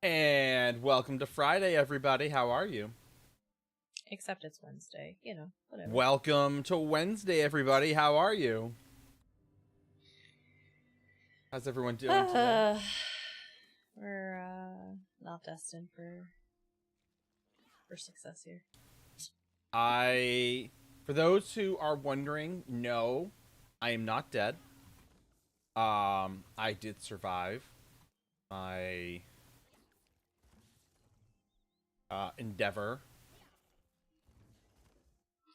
And welcome to Friday, everybody. How are you? Except it's Wednesday, whatever. Welcome to Wednesday, everybody. How are you? How's everyone doing today? We're not destined for success here. For those who are wondering, no, I am not dead. I did survive my endeavor.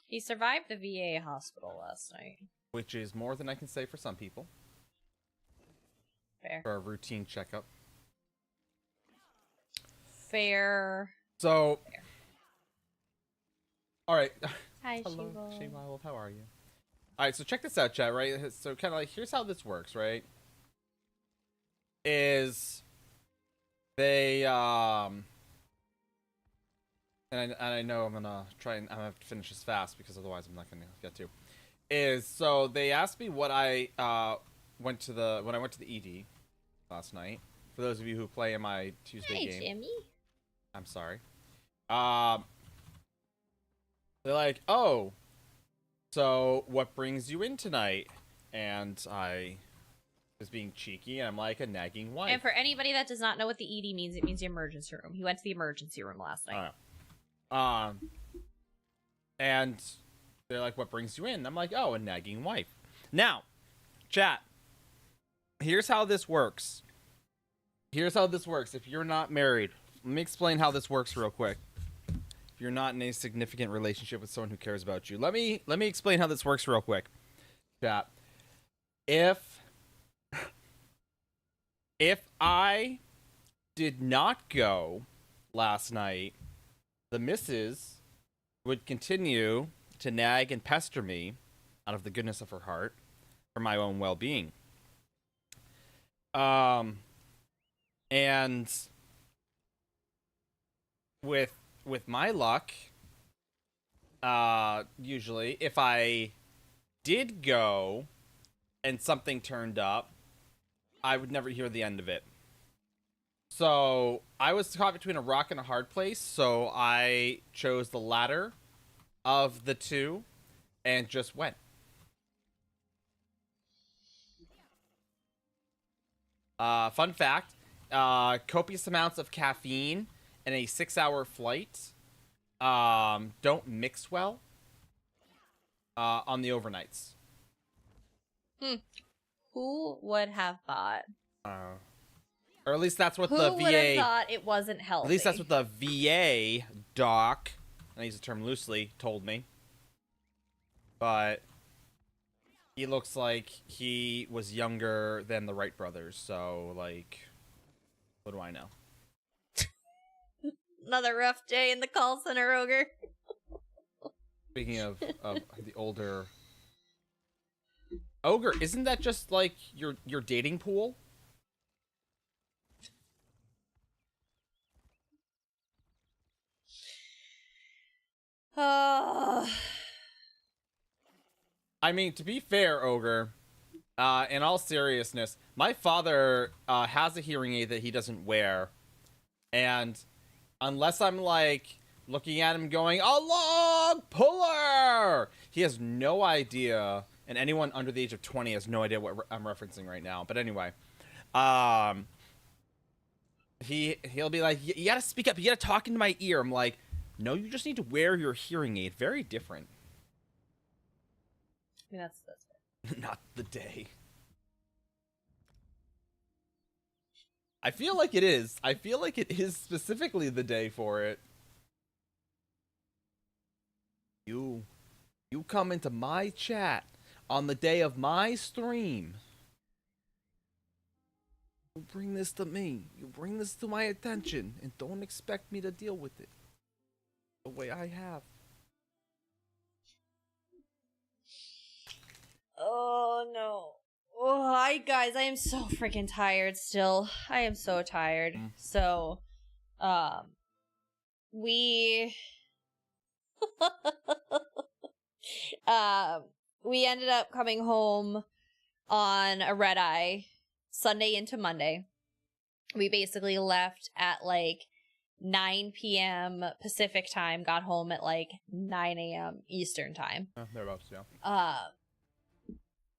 He survived the VA hospital last night. Which is more than I can say for some people. Fair. For a routine checkup. Fair. So, Fair. All right. Hi, hello, She-Wolf. She-Wolf. How are you? All right, so check this out, chat. Right, so kind of like here's how this works, right? Is they and I know I'm gonna have to finish this fast because otherwise I'm not gonna get to. So they asked me what I went to the ED last night. For those of you who play in my Tuesday game. Hey, Jimmy. I'm sorry. They're like, oh, so what brings you in tonight? And I was being cheeky, and I'm like a nagging wife. And for anybody that does not know what the ED means, it means the emergency room. He went to the emergency room last night. And they're like, what brings you in? I'm like, oh, a nagging wife. Now, chat, here's how this works. If you're not married, let me explain how this works real quick. If you're not in a significant relationship with someone who cares about you, let me explain how this works real quick. Chat. If I did not go last night, the missus would continue to nag and pester me out of the goodness of her heart for my own well-being. And with my luck, usually if I did go and something turned up, I would never hear the end of it. So I was caught between a rock and a hard place, so I chose the latter of the two and just went. Fun fact, copious amounts of caffeine in a 6-hour flight don't mix well on the overnights. Who would have thought? Or at least that's what the VA... Who would have thought it wasn't healthy? At least that's what the VA doc, and I use the term loosely, told me. But he looks like he was younger than the Wright brothers, so, like, what do I know? Another rough day in the call center, Ogre. Speaking of the older... Ogre, isn't that just, like, your dating pool? I mean, to be fair, Ogre, in all seriousness, my father has a hearing aid that he doesn't wear. And unless I'm, like, looking at him going, a log puller! He has no idea, and anyone under the age of 20 has no idea what I'm referencing right now. But anyway, he'll be like, you gotta speak up, you gotta talk into my ear. I'm like, no, you just need to wear your hearing aid. Very different. I mean, that's fair. Not the day. I feel like it is. I feel like it is specifically the day for it. You come into my chat on the day of my stream. You bring this to me. You bring this to my attention, and don't expect me to deal with it the way I have. Oh, no. Oh, hi, guys. I am so freaking tired still. I am so tired. So, we... we ended up coming home on a red eye Sunday into Monday. We basically left at like 9 p.m. Pacific time, got home at like 9 a.m. Eastern time. Thereabouts, yeah.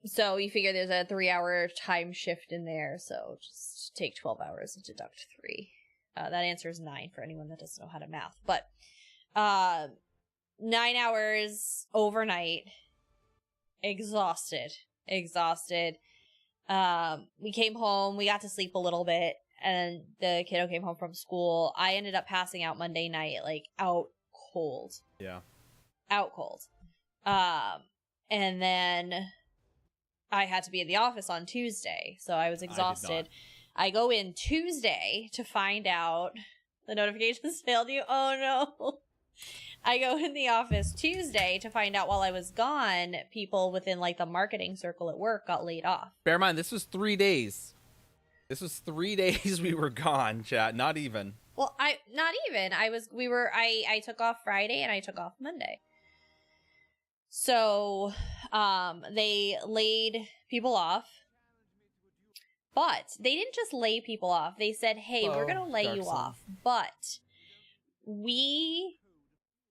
So you figure there's a 3-hour time shift in there, so just take 12 hours and deduct 3. That answers 9 for anyone that doesn't know how to math. But 9 hours overnight. Exhausted. We came home, we got to sleep a little bit, and the kiddo came home from school. I ended up passing out Monday night, like out cold. Yeah. Out cold. And then I had to be in the office on Tuesday, so I was exhausted. I go in Tuesday to find out the notifications failed you. Oh no. I go in the office Tuesday to find out while I was gone, people within like the marketing circle at work got laid off. Bear in mind, this was 3 days. This was 3 days we were gone, chat. Not even. Well, I took off Friday and I took off Monday. So, they laid people off. But they didn't just lay people off. They said, hey, we're going to lay you off. But we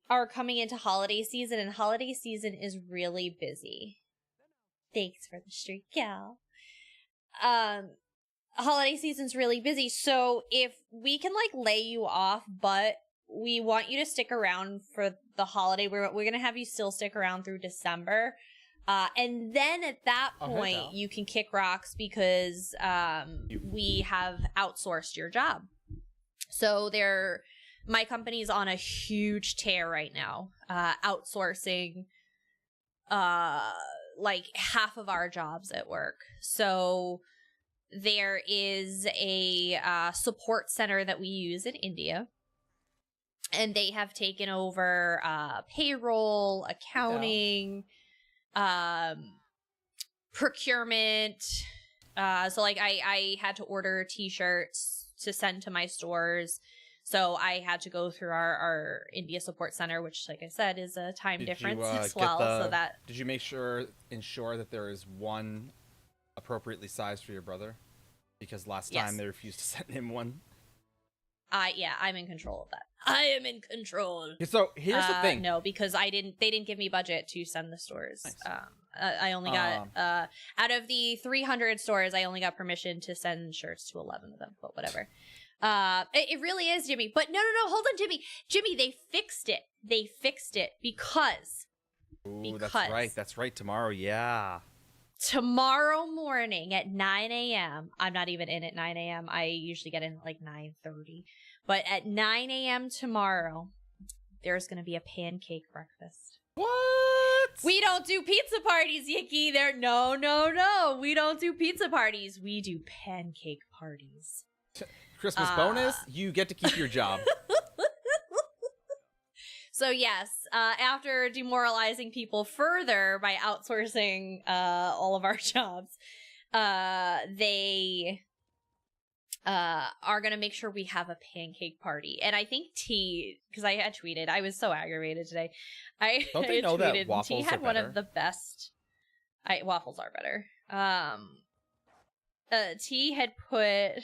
are coming into holiday season, and holiday season is really busy. Thanks for the streak, gal. Holiday season's really busy. So if we can like lay you off, but we want you to stick around for the holiday, we're going to have you still stick around through December. And then at that point, you can kick rocks because we have outsourced your job. So my company's on a huge tear right now, outsourcing like half of our jobs at work. So there is a support center that we use in India. And they have taken over payroll, accounting, procurement. So like I had to order t-shirts to send to my stores. So I had to go through our India support center, which, like I said, is a time difference as well. Did you ensure that there is one appropriately sized for your brother? Because last time they refused to send him one. Yeah, I'm in control of that. I am in control. So here's the thing. No, because they didn't give me budget to send the stores. Nice. I only got out of the 300 stores, I only got permission to send shirts to 11 of them. But whatever. It really is, Jimmy. But no, hold on, Jimmy. Jimmy, they fixed it. They fixed it because. Ooh, that's right. Tomorrow, yeah. Tomorrow morning at 9 a.m. I'm not even in at 9 a.m. I usually get in at like 9:30. But at 9 a.m. tomorrow, there's going to be a pancake breakfast. What? We don't do pizza parties, Yicky. No. We don't do pizza parties. We do pancake parties. Christmas bonus, you get to keep your job. So yes, after demoralizing people further by outsourcing all of our jobs, they are going to make sure we have a pancake party. And I think T, because I had tweeted, I was so aggravated today. Don't they know that waffles T had are one better? of the best. Waffles are better. T had put...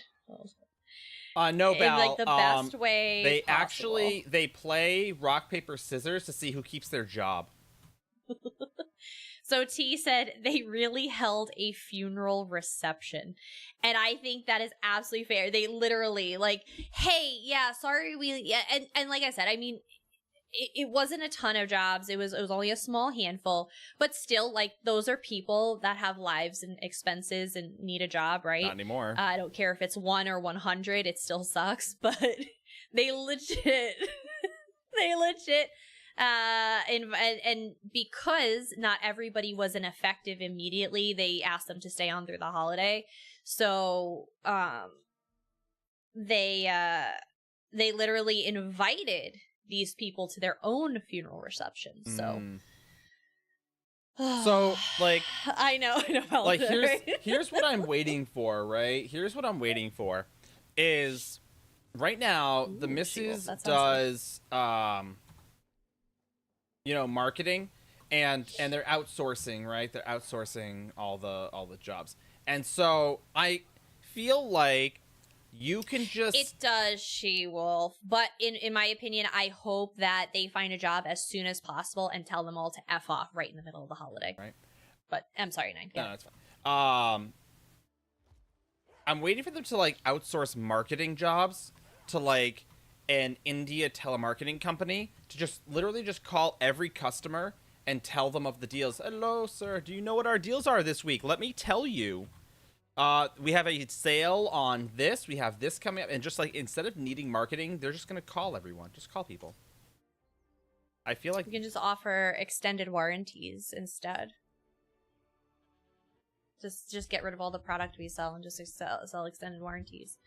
No, Val. In like the best way possible. They play rock, paper, scissors to see who keeps their job. So T said they really held a funeral reception. And I think that is absolutely fair. They literally like, hey, yeah, sorry, and like I said, I mean, it wasn't a ton of jobs. It was only a small handful, but still, like, those are people that have lives and expenses and need a job, right? Not anymore. I don't care if it's 1 or 100, it still sucks, but they legit, and because not everybody wasn't effective immediately, they asked them to stay on through the holiday. So, they literally invited these people to their own funeral reception. So, so like, I know. Like, here's what I'm waiting for, right? Here's what I'm waiting for is right now the missus does, marketing and they're outsourcing, right? They're outsourcing all the jobs. And so I feel like You can just... It does, She-Wolf. But in my opinion, I hope that they find a job as soon as possible and tell them all to F off right in the middle of the holiday. Right. But I'm sorry, Nine. Yeah. No, that's fine. I'm waiting for them to, like, outsource marketing jobs to, like, an India telemarketing company to just literally just call every customer and tell them of the deals. Hello, sir. Do you know what our deals are this week? Let me tell you. We have a sale on this. We have this coming up. And just, like, instead of needing marketing, they're just going to call everyone. Just call people. I feel like... We can just offer extended warranties instead. Just get rid of all the product we sell and just sell extended warranties.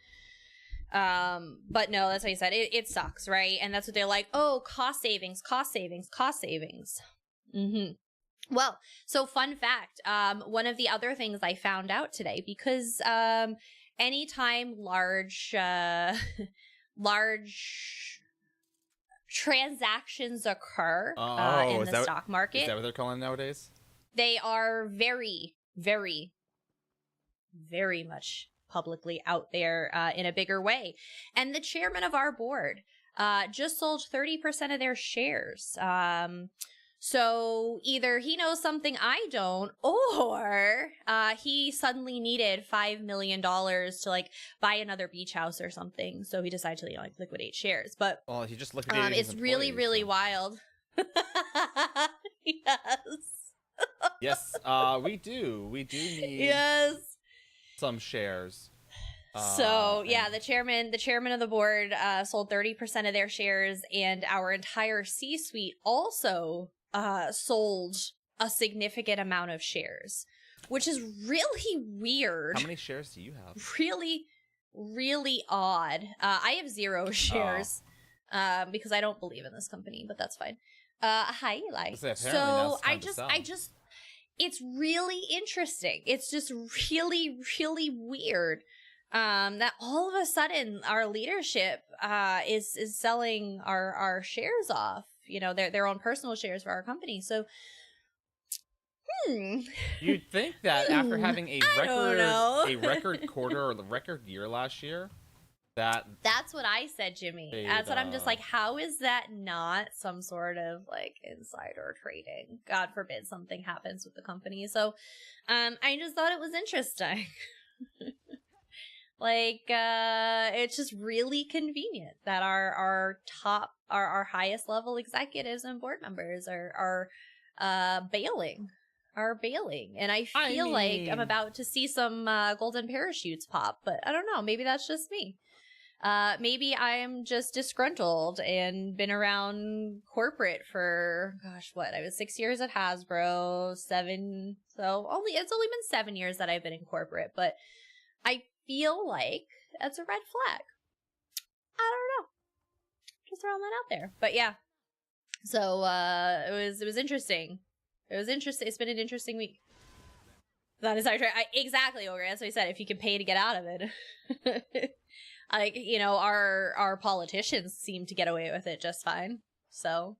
But no, that's what you said. It sucks, right? And that's what they're like, oh, cost savings, cost savings, cost savings. Well, so fun fact, one of the other things I found out today, because anytime large transactions occur in the stock market. Is that what they're calling nowadays? They are very, very, very much publicly out there in a bigger way. And the chairman of our board just sold 30% of their shares. So either he knows something I don't, or he suddenly needed $5 million to, like, buy another beach house or something. So he decided to, like, liquidate shares. But well, he just liquidated his it's really, really wild. Yes. Yes, we do. We do need some shares. So yeah, the chairman of the board sold 30% of their shares, and our entire C-suite also sold a significant amount of shares, which is really weird. How many shares do you have? Really, really odd. I have 0 shares because I don't believe in this company, but that's fine. Hi, Eli. So I just, it's really interesting. It's just really, really weird that all of a sudden our leadership is selling our shares off. You know, their own personal shares for our company. So, you'd think that after having a record quarter or the record year last year, that's what I said, Jimmy. That's what I'm just like, how is that not some sort of, like, insider trading? God forbid something happens with the company. So, I just thought it was interesting. Like, it's just really convenient that our highest level executives and board members are bailing. And I feel like I'm about to see some golden parachutes pop, but I don't know. Maybe that's just me. Maybe I'm just disgruntled and been around corporate for, gosh, what? I was 6 years at Hasbro, 7. So it's only been 7 years that I've been in corporate, but I feel like that's a red flag. I don't know. Just throwing that out there. But yeah. So it was interesting. It was interesting. It's been an interesting week. That is exactly, Ogre. That's what I said. If you can pay to get out of it. Like, you know, our politicians seem to get away with it just fine. So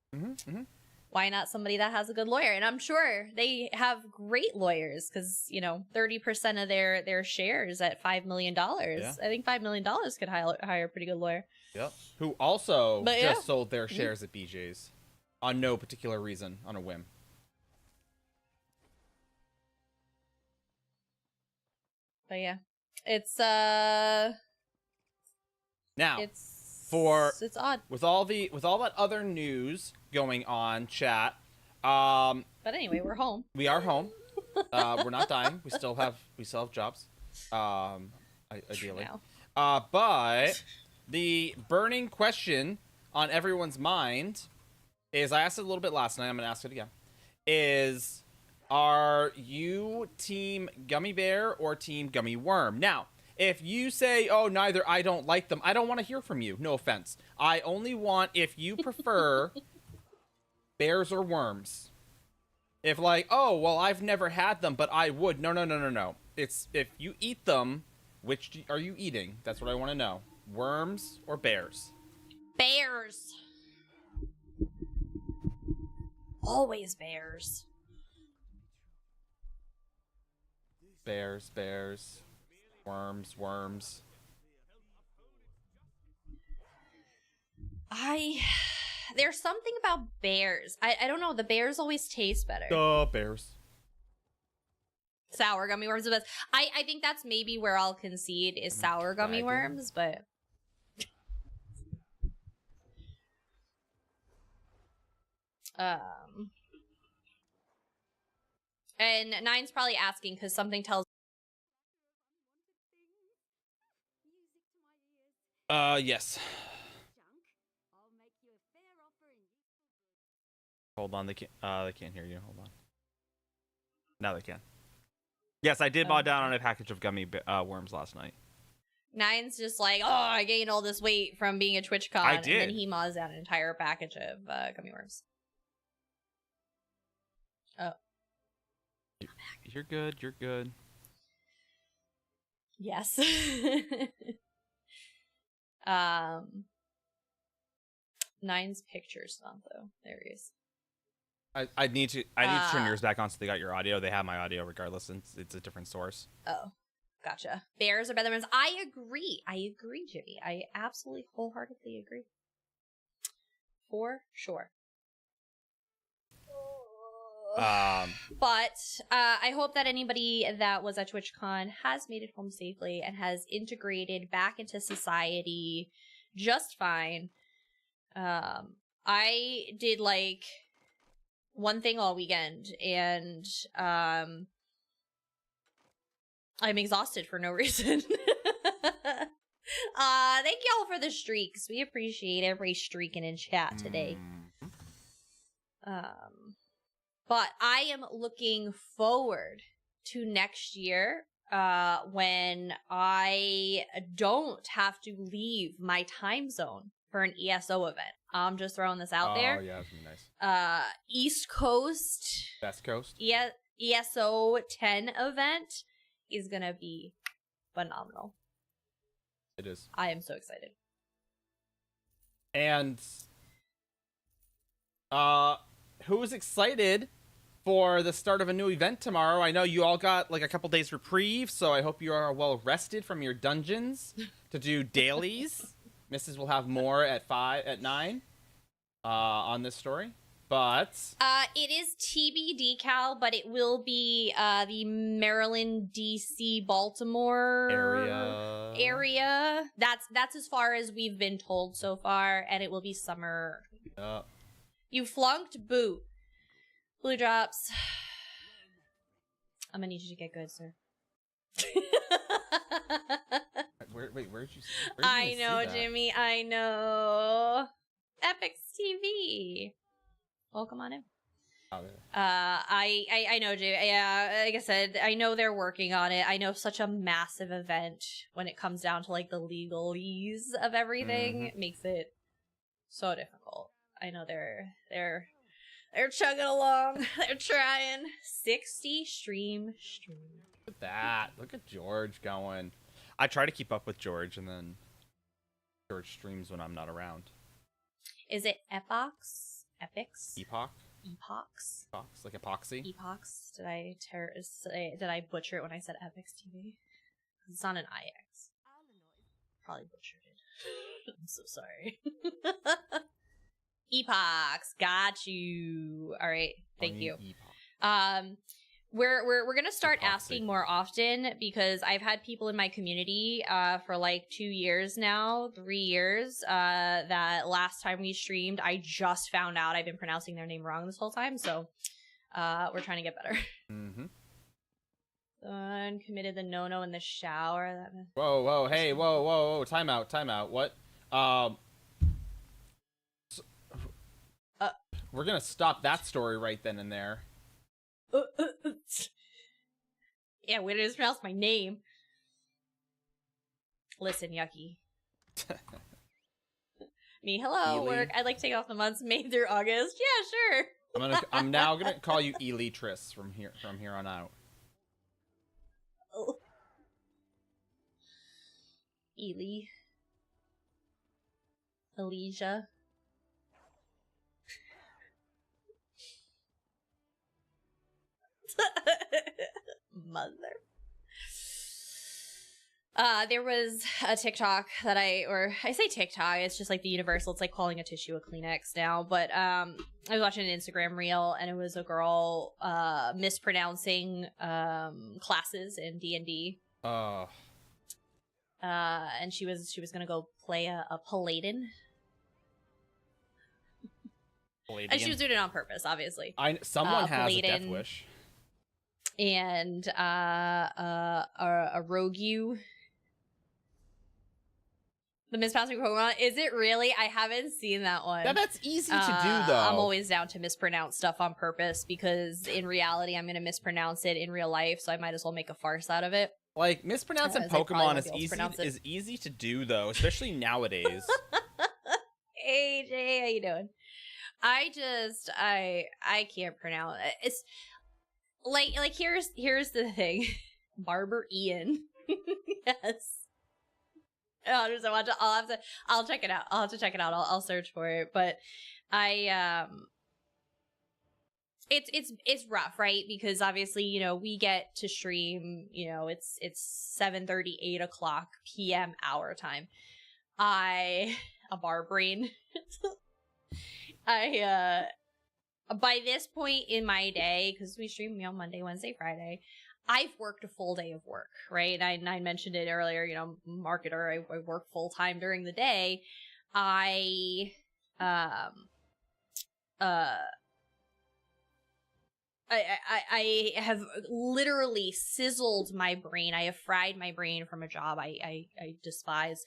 why not somebody that has a good lawyer? And I'm sure they have great lawyers because, you know, 30% of their shares at $5 million. Yeah. I think $5 million could hire a pretty good lawyer. Yep. Who also just sold their shares at BJ's on no particular reason, on a whim. But yeah, it's now it's odd with all that other news going on, chat. But anyway, we're home. We are home. We're not dying. We still have jobs. Ideally. But the burning question on everyone's mind is, I asked it a little bit last night, I'm gonna ask it again. Are you team gummy bear or team gummy worm? Now, if you say, oh, neither, I don't like them, I don't want to hear from you. No offense. I only want if you prefer bears or worms. If like, oh, well, I've never had them, but I would. No. It's if you eat them, which are you eating? That's what I want to know. Worms or bears? Bears. Always bears. Bears. Worms. There's something about bears. I don't know. The bears always taste better. Bears. Sour gummy worms are the best. I think that's maybe where I'll concede is sour gummy worms, but and Nine's probably asking because something tells. Yes. Hold on, they can't hear you. Hold on. Now they can. Yes, I did buy down on a package of gummy worms last night. Nine's just like, oh, I gained all this weight from being a TwitchCon. I did. And then he maws down an entire package of gummy worms. Oh. You're good. You're good. Yes. Nine's picture's not though. There he is. I need to turn yours back on so they got your audio. They have my audio regardless. It's a different source. Oh, gotcha. Bears are better ones. I agree, Jimmy. I absolutely wholeheartedly agree. For sure. But I hope that anybody that was at TwitchCon has made it home safely and has integrated back into society just fine. I did like one thing all weekend, and I'm exhausted for no reason. Thank y'all for the streaks. We appreciate every streaking in chat today. But I am looking forward to next year when I don't have to leave my time zone for an ESO event. I'm just throwing this out there. Oh, yeah, that's gonna be nice. East Coast. West Coast. ESO 10 event is going to be phenomenal. It is. I am so excited. And who's excited for the start of a new event tomorrow? I know you all got like a couple days reprieve, so I hope you are well rested from your dungeons to do dailies. Mrs. will have more at 9 on this story. But it is TBD, Cal, but it will be the Maryland, DC, Baltimore area. That's as far as we've been told so far, and it will be summer. You flunked boot. Blue drops. I'm gonna need you to get good, sir. Where'd you see? I know, Jimmy. I know. Epix TV. Welcome on in. I know, Jay. Yeah, like I said, I know they're working on it. I know such a massive event when it comes down to like the legalese of everything it makes it so difficult. I know they're chugging along. They're trying. 60 stream. Look at that. Look at George going. I try to keep up with George, and then George streams when I'm not around. Is it Epochs? Epics? Epochs, like epoxy. Epochs. Did I butcher it when I said Epix TV? It's not an IX. Probably butchered it. I'm so sorry. Epochs. Got you. All right. Thank you. We're gonna start asking more often because I've had people in my community for like 2 years now, 3 years. That last time we streamed, I just found out I've been pronouncing their name wrong this whole time. So we're trying to get better. Someone committed the no in the shower. Whoa, hey, whoa, time out. What? We're gonna stop that story right then and there. Yeah, way to mispronounce my name. Listen, Yucky. Hello, work. I'd like to take off the months May through August. Yeah, sure. I'm now gonna call you Elitris from here on out. Oh. Ely. Elysia. Mother. There was a TikTok that I say TikTok, it's just like the universal, it's like calling a tissue a Kleenex now, but I was watching an Instagram reel, and it was a girl mispronouncing classes in D&D. And she was gonna go play a Paladin. And she was doing it on purpose, obviously. Someone has Paladin, a death wish. And a Rogue. The mispronouncing Pokemon. Is it really? I haven't seen that one. Yeah, that's easy to do, though. I'm always down to mispronounce stuff on purpose, because in reality, I'm going to mispronounce it in real life, so I might as well make a farce out of it. Like, mispronouncing Pokemon is easy to do, though, especially nowadays. Hey, Jay, how you doing? I can't pronounce it. It's like here's the thing. Barber Ian. Yes. I'll check it out. I'll have to check it out. I'll search for it. But it's rough, right? Because obviously, you know, we get to stream, you know, it's 7:30, 8 o'clock PM our time. A bar brain. By this point in my day, because we stream, you know, Monday, Wednesday, Friday, I've worked a full day of work, right? I mentioned it earlier, you know, marketer, I work full time during the day. I have literally sizzled my brain. I have fried my brain from a job I despise.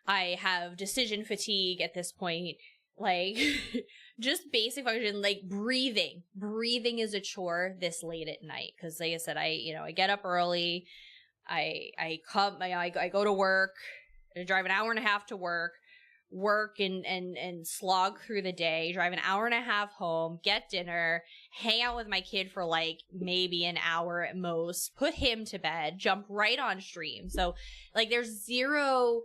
I have decision fatigue at this point. Like, just basic function, like breathing. Breathing is a chore this late at night. Because like I said, I get up early. I go to work. I drive an hour and a half to work and slog through the day, drive an hour and a half home, get dinner, hang out with my kid for like maybe an hour at most, put him to bed, jump right on stream. So like there's zero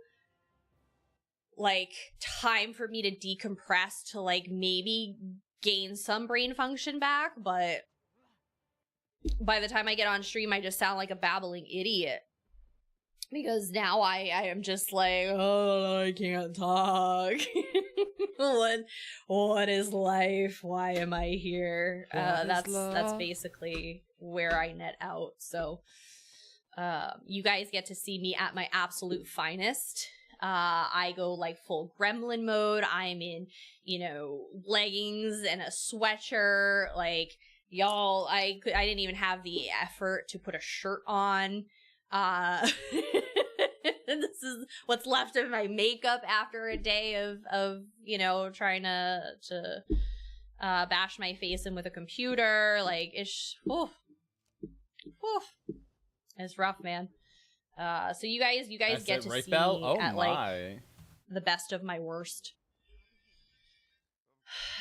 like time for me to decompress to like maybe gain some brain function back, but by the time I get on stream, I just sound like a babbling idiot. Because now I am just like, oh, I can't talk. What is life? Why am I here? That's basically where I net out. So you guys get to see me at my absolute finest. I go like full gremlin mode. I'm in, you know, leggings and a sweatshirt. Like, y'all, I didn't even have the effort to put a shirt on. This is what's left of my makeup after a day of you know, trying to bash my face in with a computer. Like, it's rough, man. So you guys That's get to right, see Belle? me at like the best of my worst.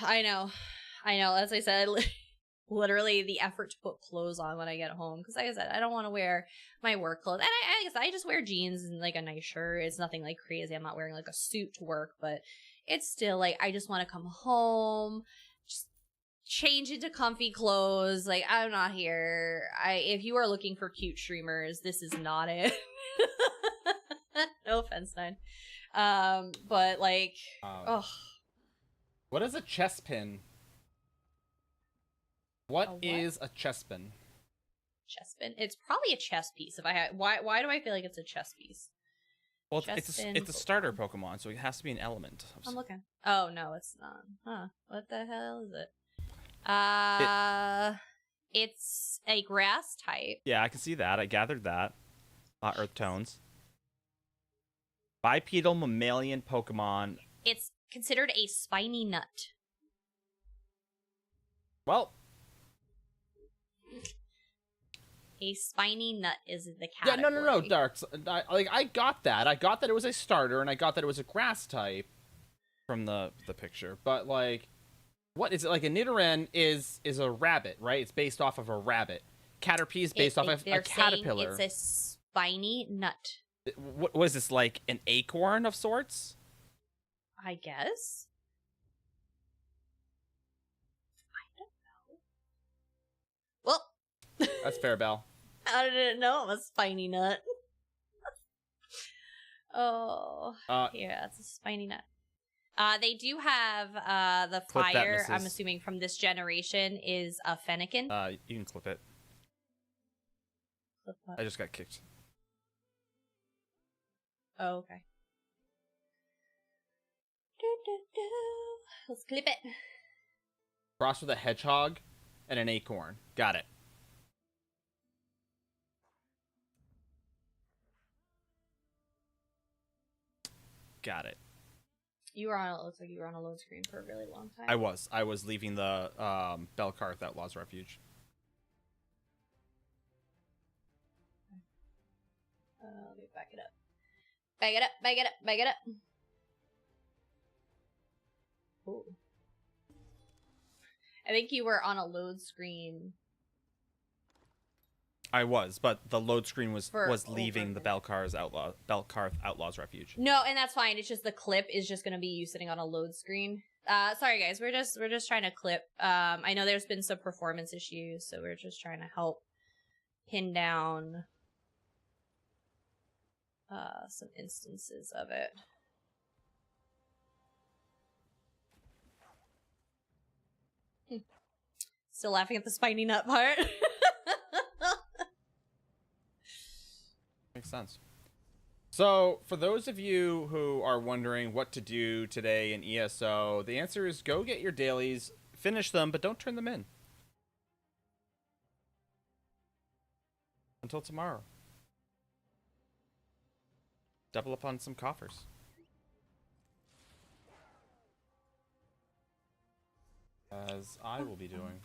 I know. As I said, literally the effort to put clothes on when I get home, because like I said, I don't want to wear my work clothes, and I guess I just wear jeans and like a nice shirt. It's nothing like crazy. I'm not wearing like a suit to work, but it's still like I just want to come home, just change into comfy clothes. Like, I'm not here. If you are looking for cute streamers, this is not it. No offense, Nine. But like, what is a chess pin? What is a chess pin? Chess pin? It's probably a chess piece. Why do I feel like it's a chess piece? Well, it's a starter Pokemon, so it has to be an element. I'm looking. Oh no, it's not. Huh? What the hell is it? It's a grass type. Yeah, I can see that. I gathered that. Earth tones. Bipedal mammalian Pokemon. It's considered a spiny nut. Well, a spiny nut is the category. Yeah, no, Darks. I got that. I got that it was a starter, and I got that it was a grass type from the picture. But like, what is it? Like a Nidoran is a rabbit, right? It's based off of a rabbit. Caterpie is based off of a caterpillar. It's a spiny nut. What was this, like an acorn of sorts? I guess. I don't know. Well, that's fair, Belle. How did it know it was spiny nut? Oh, yeah, it's a spiny nut. They do have the Clip that, fire. I'm missus. assuming from this generation is a Fennekin. You can clip it. Clip what? I just got kicked. Oh, okay. Let's clip it. Cross with a hedgehog and an acorn. Got it. Got it. You were on. It looks like you were on a load screen for a really long time. I was leaving the Belkarth Outlaws Refuge. Let me back it up. Back it up. Back it up. Back it up. Ooh. I think you were on a load screen. I was, but the load screen was leaving the over. Belkarth Outlaws Refuge. No, and that's fine. It's just the clip is just gonna be you sitting on a load screen. Sorry guys, we're just trying to clip. I know there's been some performance issues, so we're just trying to help pin down some instances of it. Still laughing at the spiny nut part. Makes sense. So, for those of you who are wondering what to do today in ESO, the answer is go get your dailies, finish them, but don't turn them in. Until tomorrow. Double up on some coffers. As I will be doing.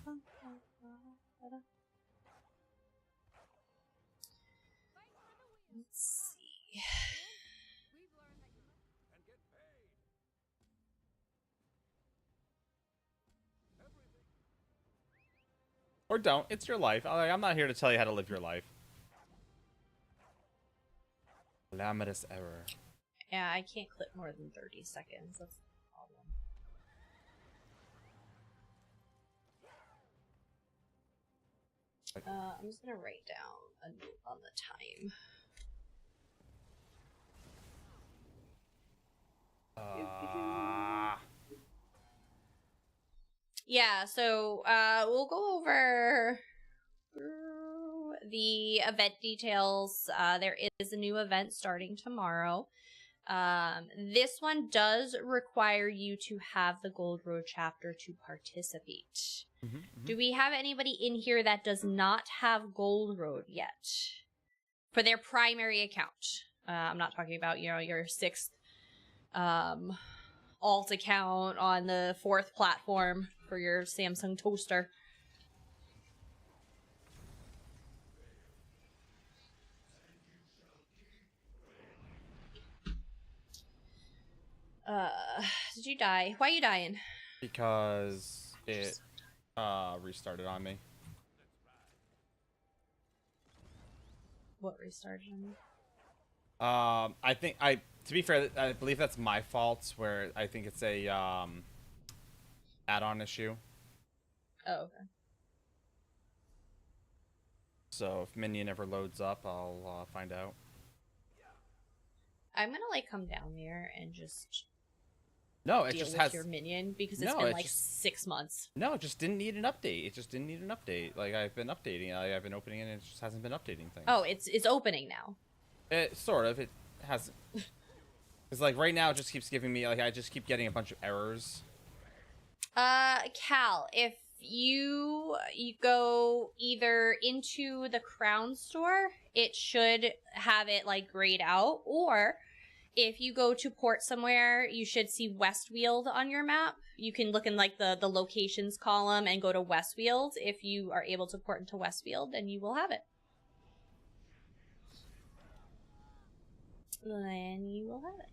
Let's see. Or don't. It's your life. I'm not here to tell you how to live your life. Calamitous error. Yeah, I can't clip more than 30 seconds. That's the problem. I'm just gonna write down a note on the time. Yeah, so we'll go over the event details. There is a new event starting tomorrow. This one does require you to have the Gold Road chapter to participate. Do we have anybody in here that does not have Gold Road yet for their primary account? I'm not talking about, you know, your 6th alt account on the 4th platform for your Samsung toaster. Did you die? Why are you dying? Because it restarted on me. What restarted on you? To be fair, I believe that's my fault, where I think it's a add-on issue. Oh, okay. So if Minion ever loads up, I'll find out. I'm gonna like come down there and just No, it deal just with has your minion because it's No, been it like just- 6 months. No, it just didn't need an update. It just didn't need an update. Like I've been updating, I've been opening it, and it just hasn't been updating things. Oh, it's opening now. It sort of. It hasn't. It's like right now, it just keeps giving me, like, I just keep getting a bunch of errors. Cal, if you go either into the Crown store, it should have it like grayed out, or if you go to port somewhere, you should see Westfield on your map. You can look in like the locations column and go to Westfield. If you are able to port into Westfield, then you will have it. Then you will have it.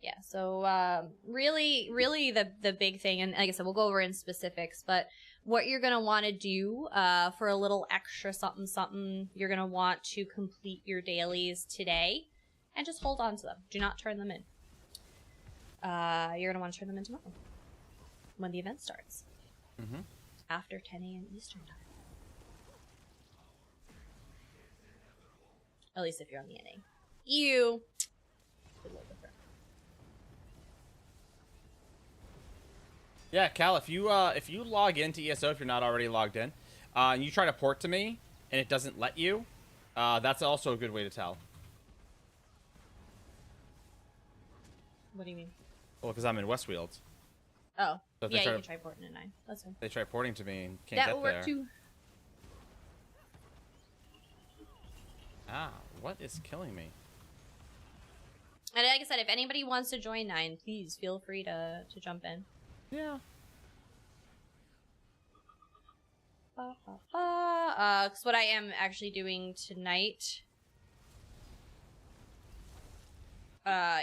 Yeah, so really the big thing, and like I said, we'll go over in specifics, but what you're going to want to do for a little extra something, you're going to want to complete your dailies today and just hold on to them. Do not turn them in. You're going to want to turn them in tomorrow when the event starts. After 10 a.m. Eastern time. At least if you're on the NA. You. Yeah, Cal, if you log into ESO, if you're not already logged in, and you try to port to me and it doesn't let you, that's also a good way to tell. What do you mean? Well, because I'm in Westfields. Oh, So yeah, you can try porting at 9. That's fine. They try porting to me and can't that get will work there. too. Ah, what is killing me? And like I said, if anybody wants to join 9, please feel free to jump in. Yeah. Because what I am actually doing tonight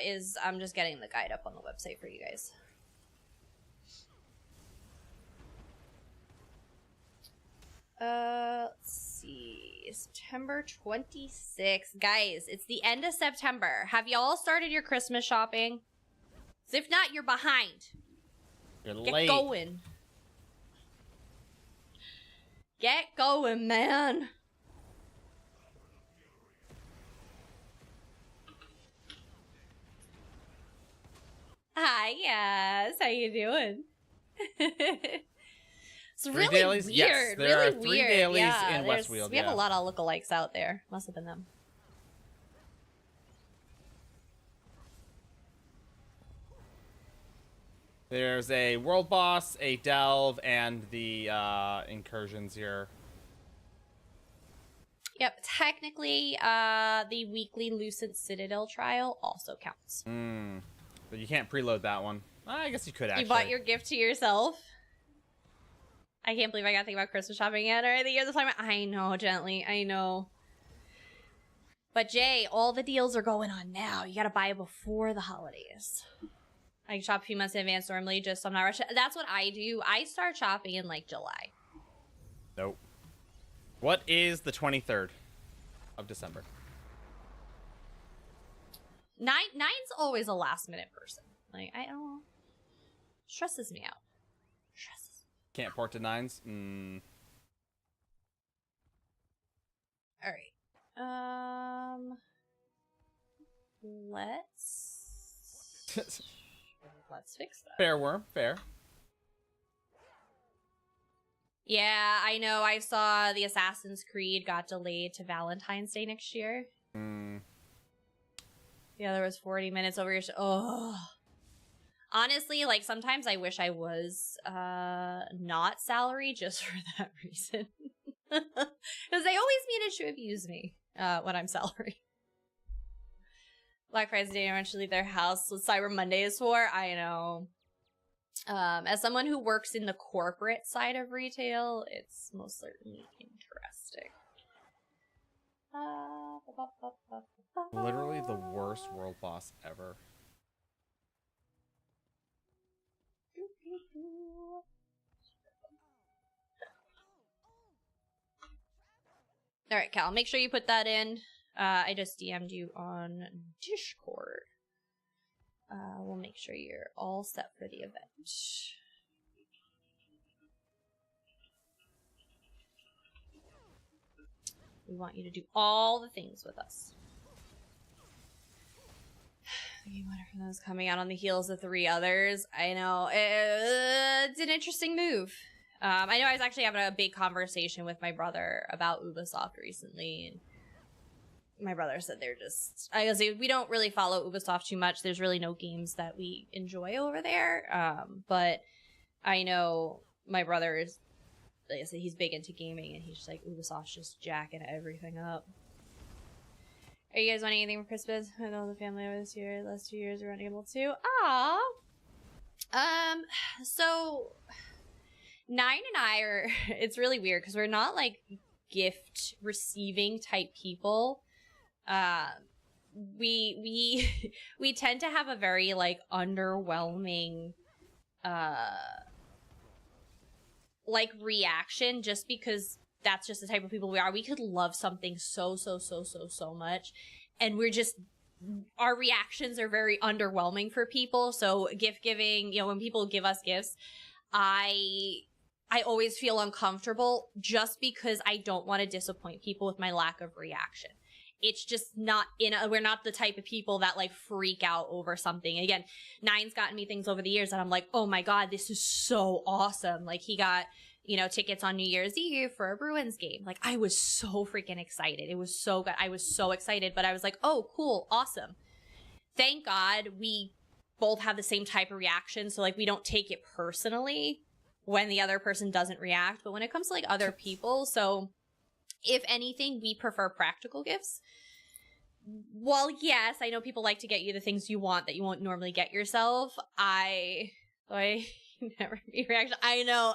is I'm just getting the guide up on the website for you guys. Let's see. September 26th. Guys, it's the end of September. Have y'all started your Christmas shopping? 'Cause if not, you're behind. You're Get late. going. Get going, man. Hi, yes. How you doing? It's Three really dailies? weird. Yes, there really are 3 weird. dailies yeah, in Westfield. We have a lot of lookalikes out there. Must have been them. There's a world boss, a delve, and the incursions here. Yep, technically, the weekly Lucent Citadel trial also counts. But you can't preload that one. I guess you could actually. You bought your gift to yourself? I can't believe I got to think about Christmas shopping yet or the years of time. I know, gently. I know. But Jay, all the deals are going on now. You gotta buy it before the holidays. I can shop a few months in advance normally, just so I'm not rushing. That's what I do. I start shopping in like July. Nope. What is the 23rd of December? Nine's always a last minute person. Like, I don't know. Stresses me out. Stresses. Can't port to 9s? Alright. Let's fix that. Fair worm, fair. Yeah, I know. I saw the Assassin's Creed got delayed to Valentine's Day next year. Yeah, there was 40 minutes over your oh. Honestly, like, sometimes I wish I was not salary just for that reason. Because they always manage to abuse me when I'm salary. Black Friday Day eventually leave their house. What Cyber Monday is for, I know. As someone who works in the corporate side of retail, it's most certainly interesting. Literally the worst world boss ever. Alright, Cal, make sure you put that in. I just DM'd you on Discord. We'll make sure you're all set for the event. We want you to do all the things with us. The Game Winner for those coming out on the heels of 3 others. I know. It's an interesting move. I know I was actually having a big conversation with my brother about Ubisoft recently, and my brother said they're just... I was like, we don't really follow Ubisoft too much. There's really no games that we enjoy over there. But I know my brother is... Like I said, he's big into gaming, and he's just like, Ubisoft's just jacking everything up. Are you guys wanting anything for Christmas? I know the family over this year. The last 2 years we weren't able to. So... 9 and I are... It's really weird, because we're not, like, gift-receiving type people. We tend to have a very, like, underwhelming, like, reaction, just because that's just the type of people we are. We could love something so much, and we're just... Our reactions are very underwhelming for people, so gift giving, you know, when people give us gifts, I always feel uncomfortable just because I don't want to disappoint people with my lack of reaction. it's just not we're not the type of people that like freak out over something. Again, Nine's gotten me things over the years that I'm like, oh my God, this is so awesome. Like he got, you know, tickets on New Year's Eve for a Bruins game. Like I was so freaking excited. It was so good. I was so excited, but I was like, oh, cool. Awesome. Thank God we both have the same type of reaction. So like we don't take it personally when the other person doesn't react. But when it comes to like other people, so if anything, we prefer practical gifts. Well, yes, I know people like to get you the things you want that you won't normally get yourself. I never be reaction. I know,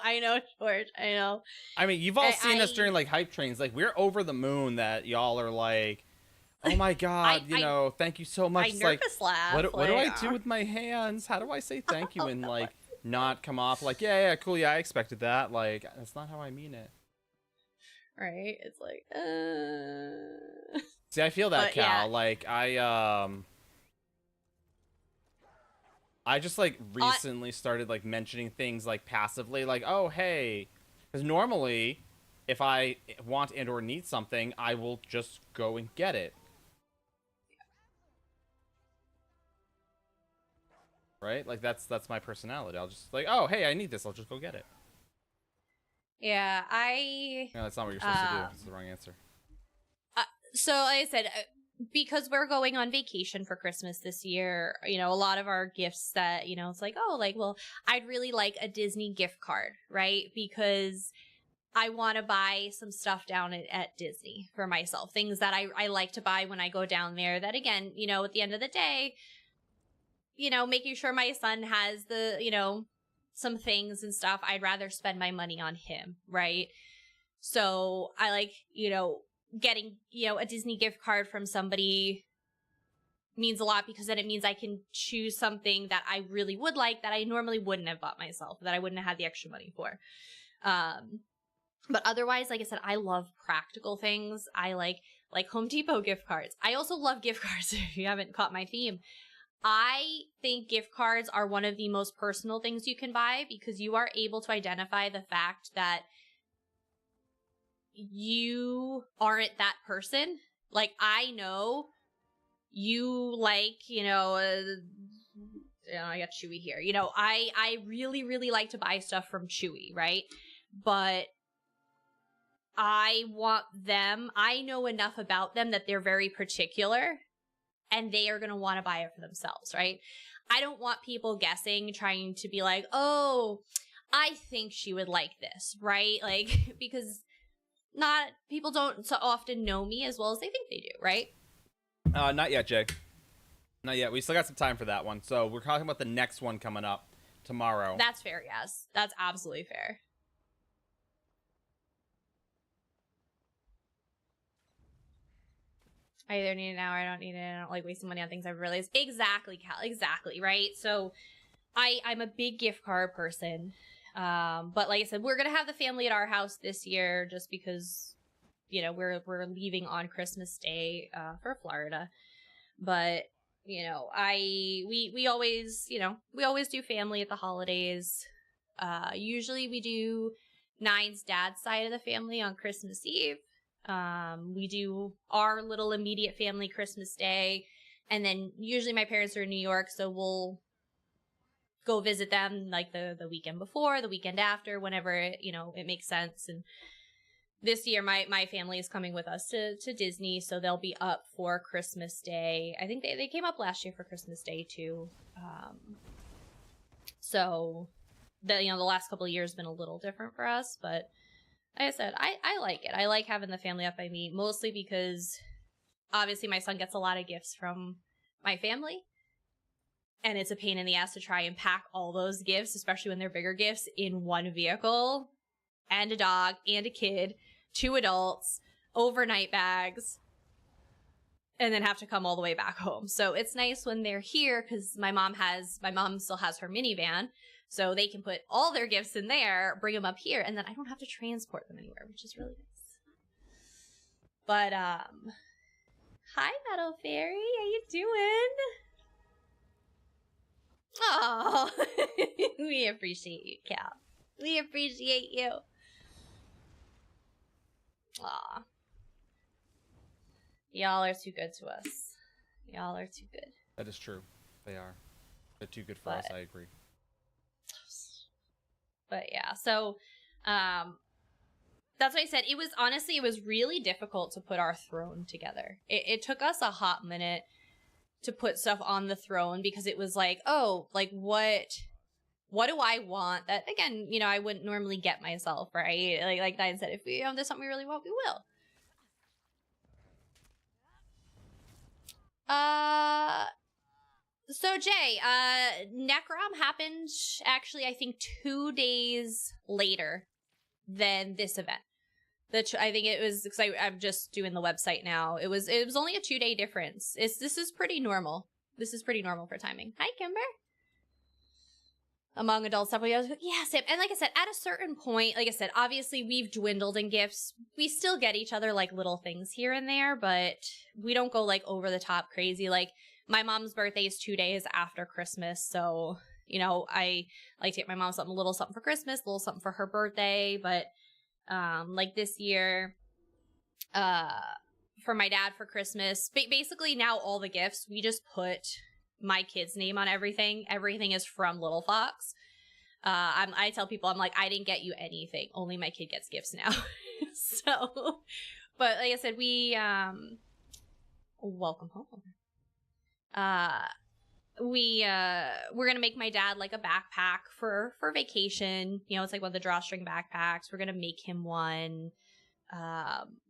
George. I know. I mean, you've all seen us during like hype trains. Like we're over the moon that y'all are like, oh my God, thank you so much. I nervous laugh. What do I do with my hands? How do I say thank you and like not come off like, yeah, cool, yeah, I expected that. Like that's not how I mean it. Right? It's like, See, I feel that, Cal. Yeah. Like, I just, like, recently started, like, mentioning things, like, passively. Like, oh, hey. Because normally, if I want and or need something, I will just go and get it. Right? Like, that's my personality. I'll just, like, oh, hey, I need this. I'll just go get it. Yeah, No, that's not what you're supposed to do. That's the wrong answer. So, like I said, because we're going on vacation for Christmas this year, you know, a lot of our gifts that, you know, it's like, oh, like, well, I'd really like a Disney gift card, right? Because I want to buy some stuff down at Disney for myself. Things that I like to buy when I go down there that, again, you know, at the end of the day, you know, making sure my son has the, you know, some things and stuff, I'd rather spend my money on him, right? So I like, you know, getting, you know, a Disney gift card from somebody means a lot because then it means I can choose something that I really would like that I normally wouldn't have bought myself, that I wouldn't have had the extra money for. But otherwise, like I said, I love practical things. I like Home Depot gift cards. I also love gift cards, if you haven't caught my theme. I think gift cards are one of the most personal things you can buy because you are able to identify the fact that you aren't that person. Like, I know you like, you know, I got Chewy here. You know, I really, really like to buy stuff from Chewy, right? But I want them, I know enough about them that they're very particular and they are going to want to buy it for themselves, right? I don't want people guessing, trying to be like, oh, I think she would like this, right? Like, because people don't so often know me as well as they think they do, right? Not yet, Jay. Not yet. We still got some time for that one. So we're talking about the next one coming up tomorrow. That's fair, yes. That's absolutely fair. I either need it now or I don't need it. I don't like wasting money on things I've realized. Exactly, Cal. Exactly, right? So I'm a big gift card person. But like I said, we're going to have the family at our house this year just because, you know, we're leaving on Christmas Day for Florida. But, you know, we always, you know, we always do family at the holidays. Usually we do Nine's dad's side of the family on Christmas Eve. We do our little immediate family Christmas Day, and then usually my parents are in New York, so we'll go visit them like the weekend before, the weekend after, whenever it makes sense. And this year my family is coming with us to Disney, so they'll be up for Christmas Day. I think they came up last year for Christmas Day too. So the last couple of years have been a little different for us, but like I said, I like it. I like having the family up by me, mostly because obviously my son gets a lot of gifts from my family. And it's a pain in the ass to try and pack all those gifts, especially when they're bigger gifts, in one vehicle. And a dog, and a kid, 2 adults, overnight bags, and then have to come all the way back home. So it's nice when they're here because my mom still has her minivan. So they can put all their gifts in there, bring them up here, and then I don't have to transport them anywhere, which is really nice. But, hi, Meadow Fairy. How you doing? Oh, we appreciate you, Cal. We appreciate you. Aw. Y'all are too good to us. Y'all are too good. That is true. They are. They're too good for us. I agree. But yeah, so that's what I said. It was really difficult to put our throne together. It took us a hot minute to put stuff on the throne because it was like, oh, like what do I want that, again, you know, I wouldn't normally get myself, right? Like Diane said, if we, you know, there's something we really want, we will. So Jay, Necrom happened actually, I think 2 days later than this event. I think it was, because I'm just doing the website now. It was only a 2-day difference. This is pretty normal. This is pretty normal for timing. Hi, Kimber. Among adults, several years. Yeah, Sam. And like I said, at a certain point, like I said, obviously we've dwindled in gifts. We still get each other like little things here and there, but we don't go like over the top crazy. Like my mom's birthday is 2 days after Christmas, so you know I like to get my mom a little something for Christmas, a little something for her birthday. But like this year, for my dad for Christmas, basically now all the gifts we just put my kid's name on everything. Everything is from Little Fox. I tell people, I'm like, I didn't get you anything. Only my kid gets gifts now. So, but like I said, welcome home. We're gonna make my dad like a backpack for vacation. You know, it's like one of the drawstring backpacks. We're gonna make him one.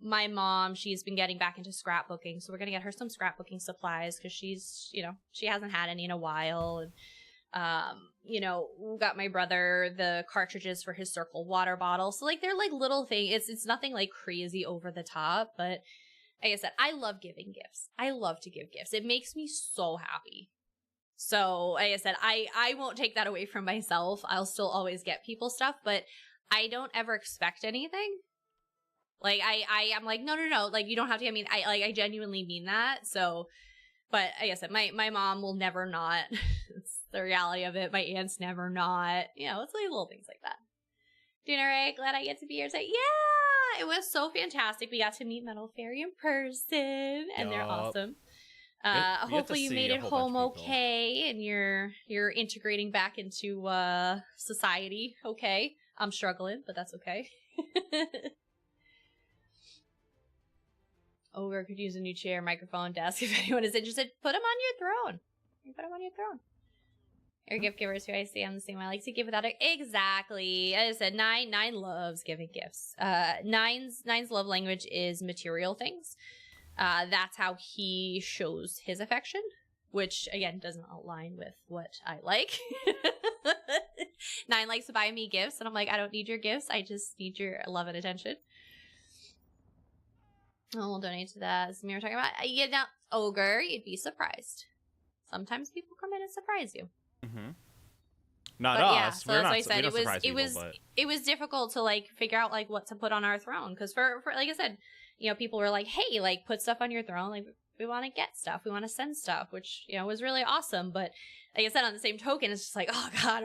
My mom, she's been getting back into scrapbooking, so we're gonna get her some scrapbooking supplies because she's, you know, she hasn't had any in a while. And you know, we got my brother the cartridges for his Circle water bottle. So like they're like little things. It's nothing like crazy over the top, but like I said, I love giving gifts. I love to give gifts. It makes me so happy. So like I said, I won't take that away from myself. I'll still always get people stuff, but I don't ever expect anything. Like I'm like, no, like you don't have to. I mean, I genuinely mean that. So, but like I said, my mom will never not. It's the reality of it. My aunt's never not. You know, it's like little things like that. Dinner, right? Glad I get to be here today. Yeah, it was so fantastic. We got to meet Metal Fairy in person, and they're awesome. Hopefully you made it home okay, and you're integrating back into society. Okay, I'm struggling, but that's okay. Ogre could use a new chair, microphone, desk. If anyone is interested, put them on your throne. Put them on your throne. Your gift givers who I see, I'm the same. I like to give without it. Exactly. As I said, nine loves giving gifts. Nine's love language is material things. That's how he shows his affection, which again doesn't align with what I like. 9 likes to buy me gifts, and I'm like, I don't need your gifts. I just need your love and attention. Oh, we'll donate to that. As we were talking about, you know, Ogre, you'd be surprised. Sometimes people come in and surprise you. Mm-hmm. Not but us. Yeah, so as I said, but it was difficult to like figure out like what to put on our throne, because for like I said, you know, people were like, hey, like put stuff on your throne, like we want to get stuff, we want to send stuff, which, you know, was really awesome. But like I said, on the same token, it's just like, oh god,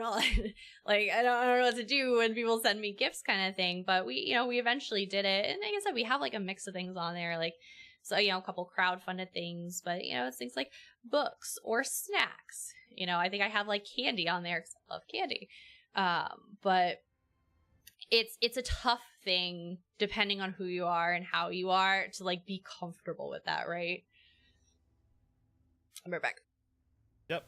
like I don't know what to do when people send me gifts, kind of thing. But we eventually did it, and like I said, we have like a mix of things on there, like, so, you know, a couple crowdfunded things, but you know, it's things like books or snacks. You know, I think I have like candy on there because I love candy. But it's a tough thing depending on who you are and how you are to like be comfortable with that, right? I'm right back. Yep.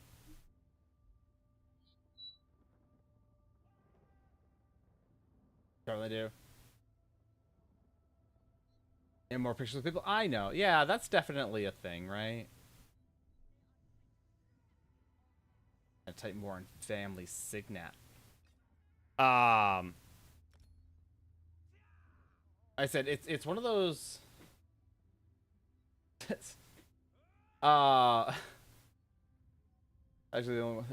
Certainly do. And more pictures of people I know. Yeah, that's definitely a thing, right? I type more on family Signat. I said it's one of those. Actually, the only one.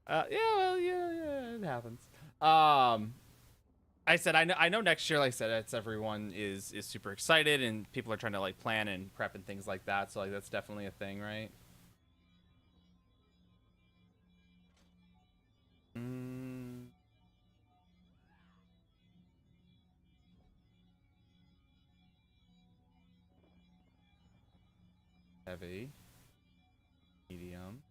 Yeah, well, yeah, it happens. I said I know next year, like I said, it's everyone is super excited and people are trying to like plan and prep and things like that. So like that's definitely a thing, right? Heavy. Medium.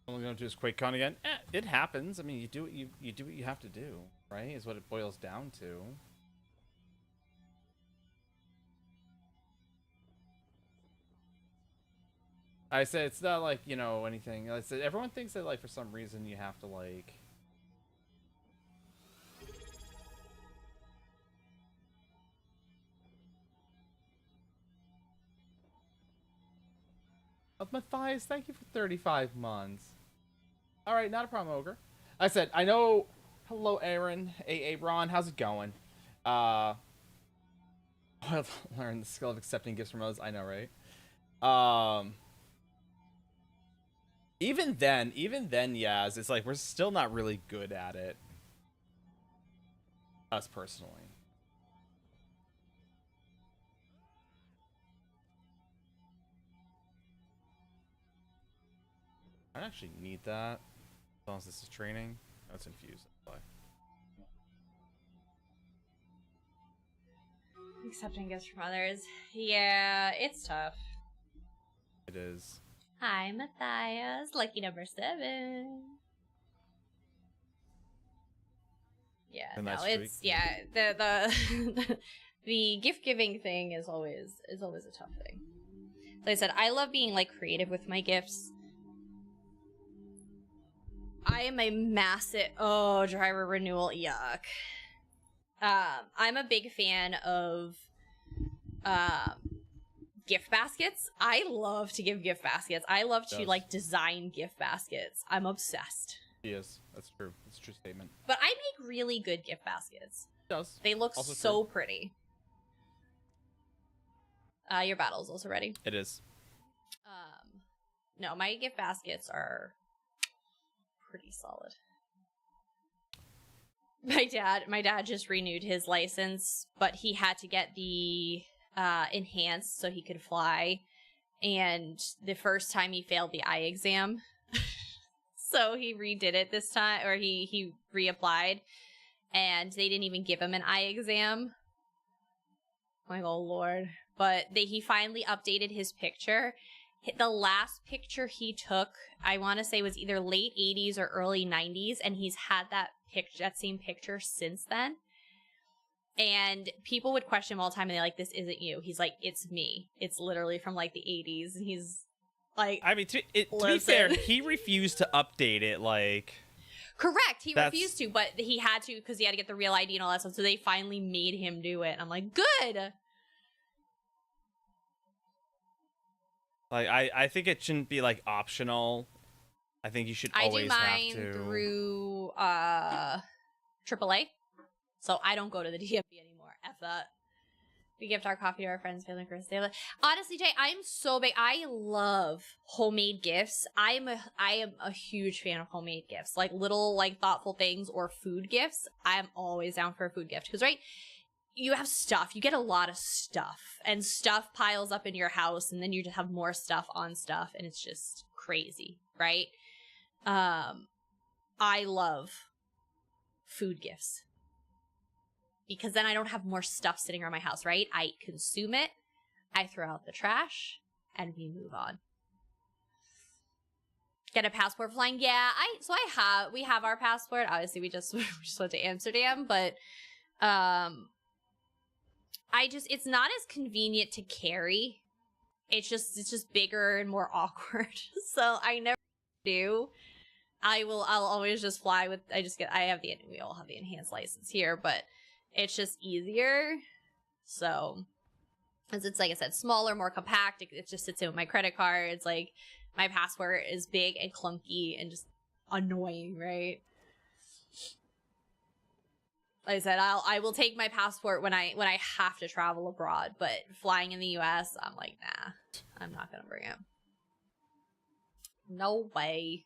Only going to do is QuakeCon again. It happens. I mean, you do what you do what you have to do, right? Is what it boils down to. I said it's not like, you know, anything. I said everyone thinks that like for some reason you have to like of Matthias, thank you for 35 months. All right, not a problem, Ogre. I said, I know. Hello, Aaron. Hey, Ron, how's it going? I've learned the skill of accepting gifts from others. I know, right? Even then, Yaz, it's like we're still not really good at it. Us personally. I don't actually need that. As long as this is training. That's infused. Accepting gifts from others. Yeah, it's tough. It is. Hi, Matthias. Lucky number 7. Yeah, And no, that's it's the the gift giving thing is always a tough thing. Like I said, I love being like creative with my gifts. I am a massive driver renewal, yuck. I'm a big fan of gift baskets. I love to give gift baskets. I love to like design gift baskets. I'm obsessed. He is. That's true. That's a true statement. But I make really good gift baskets. It does. They look also so true. pretty. Your battle's also ready. It is. No, my gift baskets are pretty solid. My dad just renewed his license, but he had to get the enhanced so he could fly. And the first time he failed the eye exam. So he redid it this time, or he reapplied, and they didn't even give him an eye exam. Like, oh Lord. But he finally updated his picture. The last picture he took, I want to say, was either late 80s or early 90s, and he's had that same picture since then. And people would question him all the time, and they're like, "This isn't you." He's like, "It's me. It's literally from like the 80s." And he's like, I mean, to be fair, he refused to update it. Like, correct, he refused to, but he had to because he had to get the real ID and all that stuff. So they finally made him do it. And I'm like, good. Like, I think it shouldn't be like optional. I think you should always have to. I do mine through AAA, so I don't go to the DMV anymore. F that. We gift our coffee to our friends, family, Christmas Day. Honestly, Jay, I'm so big. I love homemade gifts. I am a huge fan of homemade gifts, like little like thoughtful things or food gifts. I am always down for a food gift because you have stuff. You get a lot of stuff, and stuff piles up in your house, and then you just have more stuff on stuff, and it's just crazy, right? I love food gifts because then I don't have more stuff sitting around my house, right? I consume it, I throw out the trash, and we move on. Get a passport flying? Yeah, we have our passport. Obviously, we just went to Amsterdam, but it's not as convenient to carry. It's just bigger and more awkward. So I never do. I'll always just fly with, we all have the enhanced license here, but it's just easier. So, as it's like I said, smaller, more compact. It just sits in with my credit card. It's like my passport is big and clunky and just annoying, right? Like I said, I will take my passport when I have to travel abroad, but flying in the US, I'm like, nah, I'm not gonna bring it. No way.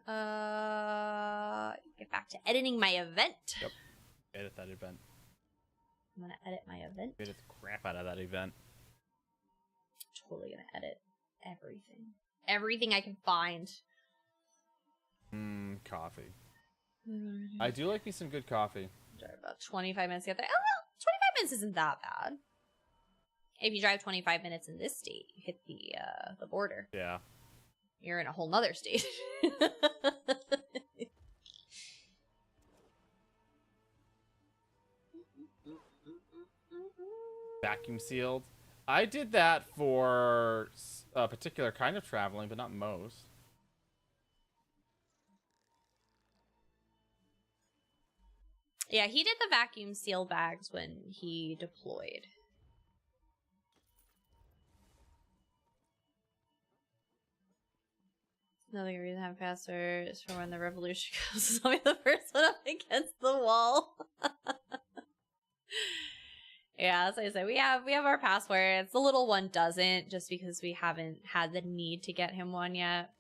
All right. Get back to editing my event. Yep. Edit that event. I'm gonna edit my event. Edit the crap out of that event. Totally gonna edit everything. Everything I can find. Coffee. I do like me some good coffee. Drive about 25 minutes to get there. Oh, well, 25 minutes isn't that bad. If you drive 25 minutes in this state, you hit the border. Yeah. You're in a whole nother state. Vacuum sealed. I did that for a particular kind of traveling, but not most. Yeah, he did the vacuum seal bags when he deployed. Another reason to have password is for when the revolution comes. I'll be the first one up against the wall. Yeah, as I said, we have our passwords. The little one doesn't, just because we haven't had the need to get him one yet.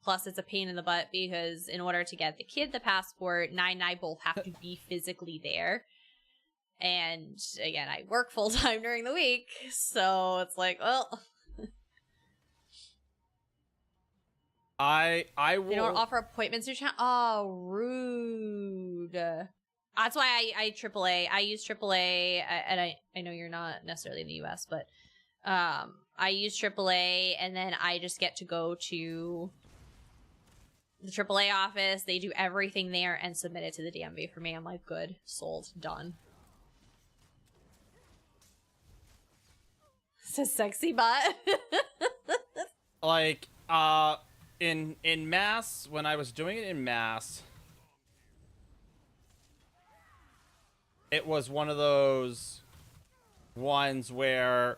Plus, it's a pain in the butt because in order to get the kid the passport, Nine and I both have to be physically there. And again, I work full time during the week, so it's like, well, I will. they don't offer appointments through channel. Oh, rude. That's why I AAA. I use AAA, and I know you're not necessarily in the US, but I use AAA, and then I just get to go to the AAA office. They do everything there and submit it to the DMV for me. I'm like, good, sold, done. It's a sexy butt. Like, in Mass, when I was doing it in Mass, it was one of those ones where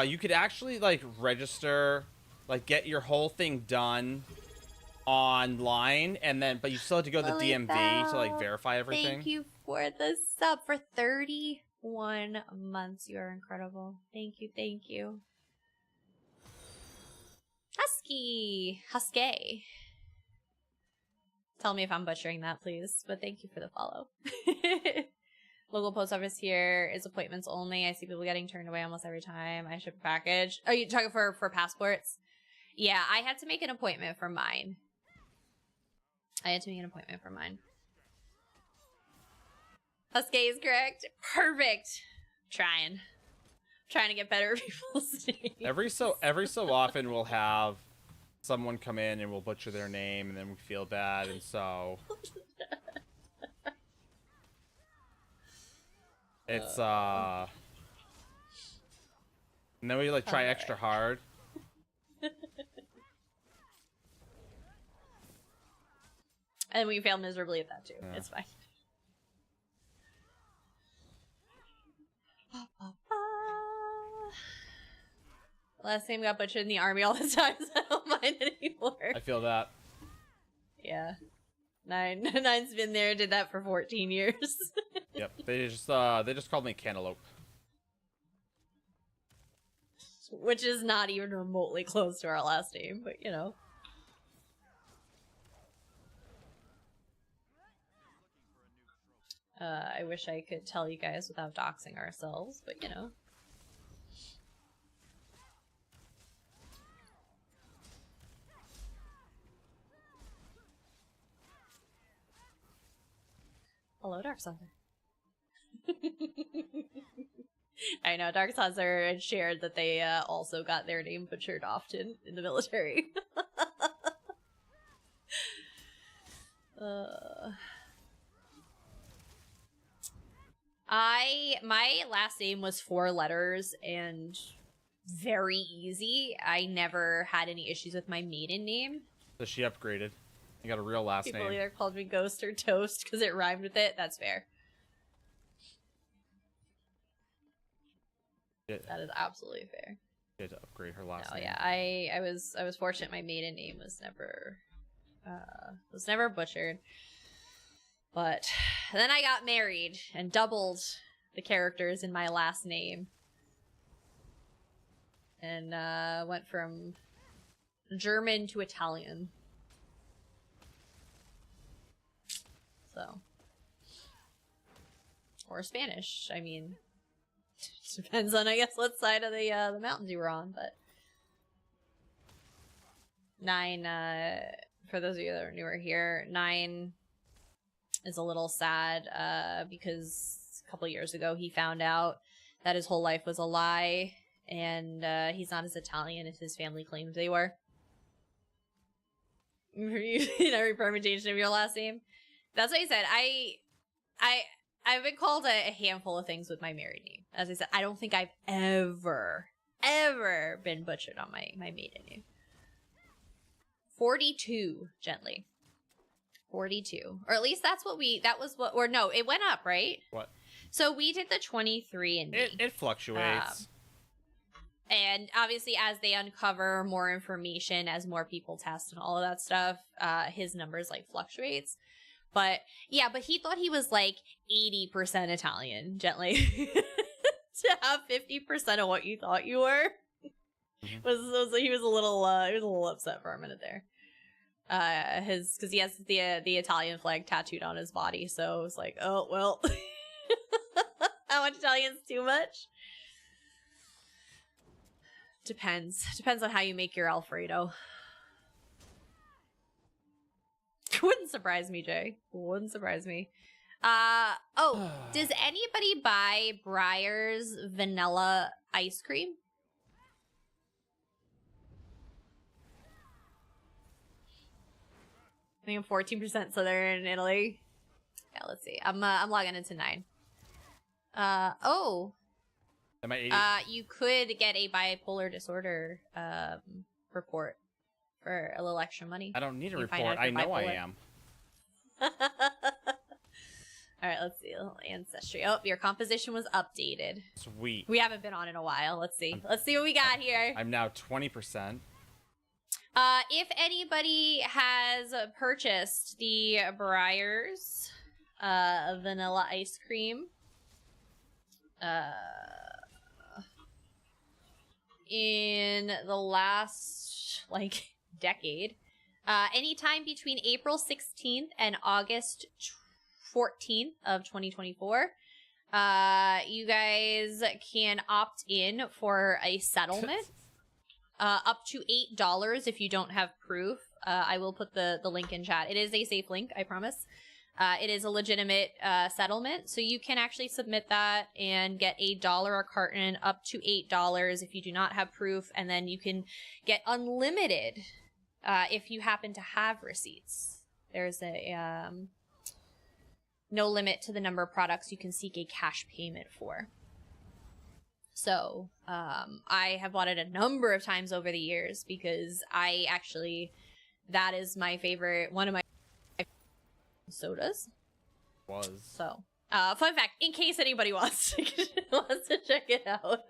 you could actually, like, register, like, get your whole thing done online, and then, but you still had to go to the DMV to, like, verify everything. Thank you for the sub for 31 months. You are incredible. Thank you, thank you. Husky. Tell me if I'm butchering that, please. But thank you for the follow. Local post office here is appointments only. I see people getting turned away almost every time I ship a package. Are you talking for passports? Yeah, I had to make an appointment for mine. Husky is correct. Perfect. Trying to get better at people's names. Every so often we'll have someone come in and we'll butcher their name, and then we feel bad, and so it's and then we, like, try extra hard. And we fail miserably at that too. Yeah. It's fine. Last name got butchered in the army all the time, so I don't mind it anymore. I feel that. Yeah. Nine's been there, did that for 14 years. Yep. They just called me Cantaloupe. Which is not even remotely close to our last name, but you know. I wish I could tell you guys without doxing ourselves, but you know. Hello, Dark Saucer. I know, Dark Saucer had shared that they also got their name butchered often in the military. My last name was 4 letters and very easy. I never had any issues with my maiden name. So she upgraded. You got a real last name. People either called me Ghost or Toast because it rhymed with it. That's fair. Yeah. That is absolutely fair. She had to upgrade her last name. Yeah, I was fortunate. My maiden name was never butchered. But then I got married and doubled the characters in my last name. And went from German to Italian. So. Or Spanish. I mean, depends on, I guess, what side of the mountains you were on, but. 9, for those of you that are newer here, 9 is a little sad because a couple years ago he found out that his whole life was a lie, and he's not as Italian as his family claimed they were. In every permutation of your last name. That's what he said. I've been called a handful of things with my married name. As I said, I don't think I've ever been butchered on my maiden name. 42, gently. 42. Or at least that was what, or no, it went up, right? What? So we did the 23 and me. It fluctuates. And obviously, as they uncover more information, as more people test and all of that stuff, his numbers like fluctuates. But yeah, but he thought he was like 80% Italian, gently. To have 50% of what you thought you were he was a little upset for a minute there. Because he has the Italian flag tattooed on his body, so it was like, oh well, how much Italian's too much? Depends on how you make your Alfredo. Wouldn't surprise me, Jay. Wouldn't surprise me. Does anybody buy Breyer's vanilla ice cream? I think I'm 14% Southern Italy. Yeah, let's see. I'm logging into 9. Am I 80? You could get a bipolar disorder report for a little extra money. I don't need a You find report. out if I you're know I bipolar. am. All right, let's see. A little ancestry. Oh, your composition was updated. Sweet. We haven't been on in a while. Let's see. Let's see what we got here. I'm now 20%. If anybody has purchased the Breyer's vanilla ice cream, in the last decade, anytime between April 16th and August 14th of 2024, you guys can opt in for a settlement up to $8 if you don't have proof. I will put the link in chat. It is a safe link, I promise. It is a legitimate settlement, so you can actually submit that and get $1 a carton, up to $8 if you do not have proof, and then you can get unlimited if you happen to have receipts. There's a no limit to the number of products you can seek a cash payment for. So I have bought it a number of times over the years because that is my favorite, one of my sodas. So fun fact, in case anybody wants to check it out.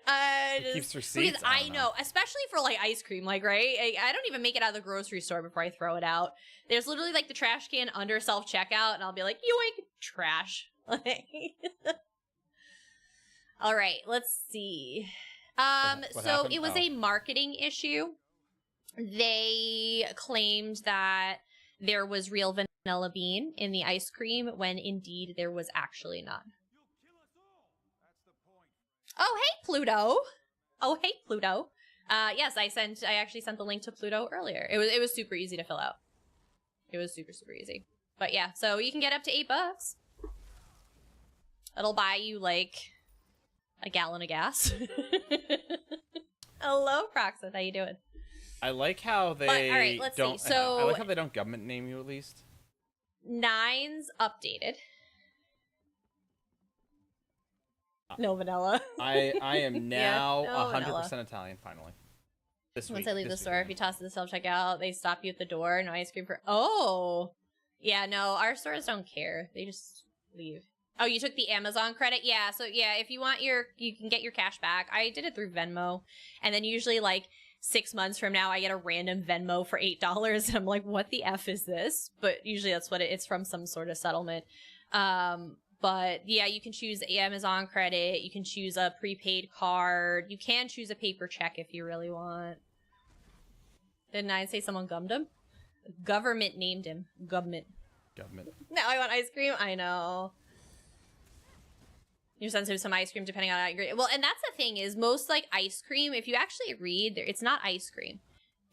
It keeps receipts. Because I know, especially for ice cream, right? I don't even make it out of the grocery store before I throw it out. There's literally the trash can under self-checkout, and I'll be like, yoink, trash. All right, let's see. What so happened? it was a marketing issue. They claimed that there was real vanilla bean in the ice cream when indeed there was actually none. Oh, hey, Pluto. Yes, I actually sent the link to Pluto earlier. It was super easy to fill out. It was super, super easy. But yeah, so you can get up to $8. It'll buy you a gallon of gas. Hello, Proxith. How you doing? I like how they all right, let's don't. see. So I like how they don't government name you at least. 9's updated. No vanilla. I am now no 100% vanilla. Italian finally. Once I leave the store, if you toss it to the self-checkout, they stop you at the door. No ice cream for... Oh! Yeah, no, our stores don't care. They just leave. Oh, you took the Amazon credit? Yeah, so yeah, if you want you can get your cash back. I did it through Venmo. And then usually 6 months from now, I get a random Venmo for $8. And I'm like, what the F is this? But usually that's what it's from, some sort of settlement. But yeah, you can choose Amazon credit. You can choose a prepaid card. You can choose a paper check if you really want. Didn't I say someone gummed him? Government named him. Government. Now I want ice cream? I know. You're sensitive to some ice cream depending on how you agree. Well, and that's the thing is most ice cream, if you actually read, it's not ice cream.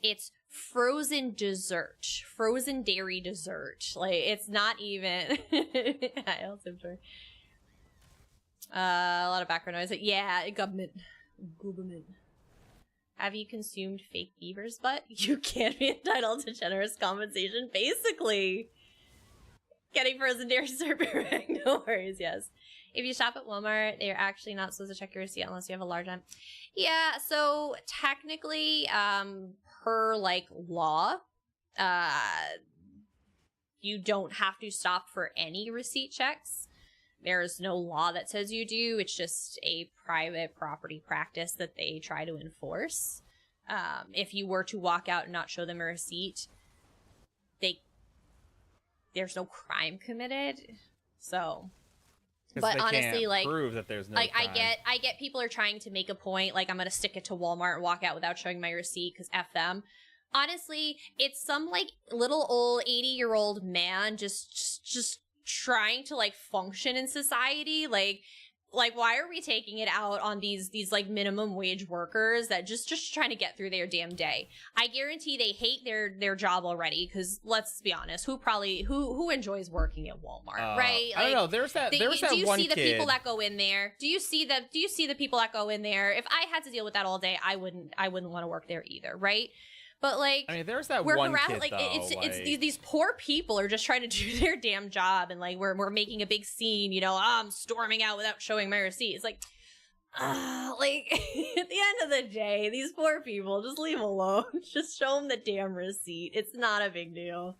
It's frozen dessert, frozen dairy dessert. Like, it's not even. I also enjoy. A lot of background noise. Yeah, government. Have you consumed fake beaver's butt? You can't be entitled to generous compensation. Basically, getting frozen dairy dessert. No worries. Yes. If you shop at Walmart, they're actually not supposed to check your receipt unless you have a large one. Yeah, so technically, per like law, you don't have to stop for any receipt checks. There's no law that says you do. It's just a private property practice that they try to enforce. If you were to walk out and not show them a receipt, there's no crime committed. So, but honestly, like, prove that there's no like crime. I get people are trying to make a point, like, I'm gonna stick it to Walmart and walk out without showing my receipt because F them. Honestly, it's some like little old 80-year-old man just trying to like function in society. Like why are we taking it out on these like minimum wage workers that just trying to get through their damn day? I guarantee they hate their job already, because let's be honest, who enjoys working at Walmart, right? Like, I don't know. There's that one kid. Do you see the people that go in there? Do you see the people that go in there? If I had to deal with that all day, I wouldn't want to work there either, right? But like, I mean, there's that one kid, like, though, it's these poor people are just trying to do their damn job, and like we're making a big scene, you know. I'm storming out without showing my receipt. It's like, like at the end of the day, these poor people, just leave them alone. Just show them the damn receipt. It's not a big deal.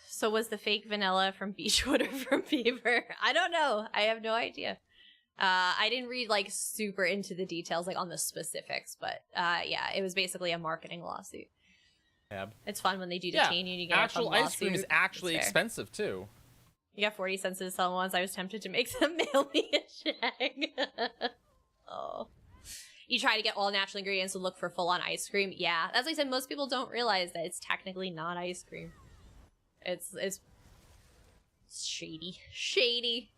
So was the fake vanilla from Beechwood or from Beaver? I don't know. I have no idea. I didn't read like super into the details, like on the specifics, but yeah, it was basically a marketing lawsuit. Tab. It's fun when they do detain you. You get actual a fun ice cream is actually expensive too. You got 40 cents to sell once. I was tempted to make them mail me a check. Oh, you try to get all natural ingredients and look for full on ice cream. Yeah, as I said, most people don't realize that it's technically not ice cream. It's shady.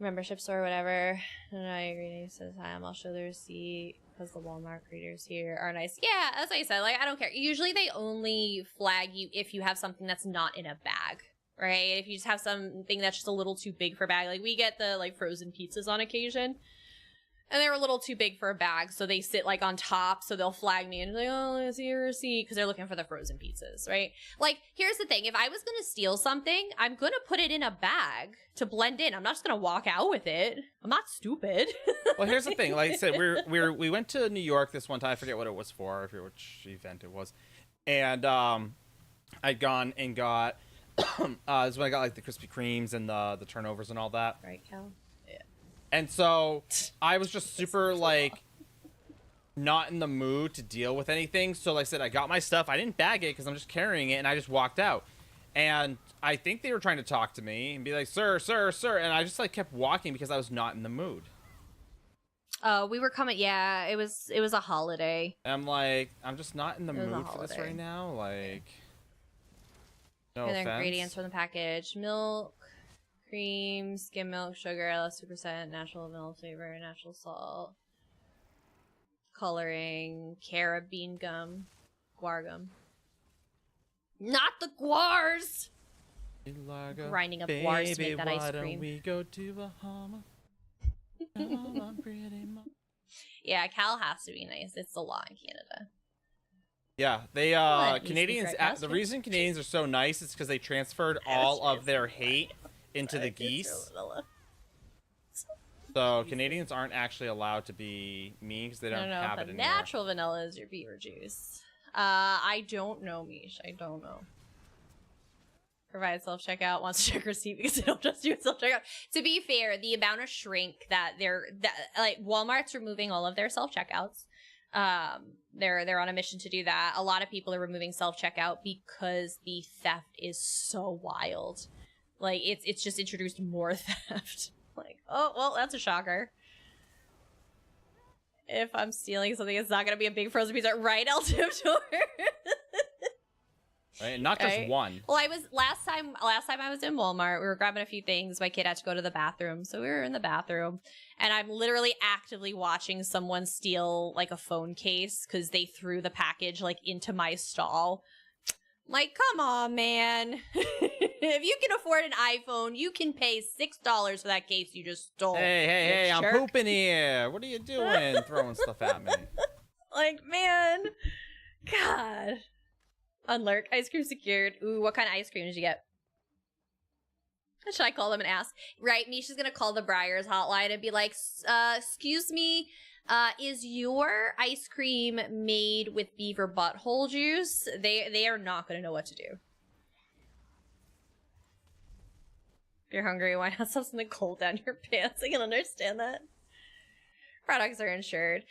Membership store or whatever. And I agree. He says, hi, I'll show the receipt because the Walmart greeters here are nice. Yeah, as I said, like, I don't care. Usually they only flag you if you have something that's not in a bag, right? If you just have something that's just a little too big for a bag. Like, we get the, like, frozen pizzas on occasion. And they're a little too big for a bag, so they sit, like, on top, so they'll flag me and be like, oh, let's see your receipt, because they're looking for the frozen pizzas, right? Like, here's the thing. If I was gonna steal something, I'm gonna put it in a bag to blend in. I'm not just gonna walk out with it. I'm not stupid. Well, here's the thing. Like I said, we went to New York this one time. I forget what it was for. I forget which event it was. And I'd gone and got, this is when I got, like, the Krispy Kremes and the turnovers and all that. Right, Cal? And so I was just super, like, not in the mood to deal with anything. So, like I said, I got my stuff. I didn't bag it because I'm just carrying it, and I just walked out. And I think they were trying to talk to me and be like, sir. And I just, like, kept walking because I was not in the mood. Oh, we were coming. Yeah, it was a holiday. And I'm like, I'm just not in the mood for this right now. Like, no offense. Ingredients from the package: milk, cream, skim milk, sugar, less 2%, natural vanilla flavor, natural salt, coloring, carabine gum, guar gum. Not the guars! Grinding up guars to make that ice cream. We go to Bahama? Yeah, Cal has to be nice. It's the law in Canada. Yeah, they Canadians. The reason Canadians are so nice is because they transferred all of their hate into the geese. So Canadians aren't actually allowed to be mean because they don't have it anymore. Natural vanilla is your beaver juice. I don't know, Mish. I don't know. Provide self-checkout, wants to check receipt because they don't just do self-checkout. To be fair, the amount of shrink that like Walmart's removing all of their self-checkouts. They're on a mission to do that. A lot of people are removing self-checkout because the theft is so wild. Like, it's just introduced more theft. Like, oh, well, that's a shocker. If I'm stealing something, it's not going to be a big frozen pizza. Right, El Tiptor? Right? And not just Right? one. Well, I was last time I was in Walmart, we were grabbing a few things. My kid had to go to the bathroom, so we were in the bathroom, and I'm literally actively watching someone steal like a phone case because they threw the package like into my stall. Like, come on, man. If you can afford an iPhone, you can pay $6 for that case you just stole. Hey, I'm pooping here. What are you doing? Throwing stuff at me. Like, man. God. Unlurk. Ice cream secured. Ooh, what kind of ice cream did you get? Should I call them and ask? Right, Misha's gonna call the Briars hotline and be like, excuse me, is your ice cream made with beaver butthole juice? They are not gonna know what to do. If you're hungry, why not stuff something cold down your pants? I can understand that. Products are insured.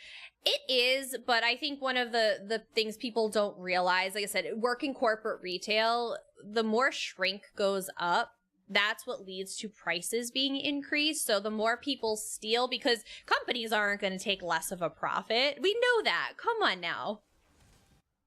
It is, but I think one of the things people don't realize, like I said, working corporate retail, the more shrink goes up, that's what leads to prices being increased. So the more people steal, because companies aren't going to take less of a profit. We know that. Come on now.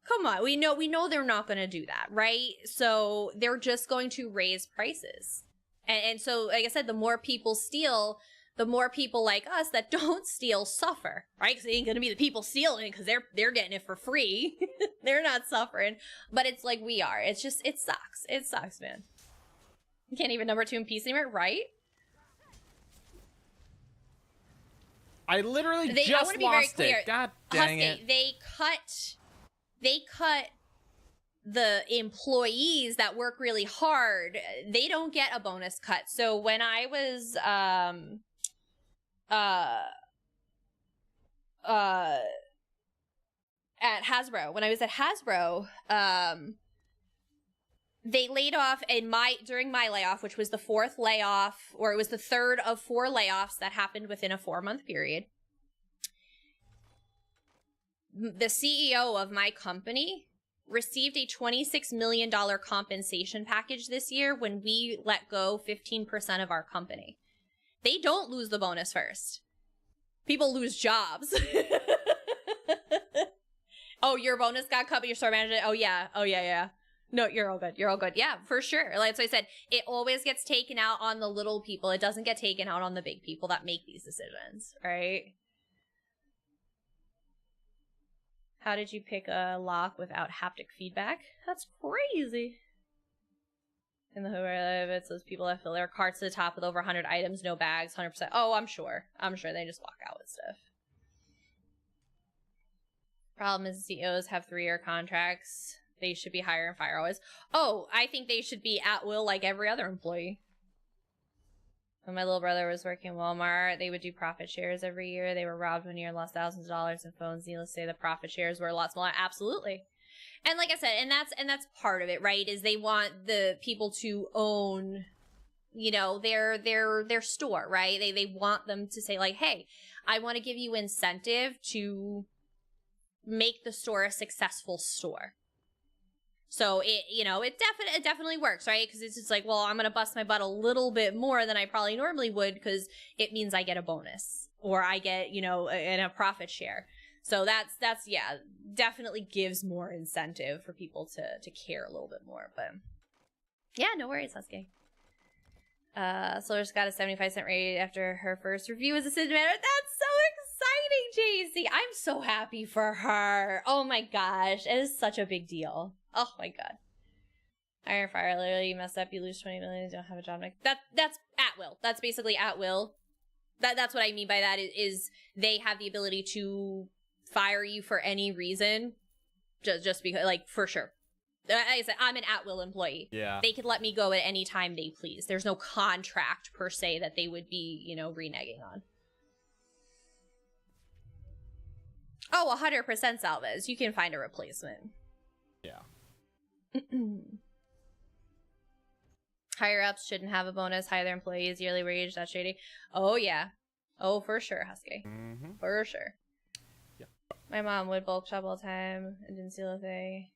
Come on. We know they're not going to do that, right? So they're just going to raise prices. And so, like I said, the more people steal, the more people like us that don't steal suffer, right? Because it ain't going to be the people stealing because they're getting it for free. They're not suffering. But it's like we are. It's just, it sucks. It sucks, man. You can't even number 2 in peace anymore, right? I literally I just want to be very lost clear. it. God dang Husky, it. They cut the employees that work really hard. They don't get a bonus cut. So when I was at Hasbro, they laid off during my layoff, which was the 4th layoff, or it was the 3rd of 4 layoffs that happened within a 4-month period. The CEO of my company received a $26 million compensation package this year when we let go 15% of our company. They don't lose the bonus first. People lose jobs. Oh, your bonus got cut, but your store manager, oh yeah. No, you're all good. Yeah, for sure. Like I said, it always gets taken out on the little people. It doesn't get taken out on the big people that make these decisions, right? How did you pick a lock without haptic feedback? That's crazy. In the hood where I live, it says people that fill their carts to the top with over 100 items, no bags, 100%. Oh, I'm sure. They just walk out with stuff. Problem is CEOs have 3-year contracts. They should be hire and fire always. Oh, I think they should be at will like every other employee. When my little brother was working in Walmart, they would do profit shares every year. They were robbed one year and lost thousands of dollars in phones. Needless to say, the profit shares were a lot smaller. Absolutely. And like I said, and that's part of it, right? Is they want the people to own, their store, right? They want them to say like, hey, I want to give you incentive to make the store a successful store. So it definitely works, right? Because it's just like, well, I'm going to bust my butt a little bit more than I probably normally would because it means I get a bonus or I get, a profit share. So that's definitely gives more incentive for people to care a little bit more. But yeah, no worries, Husky. Solar's got a 75-cent rate after her first review as a Sid Matter. That's so exciting, JC. I'm so happy for her. Oh my gosh, it is such a big deal. Oh my god. Iron Fire, literally, you mess up, you lose 20 million, you don't have a job next. That's at will. That's basically at will. That's what I mean by that is they have the ability to fire you for any reason, just because, like, for sure. Like I said, I'm an at-will employee. Yeah. They could let me go at any time they please. There's no contract per se that they would be, reneging on. Oh, 100% Salvez. You can find a replacement. Yeah. Higher ups shouldn't have a bonus. Hire their employees yearly wage. That's shady. Oh yeah. Oh, for sure, Husky. Mm-hmm. For sure. Yep. My mom would bulk shop all the time and didn't steal a thing.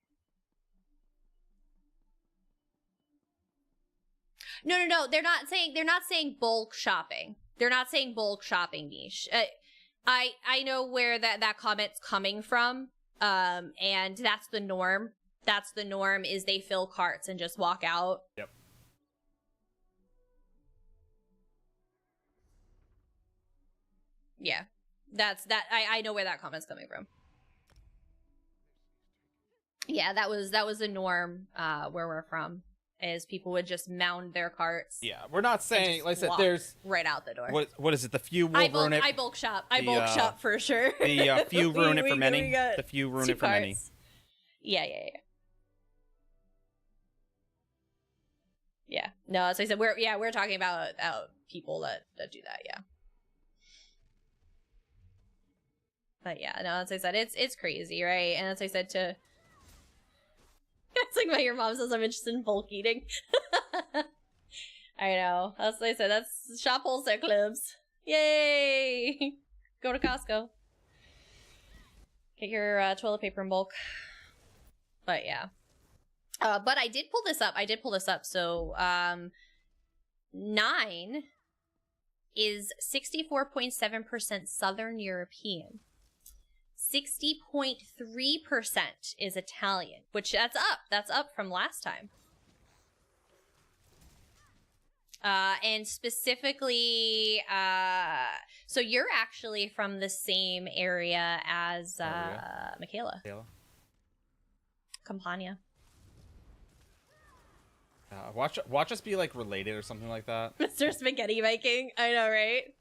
No. They're not saying bulk shopping. They're not saying bulk shopping, Niche. I know where that comment's coming from. And that's the norm. that's the norm, is they fill carts and just walk out. Yep. Yeah. I know where that comment's coming from. Yeah, that was the norm where we're from, is people would just mound their carts. Yeah, we're not saying, like I said, there's right out the door. What is it? The few will ruin it. I bulk shop. I bulk shop for sure. The few ruin it for many. The few ruin it for many. Yeah. Yeah. No, as I said, we're talking about people that do that. Yeah. But yeah, no, as I said, it's crazy, right? And as I said to. It's like my your mom says I'm interested in bulk eating. I know. As I said, that's shop wholesale clubs. Yay! Go to Costco. Get your toilet paper in bulk. But yeah. But I did pull this up. So 9 is 64.7% Southern European. 60.3% is Italian, which that's up from last time. And specifically, so you're actually from the same area as Michaela. Campania. Watch us be like related or something like that. Mr. Spaghetti Viking. I know, right?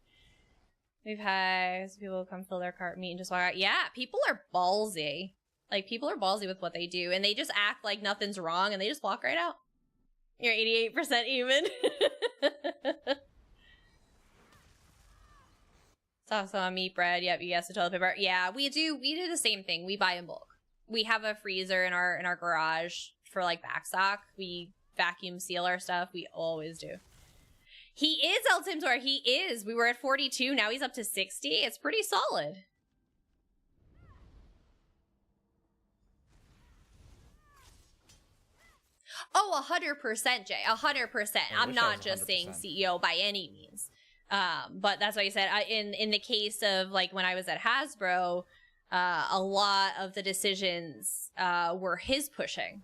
We've had some people come fill their cart, meat, and just walk out. Yeah, people are ballsy. Like, people are ballsy with what they do, and they just act like nothing's wrong, and they just walk right out. You're 88% even. Salsa on meat bread. Yep, yes, the toilet paper. Yeah, we do the same thing. We buy in bulk. We have a freezer in our garage for like backstock. We vacuum seal our stuff. We always do. He is El Timtor. He is. We were at 42. Now he's up to 60. It's pretty solid. Oh, 100%, Jay. 100%. I'm not just saying CEO by any means. But that's why I said, in the case of like when I was at Hasbro, a lot of the decisions were his pushing.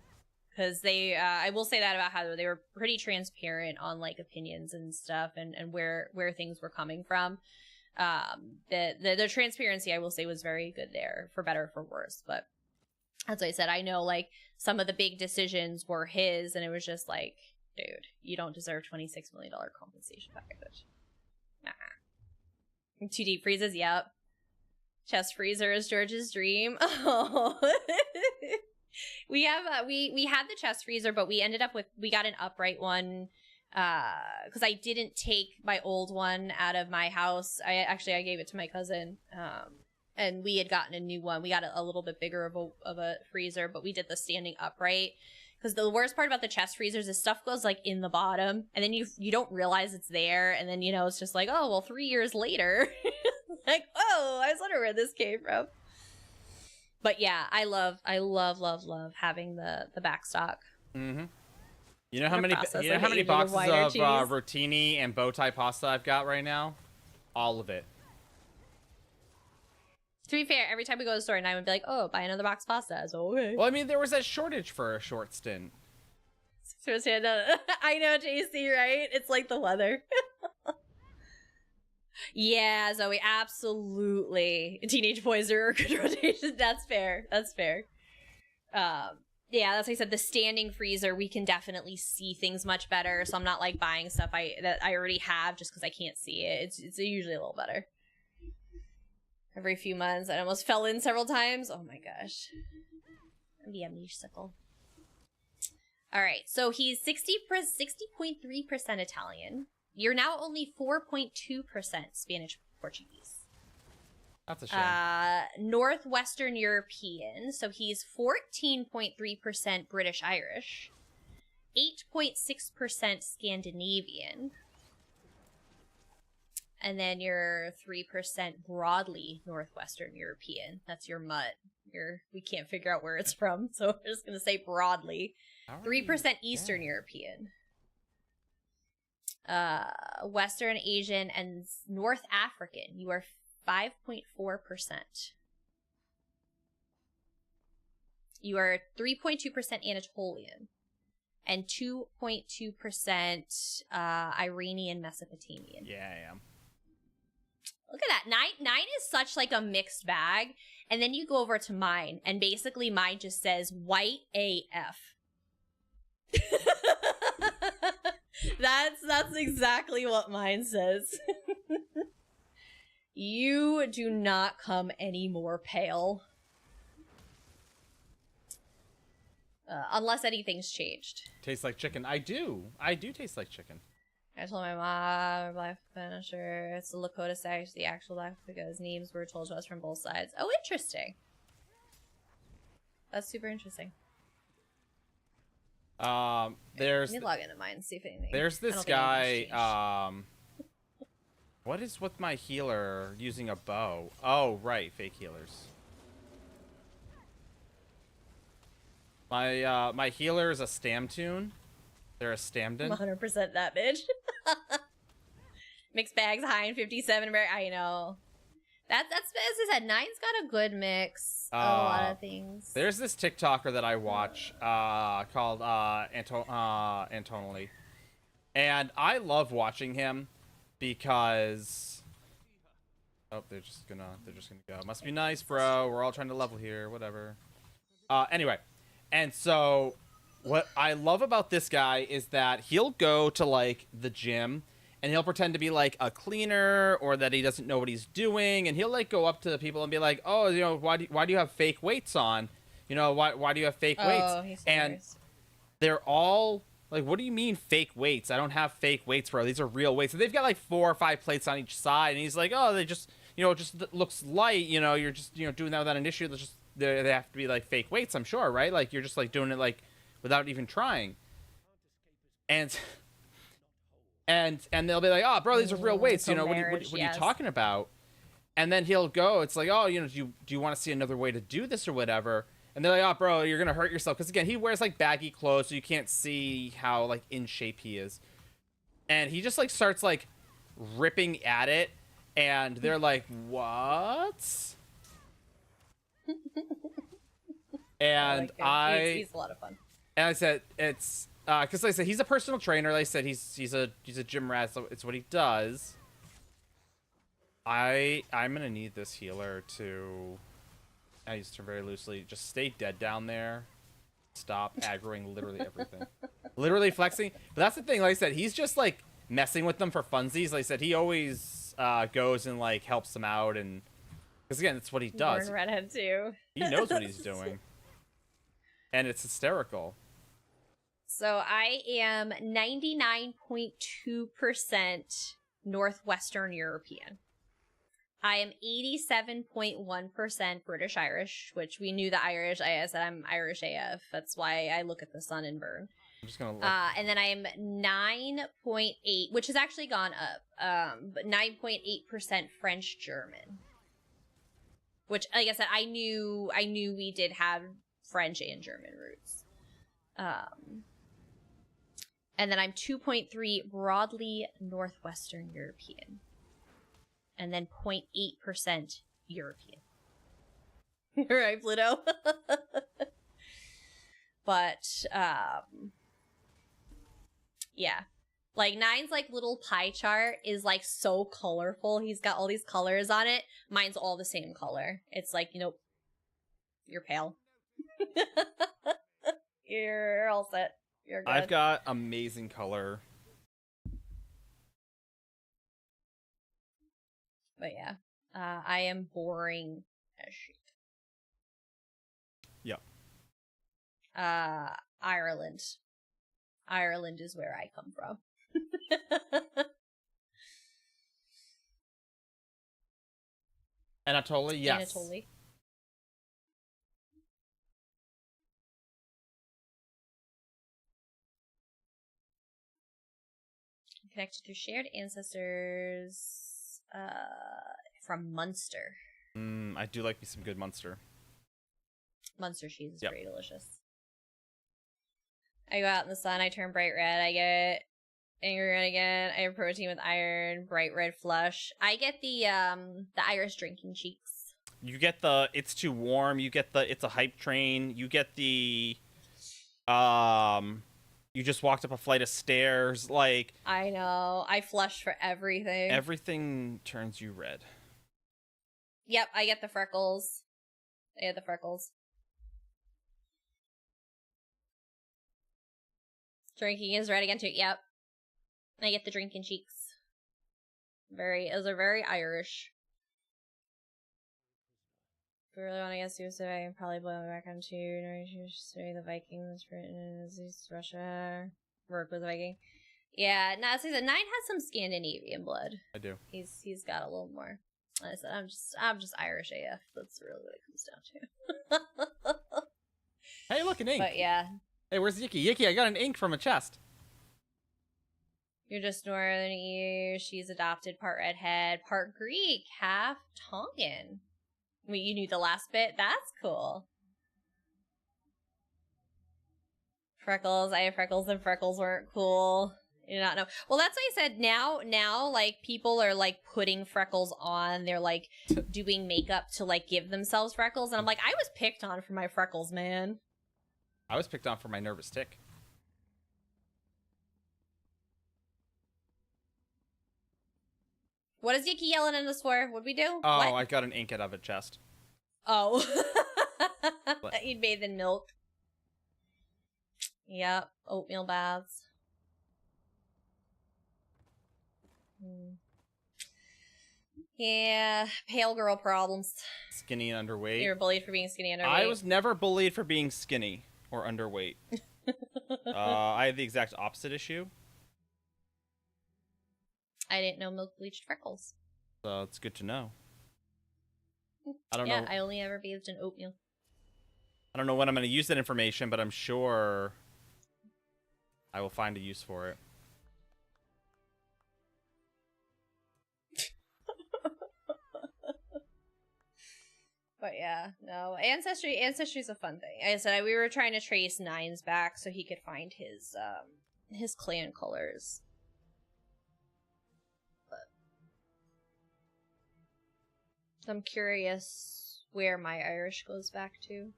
Because they, I will say that about Hasbro, they were pretty transparent on like opinions and stuff, and where things were coming from. The transparency, I will say, was very good there, for better or for worse. But as I said, I know like some of the big decisions were his, and it was just like, dude, you don't deserve $26 million compensation package. Nah. 2 deep freezes, yep. Chest freezer is George's dream. Oh. We have we had the chest freezer, but we ended up we got an upright one because I didn't take my old one out of my house. I gave it to my cousin, and we had gotten a new one. We got a little bit bigger of a freezer, but we did the standing upright. Because the worst part about the chest freezers is stuff goes like in the bottom, and then you don't realize it's there, and then it's just like, oh well, 3 years later, like, oh, I was wondering where this came from. But yeah, I love having the backstock. Mm-hmm. You know how many boxes of rotini and bow tie pasta I've got right now? All of it. To be fair, every time we go to the store, and I would be like, "Oh, buy another box of pasta." So okay. Well, I mean, there was that shortage for a short stint. I know, JC, right? It's like the weather. Yeah, Zoe, absolutely. Teenage boys are a good rotation. That's fair. Yeah, that's like I said, the standing freezer, we can definitely see things much better. So I'm not like buying stuff that I already have just because I can't see it. It's usually a little better. Every few months, I almost fell in several times. Oh my gosh. The amnesiacal. All right, so he's 60.3% Italian. You're now only 4.2% Spanish Portuguese. That's a shame. Northwestern European, so he's 14.3% British Irish, 8.6% Scandinavian, and then you're 3% broadly Northwestern European. That's your mutt. We can't figure out where it's from, so we're just going to say broadly. 3% Eastern European. Western Asian and North African, you are 5.4%. You are 3.2% Anatolian and 2.2% Iranian Mesopotamian. Yeah, I am. Look at that. Nine is such like a mixed bag. And then you go over to mine, and basically mine just says white AF. That's exactly what mine says. You do not come any more pale. Unless anything's changed. Tastes like chicken. I do taste like chicken. I told my mom, black finisher. It's the Lakota side, the actual black, because names were told to us from both sides. Oh, interesting. That's super interesting. There's. Let me log into mine and see if anything. There's this guy. What is with my healer using a bow? Oh, right, fake healers. My healer is a Stamtoon. They're a Stamden. 100% that bitch. Mixed bags high in 57. I know. That's as I said. Nine's got a good mix of a lot of things. There's this TikToker that I watch called Antonally, and I love watching him because they're just gonna go. Must be nice, bro. We're all trying to level here. Whatever. Anyway, and so what I love about this guy is that he'll go to like the gym and he'll pretend to be like a cleaner or that he doesn't know what he's doing, and he'll like go up to the people and be like, "Oh, you know, why do you have fake weights on? You know, why do you have fake weights?" And they're all like, "What do you mean fake weights? I don't have fake weights, bro. These are real weights." And they've got like 4 or 5 plates on each side, and he's like, "Oh, they just, you know, just looks light. You know, you're just, you know, doing that without an issue. That's just they have to be like fake weights, I'm sure, right? Like you're just like doing it like without even trying." And they'll be like, "Oh, bro, these are real weights. You know, what are you talking about?" And then he'll go, it's like, "Oh, you know, do you want to see another way to do this or whatever?" And they're like, "Oh, bro, you're gonna hurt yourself," because again, he wears like baggy clothes, so you can't see how like in shape he is. And he just like starts like ripping at it, and they're like, "What?" And he's a lot of fun. And I said, it's because like I said, he's a personal trainer. Like I said, he's a gym rat, so it's what he does. I'm gonna need this healer to, I use the term very loosely, just stay dead down there. Stop aggroing literally everything. Literally flexing. But that's the thing, like I said, he's just like messing with them for funsies. Like I said, he always goes and like helps them out, and because again, it's what he does. Born redhead too. He knows what he's doing. And it's hysterical. So I am 99.2% Northwestern European. I am 87.1% British Irish, which we knew the Irish. I said I'm Irish AF. That's why I look at the sun and burn. I'm just gonna look. And then I am 9.8, which has actually gone up, but 9.8% French German. Which, like I said, I knew we did have French and German roots. And then I'm 2.3 broadly Northwestern European. And then 0.8% European. Right, Pluto? But, yeah. Like, Nine's, like, little pie chart is, like, so colorful. He's got all these colors on it. Mine's all the same color. It's like, you know, you're pale. You're all set. You're good. I've got amazing color. But yeah, I am boring as shit. Yep. Ireland. Ireland is where I come from. Anatoly, yes. Anatoly. Connected to shared ancestors from Munster. I do like me some good Munster. Munster cheese is very delicious. I go out in the sun, I turn bright red, I get angry red again, I have protein with iron, bright red flush. I get the Irish drinking cheeks. You get the it's too warm. You get the it's a hype train. You get the you just walked up a flight of stairs. Like, I know. I flush for everything. everything turns you red. Yep, I get the freckles. I get the freckles. Drinking is red again too. Yep. I get the drinking cheeks. Those are very Irish. If we really want to get suicide, I can probably blow back on two. Study the Vikings for East Russia. Work with the Viking. Yeah, no, so 9 has some Scandinavian blood. I do. He's got a little more. Like I said, I'm just Irish AF. That's really what it comes down to. Hey, look, an ink. But yeah. Hey, where's Yicky? Yicky, I got an ink from a chest. You're just Northern EU. She's adopted, part redhead, part Greek, half Tongan. Wait, you knew the last bit? That's cool. Freckles. I have freckles and freckles weren't cool. I do not know. Well, that's why I said now, like, people are, like, putting freckles on. They're, like, doing makeup to, like, give themselves freckles. And I'm like, I was picked on for my freckles, man. I was picked on for my nervous tick. What is Yicky yelling at us for? What'd we do? Oh, what? I got an ink out of a chest. Oh. You'd bathe in milk. Yep. Oatmeal baths. Yeah. Pale girl problems. Skinny and underweight. You were bullied for being skinny and underweight. I was never bullied for being skinny or underweight. I had the exact opposite issue. I didn't know milk bleached freckles. So it's good to know. I don't know. Yeah, I only ever bathed in oatmeal. I don't know when I'm going to use that information, but I'm sure I will find a use for it. But yeah, no. Ancestry's a fun thing. Like I said, we were trying to trace 9's back so he could find his clan colors. So I'm curious where my Irish goes back to.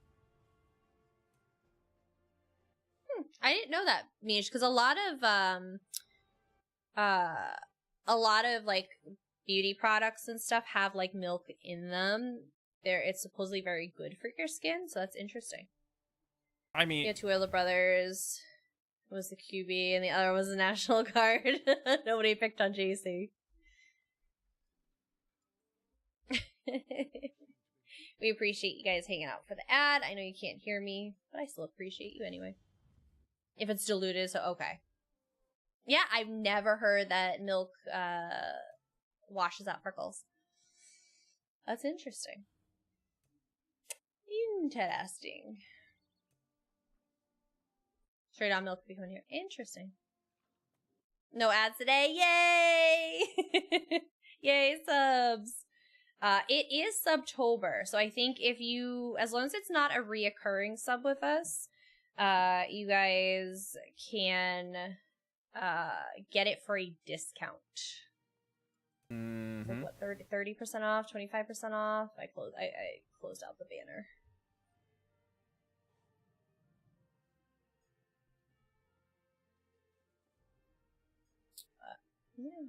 I didn't know that, Mish, because a lot of like beauty products and stuff have like milk in them. It's supposedly very good for your skin, so that's interesting. I mean, Yeah, two older brothers. Was the QB and the other was the National Guard. Nobody picked on JC. We appreciate you guys hanging out for the ad. I know you can't hear me, but I still appreciate you anyway. If it's diluted, so okay. Yeah, I've never heard that milk washes out freckles. That's interesting. Interesting. Straight on milk becoming here. Interesting. No ads today. Yay! Yay, subs. It is Subtober, so I think as long as it's not a reoccurring sub with us, you guys can get it for a discount. mm-hmm. What, 30% off, 25% off? I closed out the banner. Yeah.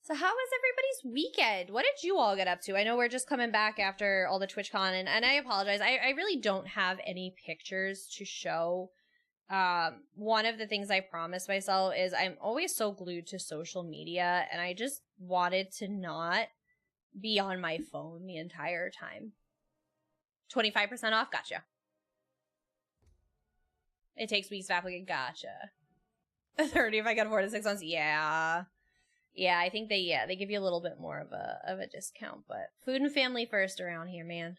So how was everybody's weekend? What did you all get up to? I know we're just coming back after all the TwitchCon, and I apologize. I really don't have any pictures to show. One of the things I promised myself is I'm always so glued to social media, and I just wanted to not be on my phone the entire time. 25% off? Gotcha. It takes weeks to applicate. Gotcha. 30 if I can afford it, 6 months. Yeah. Yeah, I think they give you a little bit more of a discount, but food and family first around here, man.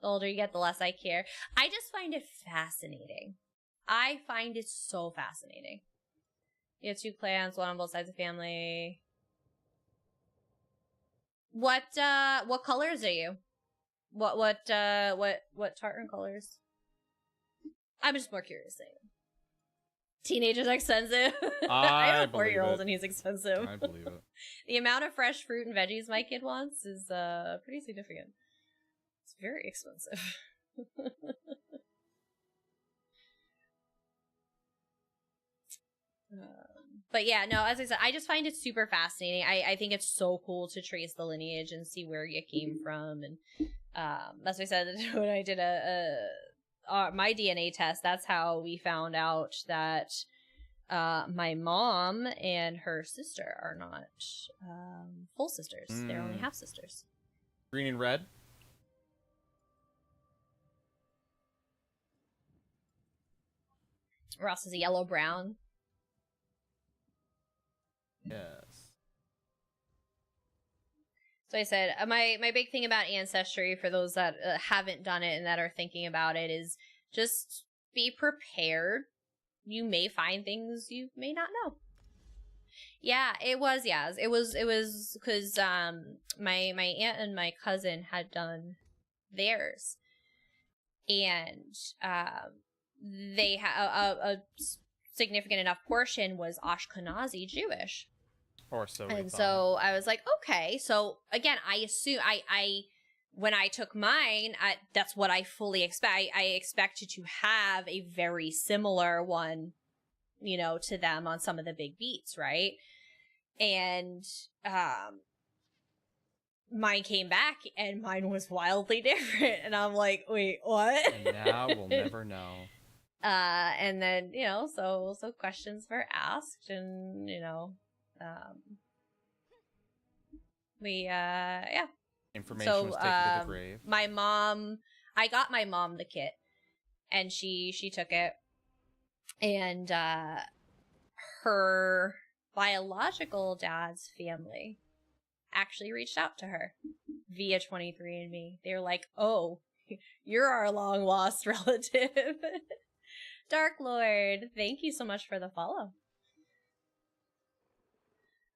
The older you get, the less I care. I just find it fascinating. I find it so fascinating. You have 2 clans, one on both sides of the family. What colors are you? What Tartan colors? I'm just more curious. Teenagers are expensive. I have a 4-year-old and he's expensive. I believe it. The amount of fresh fruit and veggies my kid wants is pretty significant. It's very expensive. But yeah, no, as I said, I just find it super fascinating. I think it's so cool to trace the lineage and see where you came from. And as I said, when I did my DNA test, that's how we found out that my mom and her sister are not full sisters. They're only half sisters. Green and red? Ross is a yellow-brown. Yes. So I said, my big thing about Ancestry, for those that haven't done it and that are thinking about it, is just be prepared. You may find things you may not know. Yeah, it was. Yeah, it was because my aunt and my cousin had done theirs, and they had a significant enough portion was Ashkenazi Jewish. Or so. And so I was like, okay. So again, I assume I when I took mine, that's what I fully expect. I expected to have a very similar one, you know, to them on some of the big beats, right? And mine came back and mine was wildly different. And I'm like, wait, what? And now we'll never know. And then, you know, so questions were asked, and, you know, yeah. Information was taken to the grave. My mom, I got my mom the kit, and she took it, and her biological dad's family actually reached out to her via 23andMe. They were like, oh, you're our long lost relative. Dark Lord, thank you so much for the follow.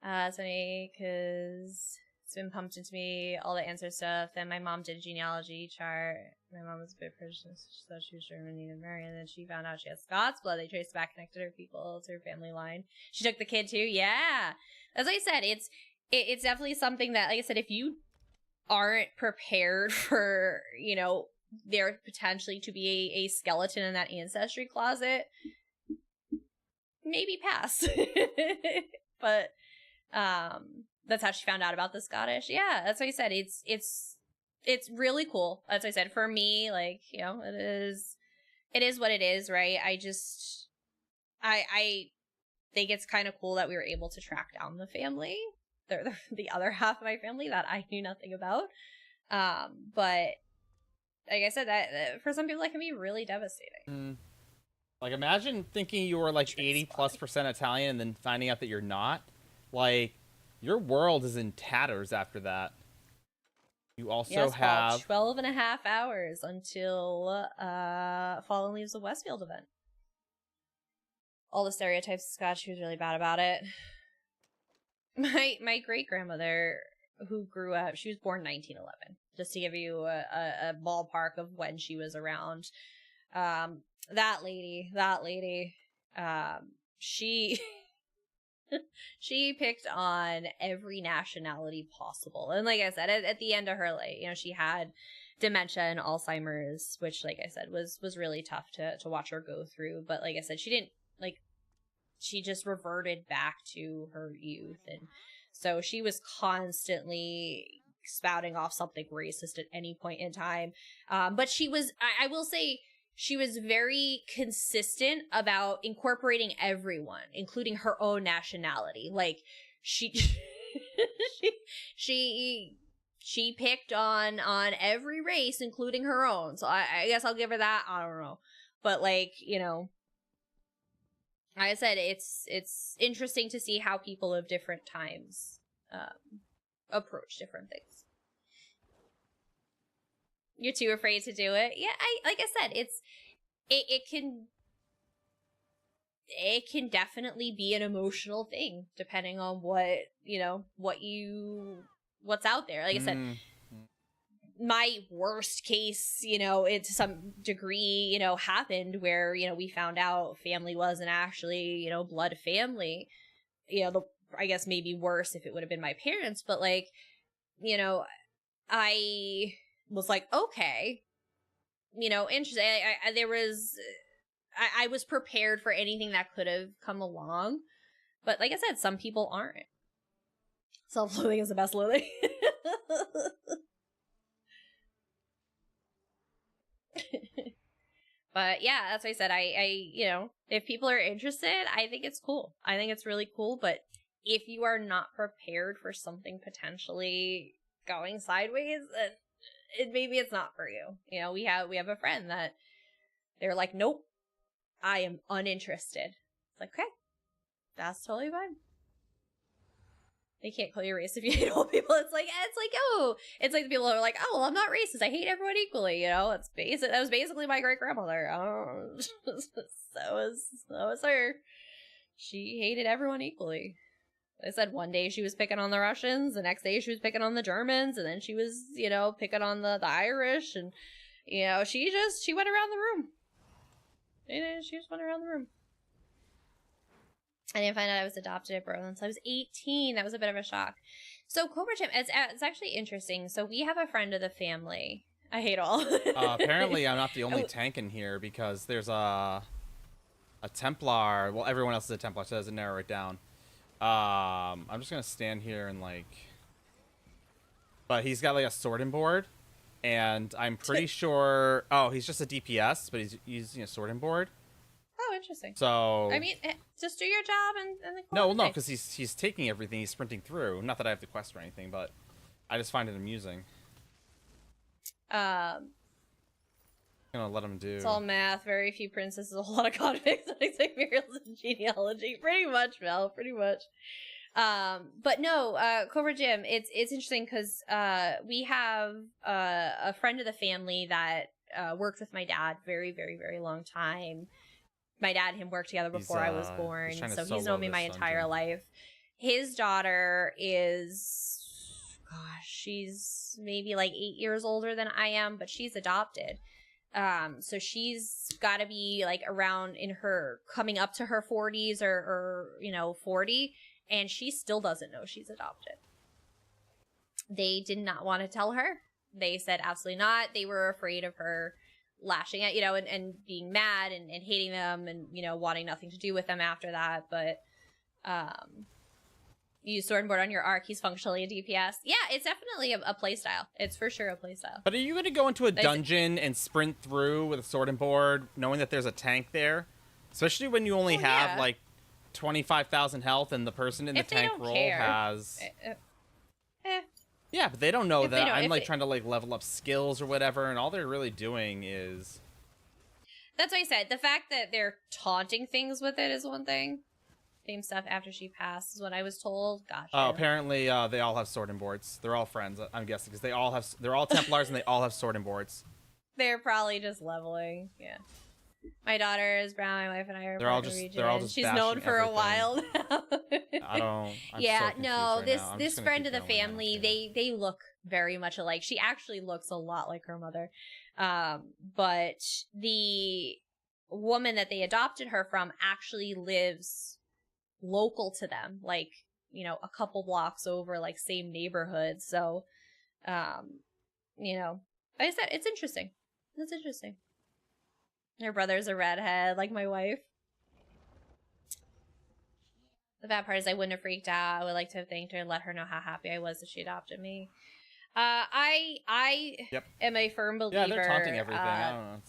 It's funny because it's been pumped into me, all the answer stuff. Then my mom did a genealogy chart. My mom was a bit Persian. She thought she was German, Native American. And then she found out she has Scots blood. They traced back, connected her people to her family line. She took the kid too. Yeah. As I said, it's definitely something that, like I said, if you aren't prepared for, you know, there potentially to be a skeleton in that ancestry closet, maybe pass. But that's how she found out about the Scottish. Yeah, that's what I said. It's really cool. As I said, for me, like, you know, it is what it is, right? I think it's kind of cool that we were able to track down the family, the other half of my family that I knew nothing about. But like I said, that for some people that can be really devastating. Like, imagine thinking you were like 80+% Italian and then finding out that you're not. Like, your world is in tatters after that. You also have 12 and a half hours until Fallen Leaves of Westfield event. All the stereotypes of Scotch, she was really bad about it. My great grandmother, who grew up, she was born 1911, just to give you a ballpark of when she was around. That lady, she she picked on every nationality possible. And like I said, at the end of her life, you know, she had dementia and Alzheimer's, which, like I said, was really tough to watch her go through. But like I said, she just reverted back to her youth. And so she was constantly spouting off something racist at any point in time. But she was, I will say, she was very consistent about incorporating everyone, including her own nationality. Like, she she picked on every race, including her own. So I guess I'll give her that. I don't know. But, like, you know, like I said, it's interesting to see how people of different times approach different things. You're too afraid to do it. Yeah, like I said, it can definitely be an emotional thing depending on what, you know, what's out there. Like I said, my worst case, it to some degree, happened where, we found out family wasn't actually, blood family. I guess maybe worse if it would have been my parents, but like, I was like, okay, interesting. I was prepared for anything that could have come along. But like I said, some people aren't. Self-loathing is the best loathing. But yeah, that's what I said. I if people are interested, I think it's cool. I think it's really cool. But if you are not prepared for something potentially going sideways, maybe it's not for you. We have a friend that they're like, nope, I am uninterested. It's like, okay, that's totally fine. They can't call you racist if you hate all people. It's like the people who are like, oh, well, I'm not racist. I hate everyone equally. It's basic. That was basically my great grandmother. Oh, so was her. She hated everyone equally. I said one day she was picking on the Russians, the next day she was picking on the Germans, and then she was, picking on the Irish, and she went around the room. She just went around the room. I didn't find out I was adopted at birth until I was 18. That was a bit of a shock. So Cobra Jim, it's actually interesting. So we have a friend of the family. I hate all. Apparently, I'm not the only tank in here because there's a Templar. Well, everyone else is a Templar, so it doesn't narrow it down. I'm just gonna stand here and but he's got like a sorting board, and I'm pretty sure. Oh, he's just a DPS, but he's using a sorting board. Oh, interesting. So I mean, just do your job and no, because he's taking everything. He's sprinting through. Not that I have the quest or anything, but I just find it amusing. I'm gonna let him do. It's all math. Very few princesses. A lot of convicts. Muriel's genealogy. Pretty much, Mel. Pretty much. But no, Cobra Jim. It's interesting because we have a friend of the family that worked with my dad very, very, very long time. My dad and him worked together before I was born, so he's known me my entire life. His daughter is, gosh, she's maybe like 8 years older than I am, but she's adopted. So she's got to be like around coming up to her 40s or 40, and she still doesn't know she's adopted. They did not want to tell her. They said absolutely not. They were afraid of her lashing at, and being mad and hating them and, wanting nothing to do with them after that. But, you use sword and board on your arc. He's functionally a DPS. Yeah, it's definitely a play style. It's for sure a play style. But are you going to go into a dungeon and sprint through with a sword and board, knowing that there's a tank there? Especially when you only have, 25,000 health and the person in the tank role has... Yeah, but they don't know that I'm trying to level up skills or whatever, and all they're really doing is... That's what I said. The fact that they're taunting things with it is one thing. Same stuff after she passed is what I was told. Gosh. Oh, apparently they all have sword and boards. They're all friends, I'm guessing, because they're all Templars and they all have sword and boards. They're probably just leveling. Yeah. My daughter is brown. My wife and I are they're all just she's known for everything. A while now. This friend of the family, they look very much alike. She actually looks a lot like her mother. But the woman that they adopted her from actually lives local to them, a couple blocks over, same neighborhood. So, like I said, it's interesting. It's interesting. Her brother's a redhead, like my wife. The bad part is I wouldn't have freaked out. I would like to have thanked her and let her know how happy I was that she adopted me. I am a firm believer. Yeah, they're taunting everything. I don't know.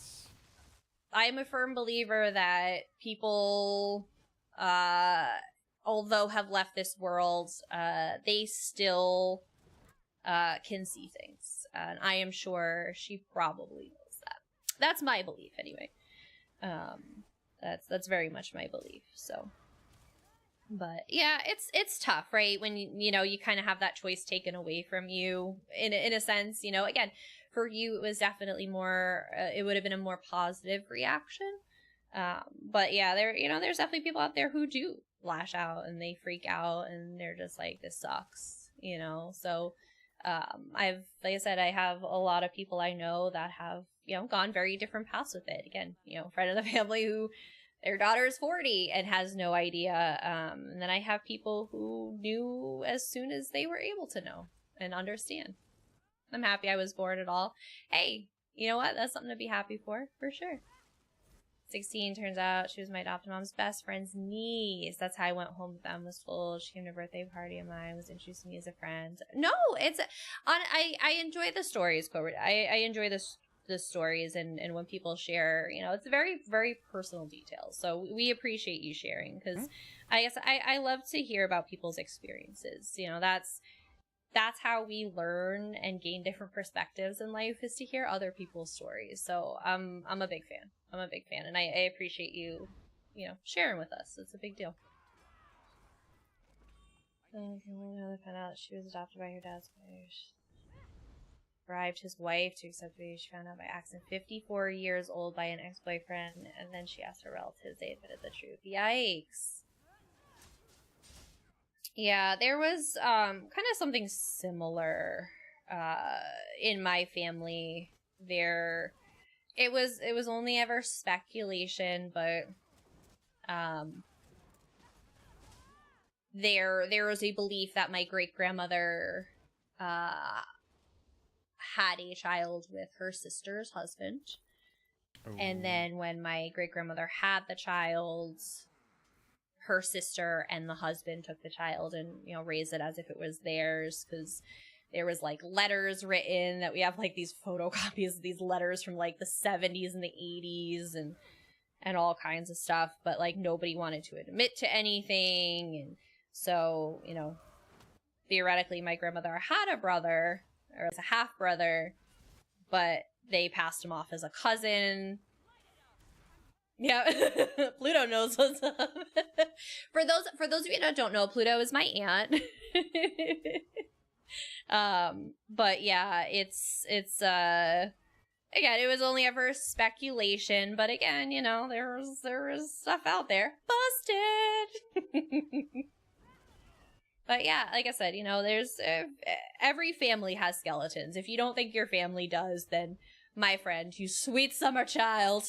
I am a firm believer that people, although have left this world, they still can see things. And I am sure she probably knows that. That's my belief, anyway. That's very much my belief. So, but yeah, it's tough, right? When you kind of have that choice taken away from you in a sense, again, for you, it was definitely more, it would have been a more positive reaction. But yeah, there's definitely people out there who do lash out and they freak out and they're just like, this sucks, so, Like I said, I have a lot of people I know that have, gone very different paths with it. Again, friend of the family who their daughter is 40 and has no idea. And then I have people who knew as soon as they were able to know and understand. I'm happy I was born at all. Hey, you know what? That's something to be happy for sure. 16, turns out she was my adopted mom's best friend's niece. That's how I went home with them, was told. She came to a birthday party of mine, was introduced to me as a friend. No, I enjoy the stories, Cobra. I enjoy the stories and when people share, it's very, very personal details. So we appreciate you sharing, because I guess I love to hear about people's experiences. That's how we learn and gain different perspectives in life, is to hear other people's stories. So I'm a big fan. And I appreciate you, sharing with us. It's a big deal. I found out she was adopted by her dad's wife. Bribed his wife to accept me. She found out by accident. 54 years old by an ex-boyfriend, and then she asked her relatives. They admitted the truth. Yikes. Yeah, there was kind of something similar in my family. It was only ever speculation, but there was a belief that my great-grandmother had a child with her sister's husband. Oh. And then when my great-grandmother had the child, her sister and the husband took the child and, raised it as if it was theirs, because there was like letters written that we have like these photocopies of these letters from like the 70s and the 80s and all kinds of stuff, but like nobody wanted to admit to anything. And so, theoretically my grandmother had a brother, or as a half brother, but they passed him off as a cousin. Yeah, Pluto knows what's up. For those of you that don't know, Pluto is my aunt. But yeah, it's again, it was only ever speculation, but again, there was stuff out there. Busted. But yeah, like I said, there's every family has skeletons. If you don't think your family does, then my friend, you sweet summer child,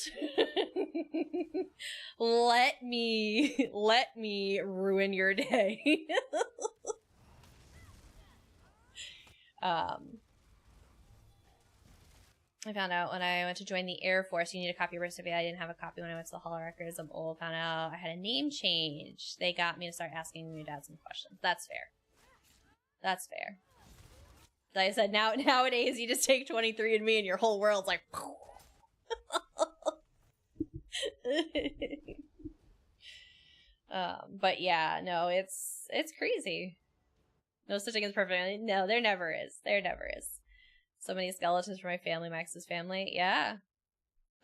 let me ruin your day. I found out when I went to join the Air Force, you need a copy of birth certificate. I didn't have a copy when I went to the Hall of Records. I'm old. Found out I had a name change. They got me to start asking my dad some questions. That's fair. Like I said, nowadays you just take 23andMe and your whole world's like. But yeah, no, it's crazy. No such thing as perfect. No, there never is. So many skeletons for my family, Max's family. Yeah,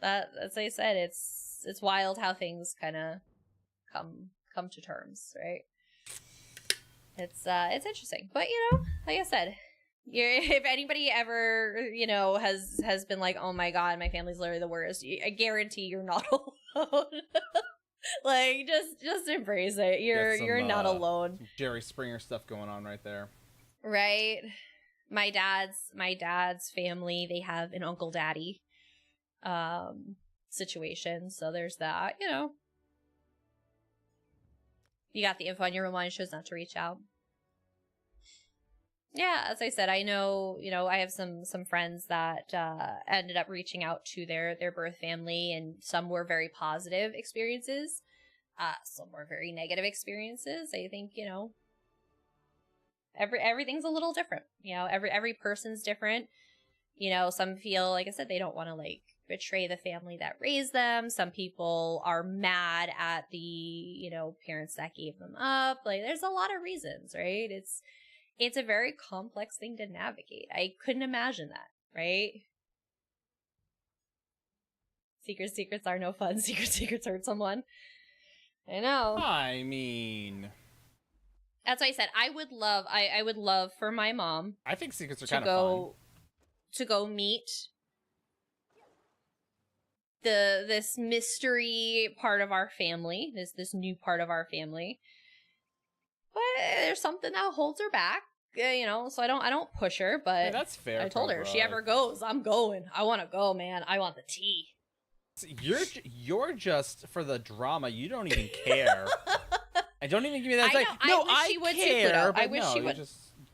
that's like I said. It's wild how things kind of come to terms, right? It's interesting, but like I said, if anybody ever has been like, oh my god, my family's literally the worst, I guarantee you're not alone. Like just embrace it. You're not alone. Jerry Springer stuff going on right there. Right. My dad's family, they have an uncle daddy situation, so there's that. You got the info on your reminder shows not to reach out. Yeah, as I said, I know, I have some friends that ended up reaching out to their birth family, and some were very positive experiences. Some were very negative experiences. I think, everything's a little different. Every person's different. Some feel, like I said, they don't want to like betray the family that raised them. Some people are mad at the, parents that gave them up. Like, there's a lot of reasons, right? It's a very complex thing to navigate. I couldn't imagine that, right? Secrets are no fun. Secrets hurt someone. I know. I mean, that's why I said I would love for my mom. I think secrets are kind of fun. To go meet this mystery part of our family, this new part of our family. But there's something that holds her back. so I don't push her, but Yeah, that's fair. I told her if she ever goes, I'm going. I want to go, man. I want the tea. You're just for the drama. You don't even care. I don't even give me that. I Like, know, no, I wish she would too, Pluto. but I wish no, she would.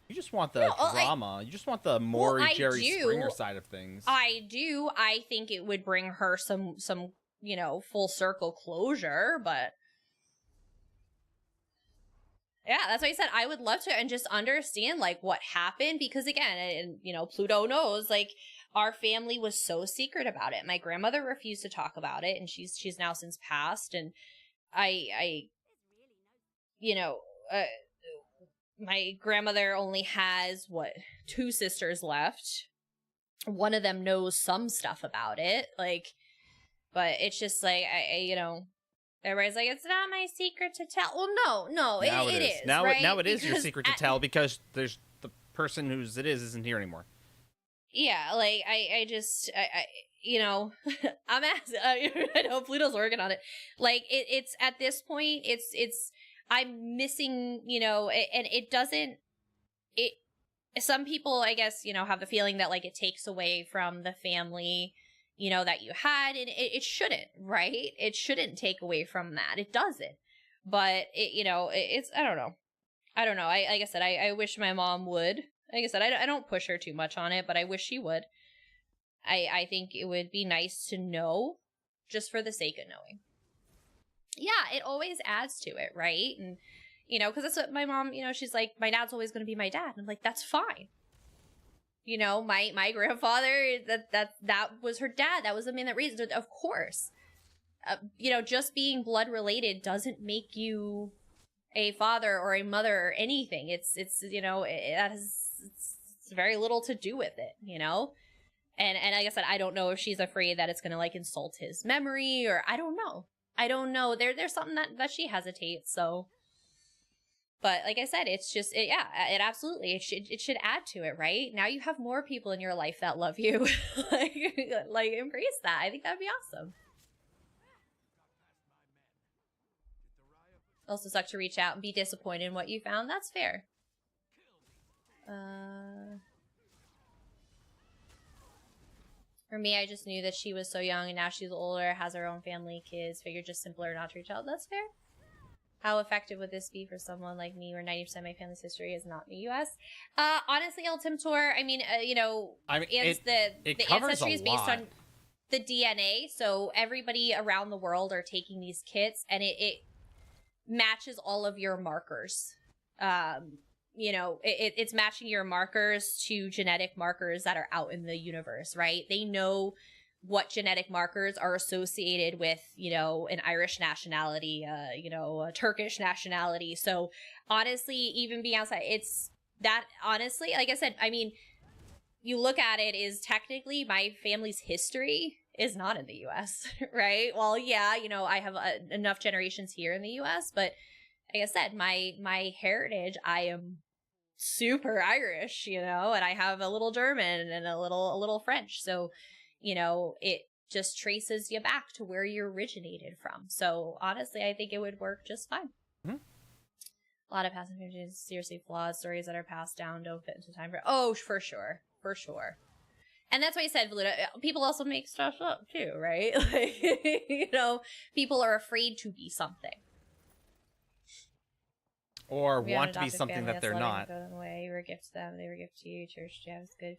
You just want the drama. You just want the Maury Jerry Springer side of things. I do. I think it would bring her some full circle closure, but yeah, that's why I said I would love to and just understand like what happened, because again, and Pluto knows, like, our family was so secret about it. My grandmother refused to talk about it, and she's now since passed, and I my grandmother only has two sisters left. One of them knows some stuff about it, like, but it's just like everybody's like, it's not my secret to tell. Well, no, it is. Now, right? Now it is your secret to tell, because there's the person whose it isn't here anymore. Yeah, like I just I'm asking. I know Pluto's working on it. Like it's at this point, it's I'm missing, and it doesn't. Some people, I guess, have the feeling that like it takes away from the family, that you had, and it shouldn't, right? It shouldn't take away from that. It doesn't. But it's I don't know. Like I said, I wish my mom would. Like I said, I don't push her too much on it, but I wish she would. I think it would be nice to know, just for the sake of knowing. Yeah, it always adds to it, right? And because that's what my mom, she's like, my dad's always going to be my dad. And I'm like, that's fine. My grandfather, that was her dad. That was the man that raised her. Of course. Just being blood related doesn't make you a father or a mother or anything. It's that has very little to do with it, And like I said, I don't know if she's afraid that it's going to like insult his memory, or I don't know. There's something that she hesitates. So, but like I said, it's just, it absolutely, it should add to it, right? Now you have more people in your life that love you. like embrace that. I think that'd be awesome. Also sucks to reach out and be disappointed in what you found. That's fair. For me, I just knew that she was so young, and now she's older, has her own family, kids. Figured just simpler not to reach out. That's fair. How effective would this be for someone like me, where 90% of my family's history is not in the U.S.? Honestly, El Timtor, the ancestry is based on the DNA, so everybody around the world are taking these kits, and it matches all of your markers. It's matching your markers to genetic markers that are out in the universe, right? They know what genetic markers are associated with, an Irish nationality, a Turkish nationality. So honestly, even being outside, it's that, honestly, like I said, you look at it, is technically my family's history is not in the U.S., right? Well, yeah, I have enough generations here in the U.S., but like I said, my heritage, I am super Irish, and I have a little German and a little French. So, it just traces you back to where you originated from. So honestly, I think it would work just fine. Mm-hmm. A lot of past information seriously flawed. Stories that are passed down don't fit into time. For sure. And that's why I said, people also make stuff up too, right? Like, people are afraid to be something. Or want to be something that they're not. You were a gift to them, they were a gift to you. Church, yeah, it's good.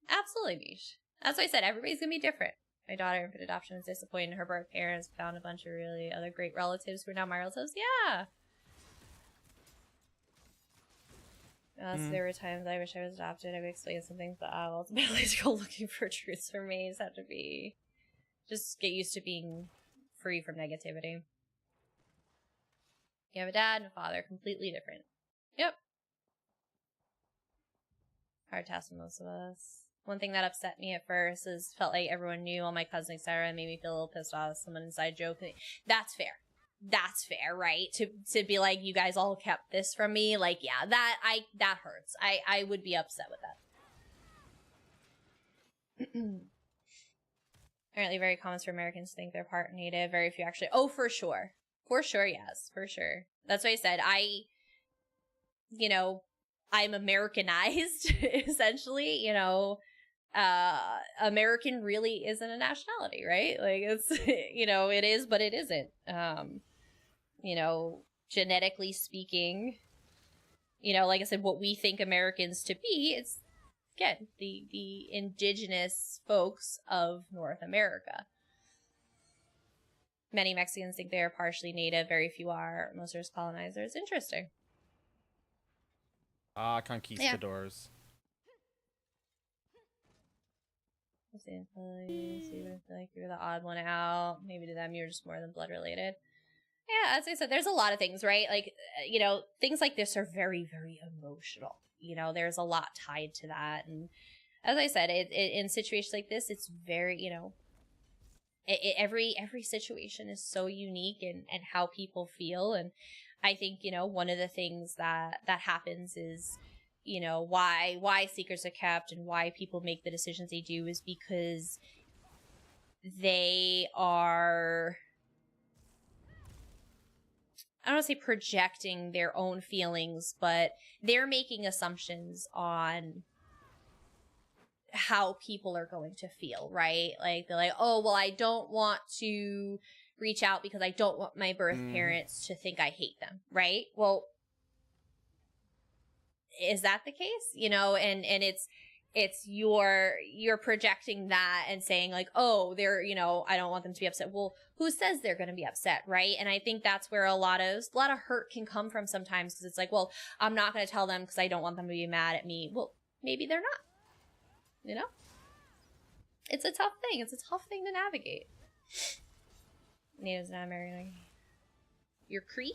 Absolutely, Mish. That's why I said everybody's gonna be different. My daughter, infant adoption, was disappointed in her birth parents. Found a bunch of really other great relatives who are now my relatives. Yeah. So there were times I wish I was adopted. I would explain some things, but ultimately to go looking for truths for me. Just have to just get used to being free from negativity. You have a dad and a father, completely different. Yep. Hard task for most of us. One thing that upset me at first is felt like everyone knew, all my cousins, etc., made me feel a little pissed off. Someone inside joke. That's fair. That's fair, right? To be like, you guys all kept this from me. Like, yeah, that hurts. I would be upset with that. Apparently very common for Americans to think they're part native. Very few actually. Oh, for sure. For sure, yes. For sure. That's what I said. I'm Americanized, essentially, you know, American really isn't a nationality, right? Like it's, you know, it is, but it isn't. You know, genetically speaking, you know, like I said, what we think Americans to be, it's again the indigenous folks of North America. Many Mexicans think they are partially native. Very few are. Most are colonizers. Interesting. Conquistadors. Yeah. Like you're the odd one out. Maybe to them you're just more than blood related. Yeah, as I said, there's a lot of things, right? Like, you know, things like this are very, very emotional. You know, there's a lot tied to that. And as I said, in situations like this, it's very, you know, every situation is so unique and how people feel. And I think, you know, one of the things that happens is, you know, why secrets are kept and why people make the decisions they do is because they are, I don't want to say projecting their own feelings, but they're making assumptions on how people are going to feel, right? Like they're like, oh, well, I don't want to reach out because I don't want my birth parents to think I hate them, right? Well, is that the case? You know, and it's you're projecting that and saying like, oh, they're, you know, I don't want them to be upset. Well, who says they're going to be upset, right? And I think that's where a lot of hurt can come from sometimes, because it's like, well, I'm not going to tell them because I don't want them to be mad at me. Well, maybe they're not. You know, it's a tough thing. It's a tough thing to navigate. Natives not American. You're Cree?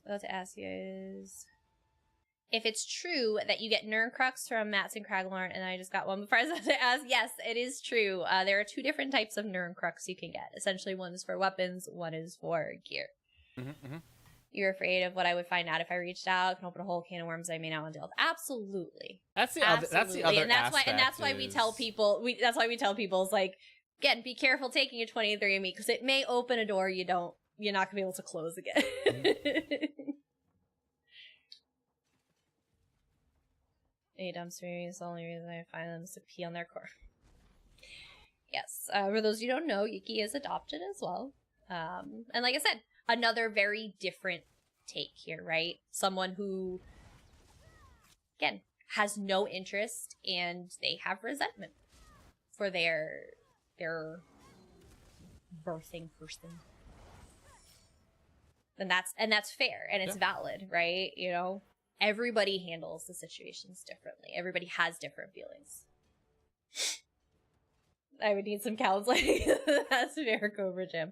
What I was to ask you is if it's true that you get Nirncrux from Mats and Kraglorn, and I just got one before I was to ask. Yes, it is true. There are 2 different types of Nirncrux you can get. Essentially, one is for weapons, one is for gear. You're afraid of what I would find out if I reached out, can open a whole can of worms I may not want to deal with. Absolutely. That's the other and that's why we tell people it's like, again, be careful taking a 23andMe because it may open a door you're not gonna be able to close again. A dumpster is the only reason I find them is to pee on their core. Yes. For those you don't know, Yuki is adopted as well. And like I said, another very different take here, right? Someone who, again, has no interest and they have resentment for their birthing person. And that's fair and it's valid, right? You know, everybody handles the situations differently. Everybody has different feelings. I would need some counseling. That's fair, Cobra Jim.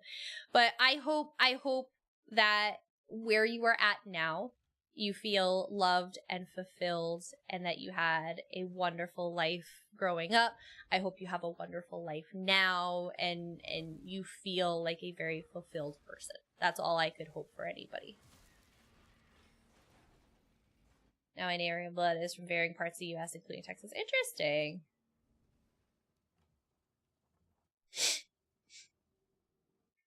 But I hope that where you are at now, you feel loved and fulfilled and that you had a wonderful life growing up. I hope you have a wonderful life now and you feel like a very fulfilled person. That's all I could hope for anybody. Now, an Aryan blood is from varying parts of the U.S., including Texas. Interesting.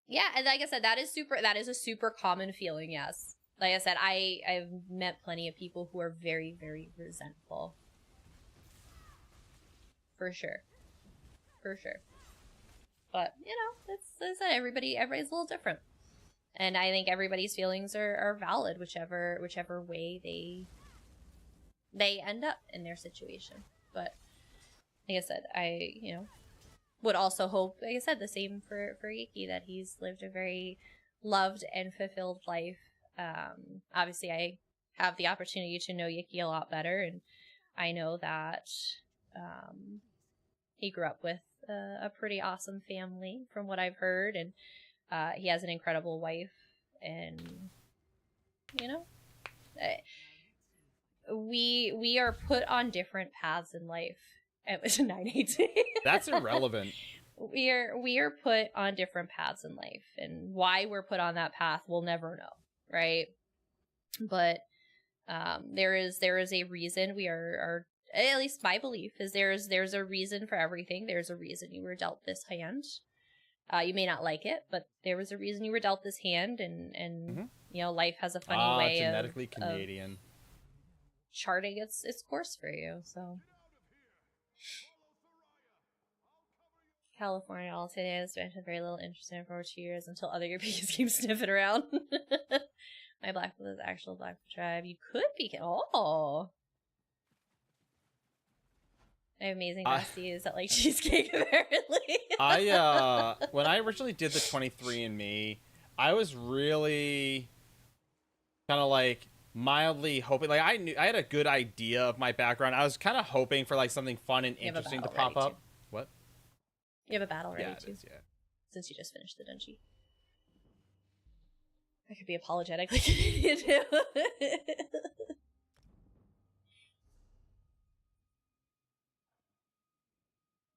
Yeah, and like I said, that is a super common feeling, yes. Like I said, I've met plenty of people who are very, very resentful. For sure. But, you know, it's, like I said, everybody's a little different. And I think everybody's feelings are valid, whichever way they end up in their situation. But like I said, I, you know, would also hope, like I said, the same for Yuki, that he's lived a very loved and fulfilled life. Obviously, I have the opportunity to know Yuki a lot better, and I know that he grew up with a pretty awesome family, from what I've heard, and he has an incredible wife, and you know, we are put on different paths in life. It was a 918. That's irrelevant. We are put on different paths in life, and why we're put on that path we'll never know, right? But there is a reason we are, at least my belief is there's a reason for everything. There's a reason you were dealt this hand. You may not like it, but there was a reason you were dealt this hand, and you know, life has a funny way genetically of Canadian. charting its course for you. So California all today has been very little interest in it for over 2 years until other Europeans keep sniffing around. My Blackfoot is actual Blackfoot tribe. You could be. Oh. I have amazing besties that like cheesecake, apparently. When I originally did the 23andMe, I was really kind of like mildly hoping, like I had a good idea of my background. I was kind of hoping for like something fun and interesting to pop up. Too. What? You have a battle ready too. Is, yeah. Since you just finished the dungeon. I could be apologetically Canadian too.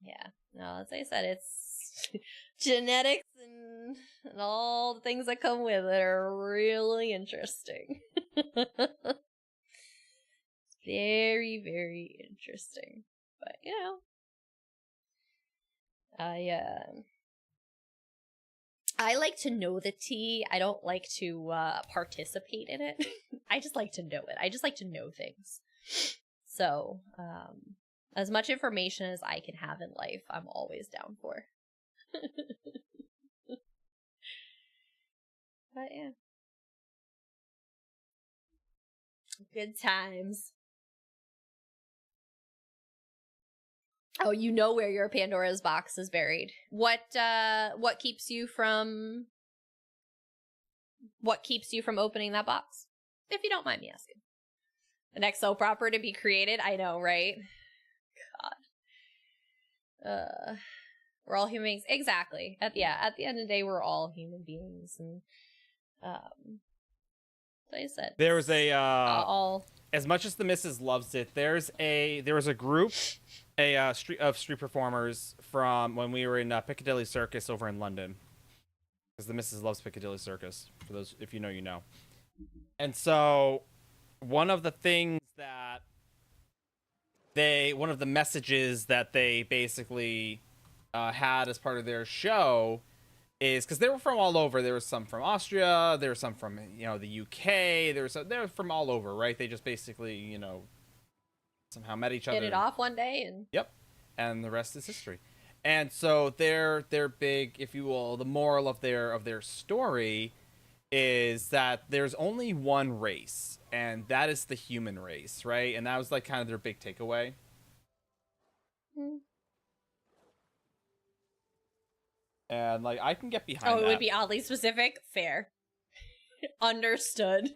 Yeah. No, as I said, it's genetics and all the things that come with it are really interesting. Very, very interesting. But, you know, I like to know the tea. I don't like to participate in it. I just like to know it. I just like to know things. So, as much information as I can have in life, I'm always down for. But yeah. Good times. Oh, you know where your Pandora's box is buried. What keeps you from opening that box? If you don't mind me asking. The next soap opera to be created? I know, right? God. We're all human beings. Exactly. At the end of the day, we're all human beings, and like I said, there was a all. As much as the missus loves it, there was a group, street performers from when we were in Piccadilly Circus over in London, because the missus loves Piccadilly Circus. For those, if you know, you know. And so, one of the messages that they basically had as part of their show is, because they were from all over. There was some from Austria, there was some from the UK, they were from all over, right? They just basically somehow met each other. Hit it off one day, and yep, and the rest is history. And so their big, if you will, the moral of their story is that there's only one race, and that is the human race, right? And that was like kind of their big takeaway. And like I can get behind that. Oh, it would be oddly specific. Fair. Understood.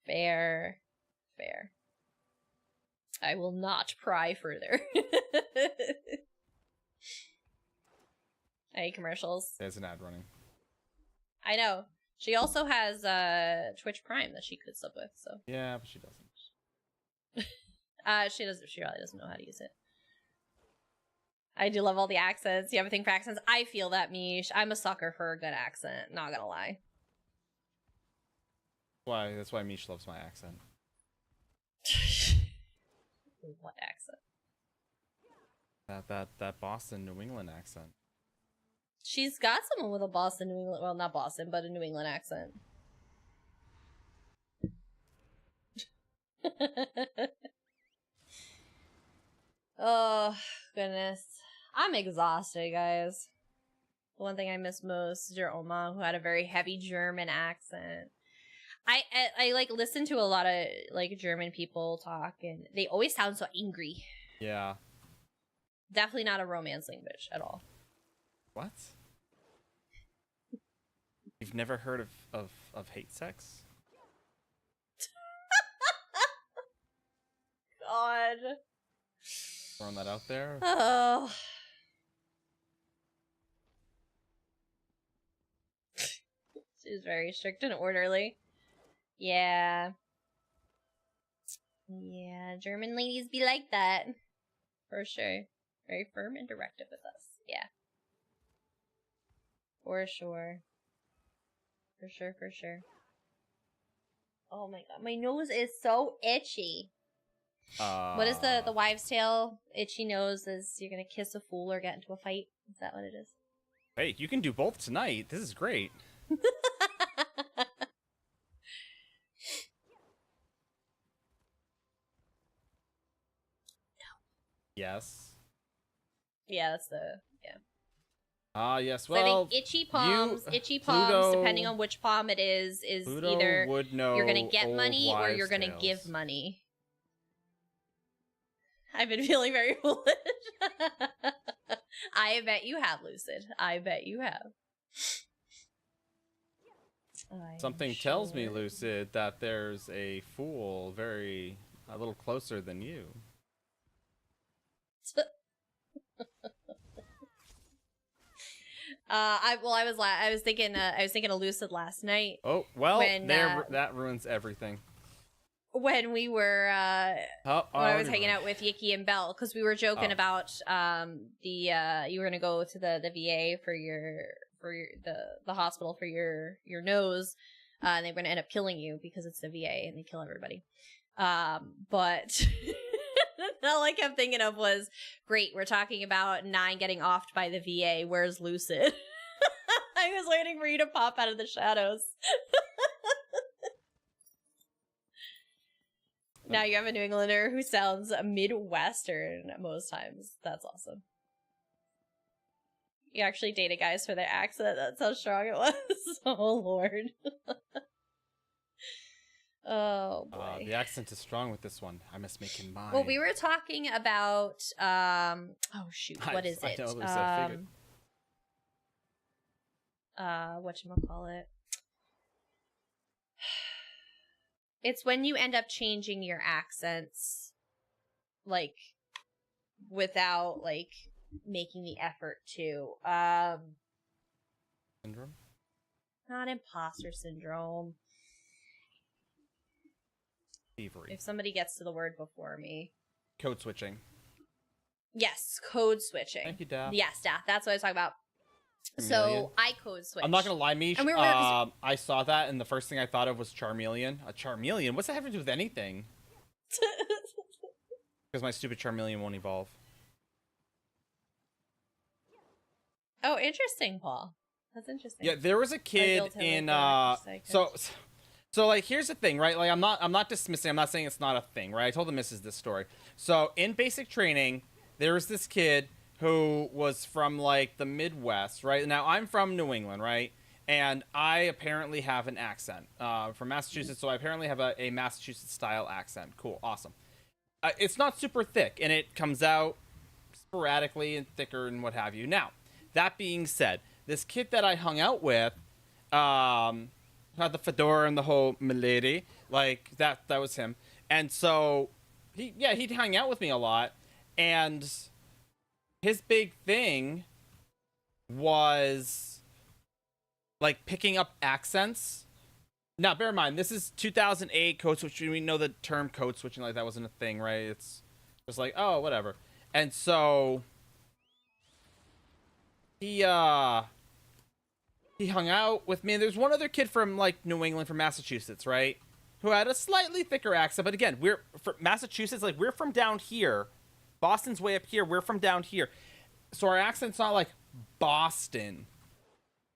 Fair. I will not pry further. Any commercials? There's an ad running. I know. She also has Twitch Prime that she could sub with, so. Yeah, but she doesn't. She really doesn't know how to use it. I do love all the accents. You have a thing for accents? I feel that, Mish. I'm a sucker for a good accent, not gonna lie. Why? That's why Mish loves my accent. What accent? That Boston, New England accent. She's got someone with a Boston, New England, well, not Boston, but a New England accent. Oh, goodness. I'm exhausted, guys. The one thing I miss most is your Oma, who had a very heavy German accent. I like listen to a lot of like German people talk, and they always sound so angry. Yeah. Definitely not a romance language at all. What? You've never heard of hate sex? God. Throwing that out there. Oh. She's very strict and orderly. Yeah. Yeah, German ladies be like that. For sure. Very firm and directive with us. Yeah. For sure. For sure. Oh my god, my nose is so itchy. What is the wives' tale? Itchy nose is you're gonna kiss a fool or get into a fight. Is that what it is? Hey, you can do both tonight. This is great. Yes. Yeah, that's the Yes. So I Well, think itchy palms, Pluto, depending on which palm it is Pluto either would know you're gonna get old money or you're wives' gonna tales. give money. I've been feeling very foolish. I bet you have, Lucid. I bet you have. Something tells me, Lucid, that there's a fool a little closer than you. I was thinking of Lucid last night. Oh well, when, that ruins everything. When we were when I was hanging out with Yiki and Belle, because we were joking about you were gonna go to the VA for the hospital for your nose, and they were gonna end up killing you because it's the VA and they kill everybody. But all I kept thinking of was, great, we're talking about 9 getting offed by the VA. Where's Lucid? I was waiting for you to pop out of the shadows. Now you have a New Englander who sounds Midwestern most times. That's awesome. You actually dated guys for their accent. That's how strong it was. Oh, Lord. Oh, boy. The accent is strong with this one. I must make him mine. Well, we were talking about, oh, shoot. What is it? I know, I figured. Whatchamacallit? It's when you end up changing your accents, like, without, like, making the effort to. Syndrome? Not imposter syndrome. Thievery. If somebody gets to the word before me. Code switching. Yes, code switching. Thank you, Daff. Yes, Daff. That's what I was talking about. So I code switch. I'm not gonna lie, Mish. And I saw that, and the first thing I thought of was Charmeleon. A Charmeleon? What's that have to do with anything? Because my stupid Charmeleon won't evolve. Oh, interesting, Paul. That's interesting. Yeah, there was a kid in so like here's the thing, right? Like I'm not dismissing. I'm not saying it's not a thing, right? I told the missus this story. So in basic training, there was this kid who was from like the Midwest, right? Now I'm from New England, right? And I apparently have an accent from Massachusetts, so I apparently have a Massachusetts style accent. Cool, awesome. It's not super thick, and it comes out sporadically and thicker and what have you. Now, that being said, this kid that I hung out with had the fedora and the whole milady, like that was him. And so he'd hang out with me a lot, and his big thing was like picking up accents. Now bear in mind, this is 2008 code switching. We know the term code switching, like that wasn't a thing, right? It's just like, oh, whatever. And so he hung out with me. There's one other kid from like New England, from Massachusetts, right, who had a slightly thicker accent. But again, we're from Massachusetts, like we're from down here. Boston's way up here. We're from down here, so our accent's not like Boston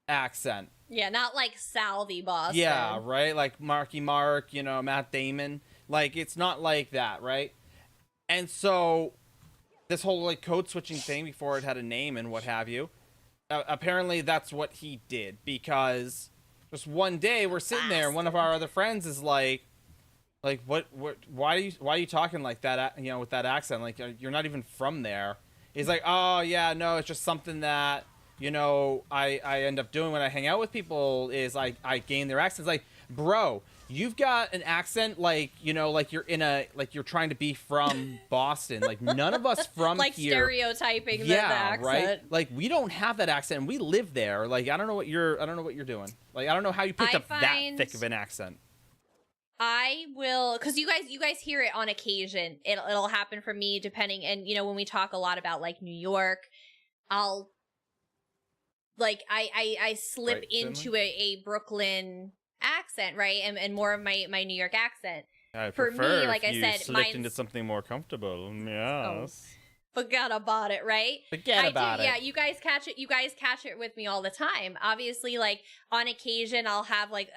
accent. Yeah, not like Salvi Boston. Yeah, right. Like Marky Mark, you know, Matt Damon. Like it's not like that, right? And so this whole like code switching thing before it had a name and what have you. Apparently that's what he did, because just one day we're sitting there and one of our other friends is like what why are you talking like that, you know, with that accent, like you're not even from there. He's like, oh yeah, no, it's just something that, you know, I end up doing when I hang out with people is I gain their accents. Like, bro, you've got an accent like, you know, like you're you're trying to be from Boston. Like none of us from like here. Stereotyping the accent. Right? Like we don't have that accent and we live there. Like I don't know what you're doing. Like I don't know how you picked up that thick of an accent. I will, because you guys hear it on occasion. It'll happen for me depending, and you know, when we talk a lot about like New York, I'll like I slip into a Brooklyn accent, right, and more of my New York accent. I For prefer me, like if I you said, slipped mine's into something more comfortable. Yes. forgot about it, right? Forget about it. Yeah, you guys catch it. You guys catch it with me all the time. Obviously, like on occasion, I'll have like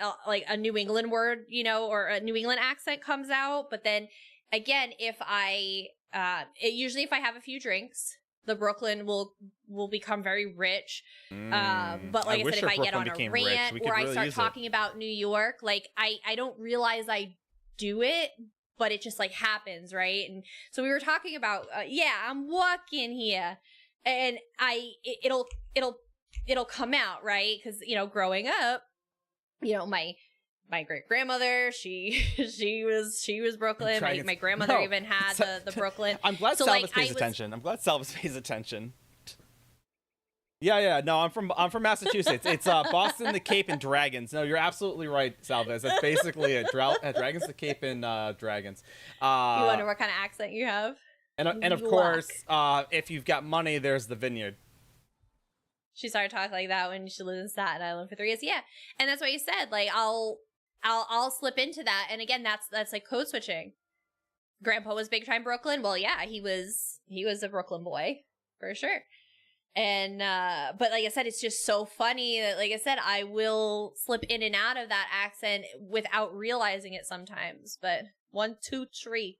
a New England word, or a New England accent comes out. But then again, if I usually if I have a few drinks, the Brooklyn will become very rich. But like I said, if I get on a rant or I start talking about New York, like I don't realize I do it, but it just like happens, right? And so we were talking about, I'm walking here, and it'll come out, right? Because growing up, my great grandmother, she was Brooklyn. My grandmother even had the Brooklyn. I'm glad Salvis pays attention. I'm glad Salvis pays attention. Yeah. No, I'm from Massachusetts. It's Boston, the Cape, and Dragons. No, you're absolutely right, Salvis. That's basically it. Dragons, the Cape, and Dragons. You wonder what kind of accent you have? And of course, if you've got money, there's the vineyard. She started talking like that when she lived in Staten Island for 3 years. Yeah, and that's what you said. Like I'll slip into that, and again, that's like code switching. Grandpa was big time Brooklyn. Well, yeah, he was a Brooklyn boy for sure. And but like I said, it's just so funny that, like I said, I will slip in and out of that accent without realizing it sometimes. But 1, 2, 3.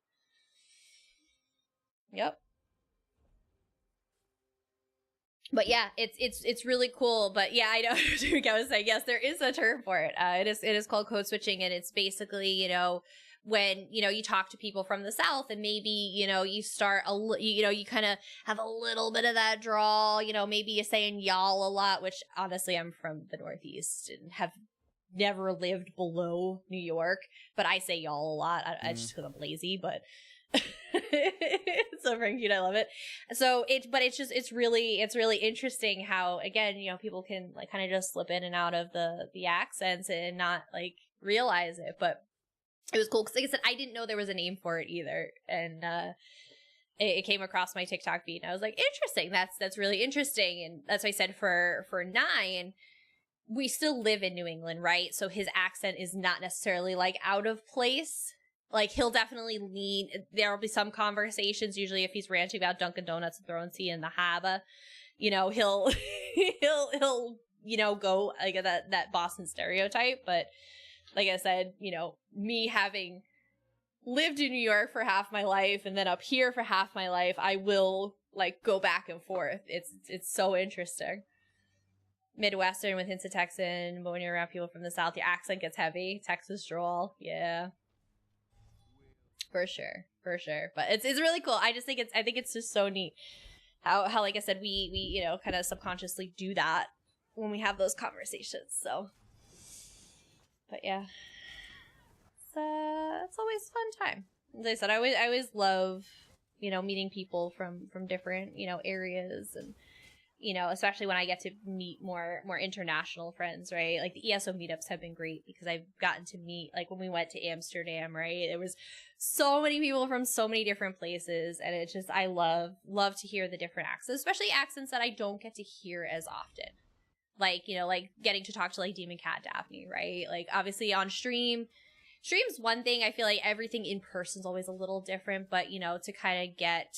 Yep. But yeah, it's really cool. But yeah, I know. I was saying, yes, there is a term for it. It is called code switching, and it's basically when you talk to people from the South, and maybe you start you kind of have a little bit of that drawl. Maybe you're saying y'all a lot, which honestly I'm from the Northeast and have never lived below New York, but I say y'all a lot. I just because I'm lazy, but it's so freaking cute. I love it. So it's really interesting how, again, people can like kind of just slip in and out of the accents and not like realize it. But it was cool because, like I said, I didn't know there was a name for it either, and it came across my TikTok feed, and I was like, interesting. That's really interesting, and that's why I said for 9, we still live in New England, right? So his accent is not necessarily like out of place. Like he'll definitely lean. There'll be some conversations. Usually, if he's ranting about Dunkin' Donuts and throwing tea in the harbor, he'll go like that Boston stereotype, but. Like I said, me having lived in New York for half my life and then up here for half my life, I will like go back and forth. It's so interesting. Midwestern with hints of Texan, but when you're around people from the South, your accent gets heavy. Texas drawl, yeah, for sure. But it's really cool. I think it's just so neat how like I said, we kind of subconsciously do that when we have those conversations. So. But yeah, it's always a fun time. As I said, I always love, meeting people from different, areas, and, especially when I get to meet more international friends, right? Like the ESO meetups have been great because I've gotten to meet, like when we went to Amsterdam, right? There was so many people from so many different places, and it's just, I love to hear the different accents, especially accents that I don't get to hear as often. Like, like getting to talk to like Demon Cat Daphne, right? Like obviously on stream's one thing. I feel like everything in person is always a little different, but to kind of get,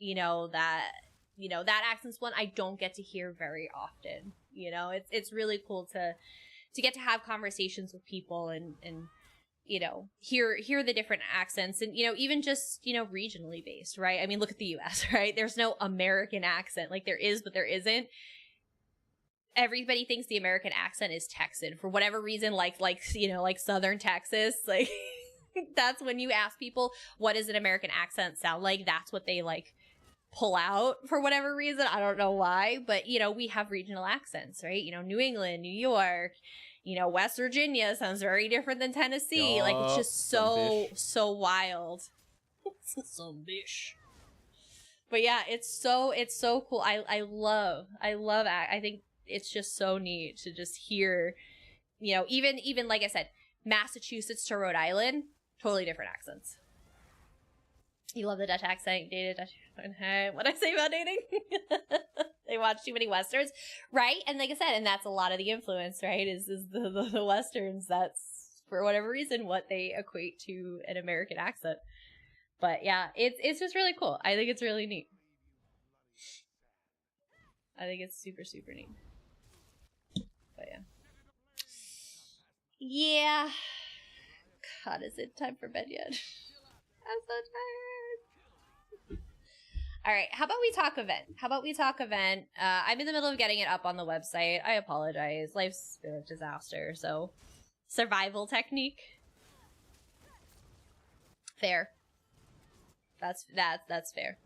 that accent's one I don't get to hear very often. It's really cool to get to have conversations with people and hear the different accents and, even just, regionally based, right? I mean, look at the US, right? There's no American accent. Like there is, but there isn't. Everybody thinks the American accent is Texan for whatever reason, like Southern Texas. Like that's when you ask people what does an American accent sound like, that's what they like pull out for whatever reason. I don't know why, but we have regional accents, right? New England, New York, West Virginia sounds very different than Tennessee. Like it's just so wild. Some bish. But yeah, it's so cool. I love I think it's just so neat to just hear, even like I said, Massachusetts to Rhode Island, totally different accents. You love the Dutch accent, you dated Dutch. What I say about dating? They watch too many Westerns, right? And like I said, and that's a lot of the influence, right? Is the Westerns. That's for whatever reason, what they equate to an American accent. But yeah, it's just really cool. I think it's really neat. I think it's super, super neat. But yeah. Yeah. God, is it time for bed yet? I'm so tired. All right, how about we talk event? I'm in the middle of getting it up on the website. I apologize. Life's been a disaster, so survival technique. Fair. That's fair.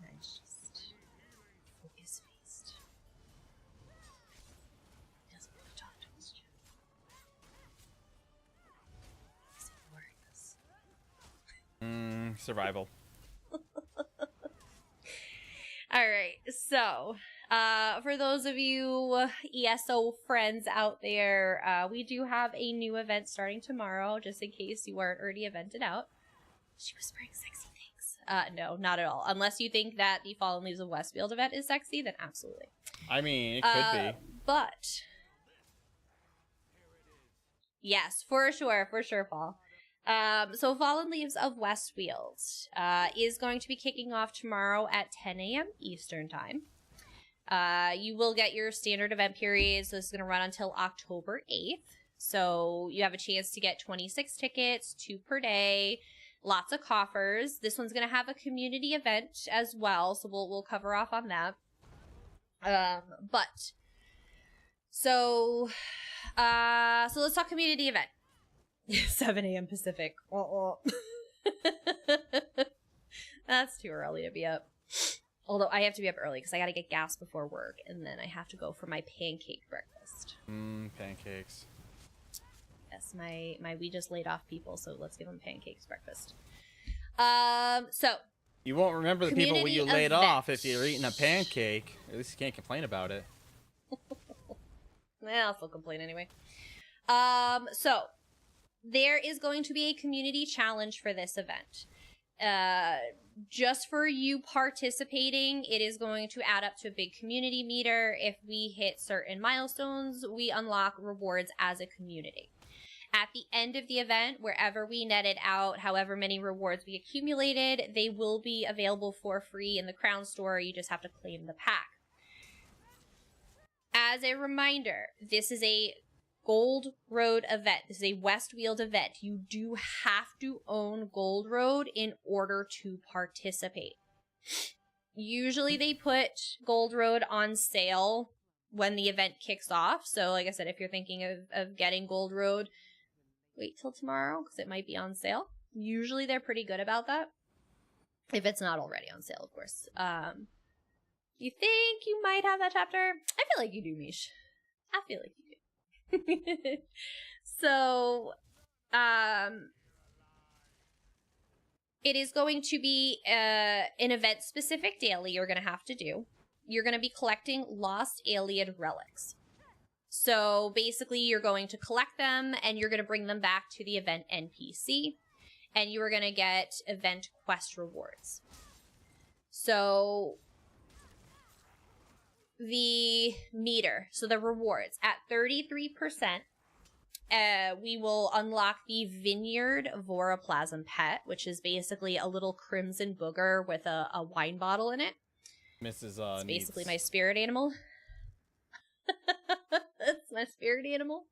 Nice. Just focus feast. He doesn't want to talk to us yet. He's ignoring us. Survival. All right, so for those of you ESO friends out there, we do have a new event starting tomorrow, just in case you weren't already evented out. She was wearing sexy things. No, not at all. Unless you think that the Fallen Leaves of Westfield event is sexy, then absolutely. I mean, it could be. But yes, for sure, Paul. So Fallen Leaves of Westfield is going to be kicking off tomorrow at 10 a.m. Eastern Time. You will get your standard event period, so this is going to run until October 8th. So you have a chance to get 26 tickets, 2 per day, lots of coffers. This one's going to have a community event as well, so we'll cover off on that. So let's talk community event. 7 a.m. Pacific. That's too early to be up. Although I have to be up early because I got to get gas before work, and then I have to go for my pancake breakfast. Pancakes. Yes, we just laid off people, so let's give them pancakes breakfast. So You won't remember the people you laid off if you're eating a pancake. At least you can't complain about it. I'll still complain anyway. So there is going to be a community challenge for this event. Just for you participating, it is going to add up to a big community meter. If we hit certain milestones, we unlock rewards as a community. At the end of the event, wherever we netted out however many rewards we accumulated, they will be available for free in the Crown Store. You just have to claim the pack. As a reminder, this is a Gold Road event. This is a Westfield event. You do have to own Gold Road in order to participate. Usually they put Gold Road on sale when the event kicks off. So like I said, if you're thinking of getting Gold Road, wait till tomorrow because it might be on sale. Usually they're pretty good about that. If it's not already on sale, of course. You think you might have that chapter? I feel like you do, Mish. I feel like you do. So, it is going to be an event-specific daily you're going to have to do. You're going to be collecting lost alien relics. So, basically, you're going to collect them, and you're going to bring them back to the event NPC, and you are going to get event quest rewards. So the meter, so the rewards, at 33%, we will unlock the Vineyard Voroplasm pet, which is basically a little crimson booger with a wine bottle in it. Mrs. It's basically my spirit animal. That's my spirit animal.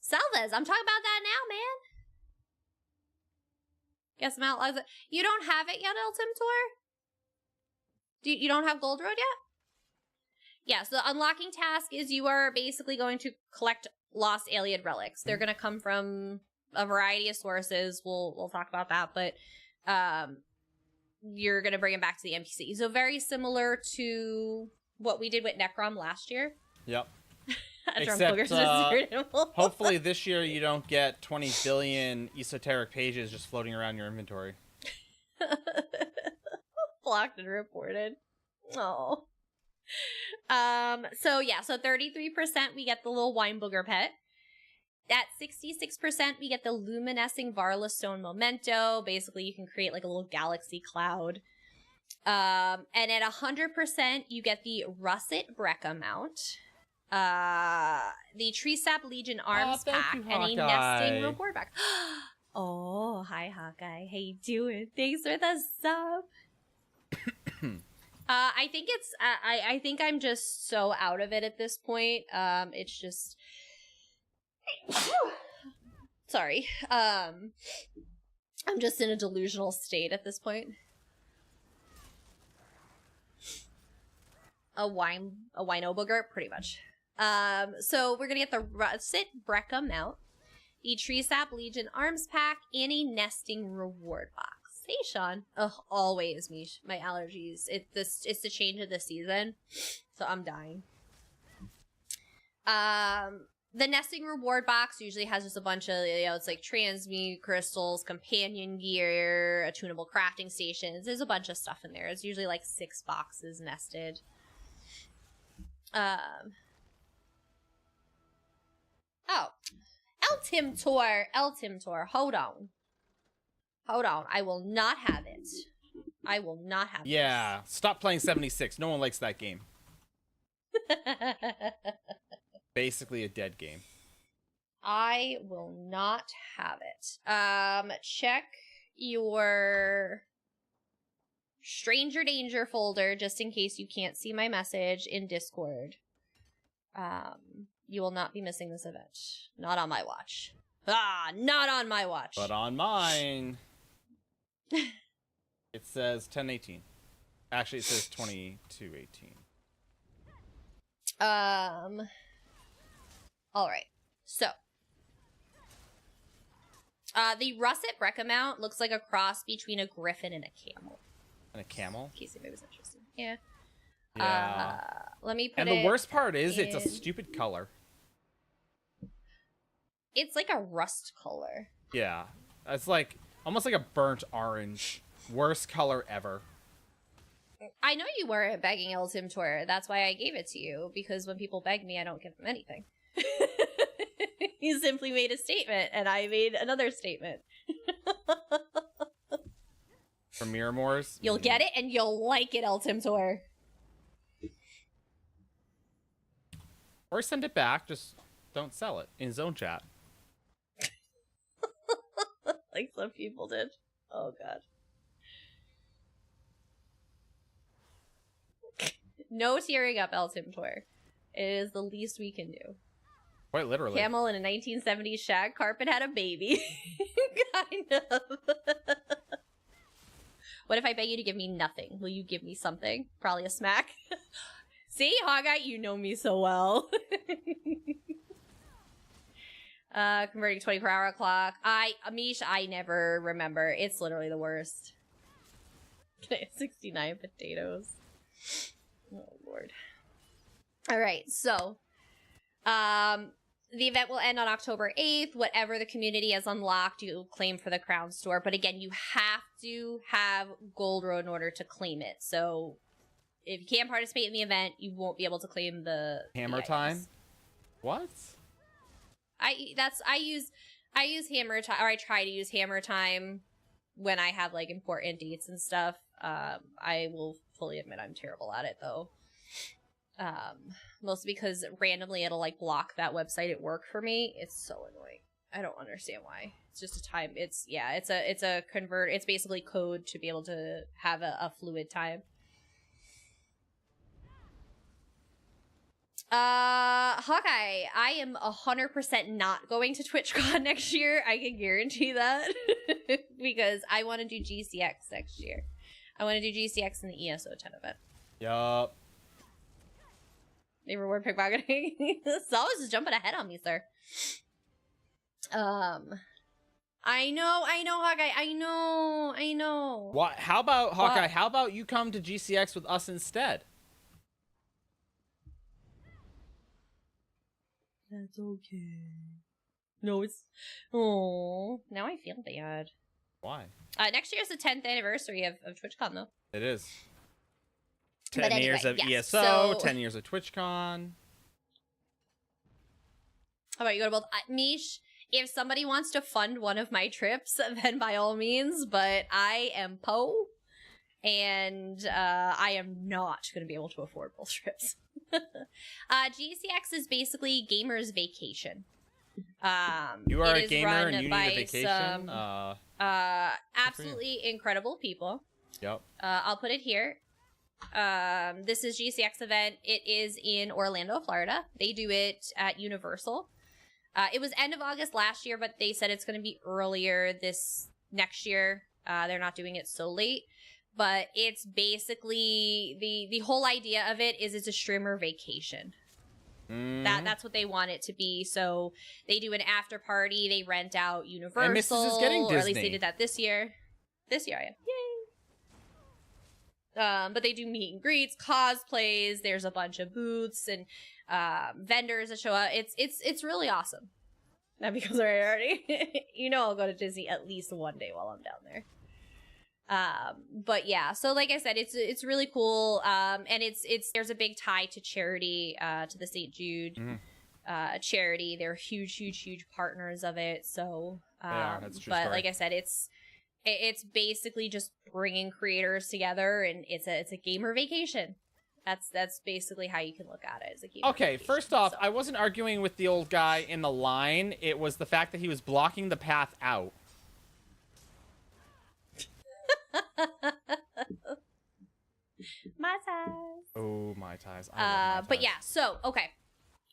Salvez, I'm talking about that now, man. Guess I'm out. You don't have it yet, El Timtor? You don't have Gold Road yet? Yeah, so the unlocking task is you are basically going to collect lost alien relics. They're going to come from a variety of sources. We'll talk about that, but you're going to bring them back to the NPC. So very similar to what we did with Necrom last year. Yep. Except, hopefully this year you don't get 20 billion esoteric pages just floating around your inventory. Blocked and reported. Oh. So 33% we get the little wine booger pet. At 66% we get the luminescing Varla Stone Memento. Basically you can create like a little galaxy cloud. And at 100%, you get the Russet Brecca mount, the Tree Sap Legion Arms pack, and a nesting reward pack. Oh, hi Hawkeye. How you doing? Thanks for the sub. I think it's I think I'm just so out of it at this point. It's just sorry. I'm just in a delusional state at this point. A wino booger, pretty much. So we're gonna get the Russet Brecca mount, the Tree Sap Legion Arms pack, and a nesting reward box. Hey, Sean. Ugh, always, Mish. My allergies. It's the change of the season, so I'm dying. The nesting reward box usually has just a bunch of, it's like transmute crystals, companion gear, attunable crafting stations. There's a bunch of stuff in there. It's usually like 6 boxes nested. Oh. Eltimtor, hold on. I will not have it. I will not have it. Yeah, stop playing 76. No one likes that game. Basically a dead game. I will not have it. Check your Stranger Danger folder just in case you can't see my message in Discord. You will not be missing this event. Not on my watch. Not on my watch. But on mine, it says 10/18. Actually, it says 22/18. All right. So, the Russet Brecca mount looks like a cross between a griffin and a camel. And a camel? In case anybody was interested. Yeah. Yeah. Let me put and the worst part is it's a stupid color. It's like a rust color. Yeah. It's like almost like a burnt orange. Worst color ever. I know you weren't begging Eltimtor. That's why I gave it to you. Because when people beg me, I don't give them anything. You simply made a statement, and I made another statement. For Miramore's? You'll get it, and you'll like it, Eltimtor. Or send it back. Just don't sell it in zone chat. Like some people did. Oh, God. No tearing up, Eltimtor. It is the least we can do. Quite literally. Camel in a 1970s shag carpet had a baby. Kind of. What if I beg you to give me nothing? Will you give me something? Probably a smack. See, Hawkeye, you know me so well. Converting 24-hour clock. Amish, I never remember. It's literally the worst. 69 potatoes. Oh, Lord. All right, so the event will end on October 8th. Whatever the community has unlocked, you claim for the Crown Store. But again, you have to have Gold Road in order to claim it. So if you can't participate in the event, you won't be able to claim the Hammer time? What? I use Hammer time, or I try to use Hammer time when I have like important dates and stuff. I will fully admit I'm terrible at it though. Mostly because randomly it'll like block that website at work for me. It's so annoying. I don't understand why. It's just a time. It's a convert. It's basically code to be able to have a fluid time. Hawkeye, I am 100% not going to TwitchCon next year. I can guarantee that. Because I want to do GCX next year. I want to do GCX in the ESO 10 event. Yup. They reward pickpocketing. Saul's just jumping ahead on me, sir. I know, Hawkeye. I know. What? How about, Hawkeye, how about you come to GCX with us instead? That's okay. No, it's... Oh, now I feel bad. Why? Next year's the 10th anniversary of TwitchCon, though. It is. 10 years of ESO, 10 years of TwitchCon. How about you go to both? Mish, if somebody wants to fund one of my trips, then by all means, but I am po, and I am not going to be able to afford both trips. GCX is basically gamers vacation. You are it a is gamer run and you by need a vacation. absolutely incredible people. Yep. I'll put it here. This is GCX event. It is in Orlando, Florida. They do it at Universal. It was end of August last year, but they said it's going to be earlier this next year. They're not doing it so late, but it's basically the whole idea of it is it's a streamer vacation. That's what they want it to be. So they do an after party. They rent out Universal. And Mrs. is getting Disney. Or at least they did that this year. This year I am. Yay! But they do meet and greets, cosplays. There's a bunch of booths and vendors that show up. It's really awesome. Not because I already, I'll go to Disney at least one day while I'm down there. But yeah, so like I said, it's really cool. And there's a big tie to charity, to the St. Jude charity. They're huge partners of it. So, that's a true but story. like I said, it's basically just bringing creators together, and it's a gamer vacation. That's basically how you can look at it as a gamer vacation. First off, I wasn't arguing with the old guy in the line. It was the fact that he was blocking the path out. My ties. Oh, my ties. I love my ties. But yeah, so okay,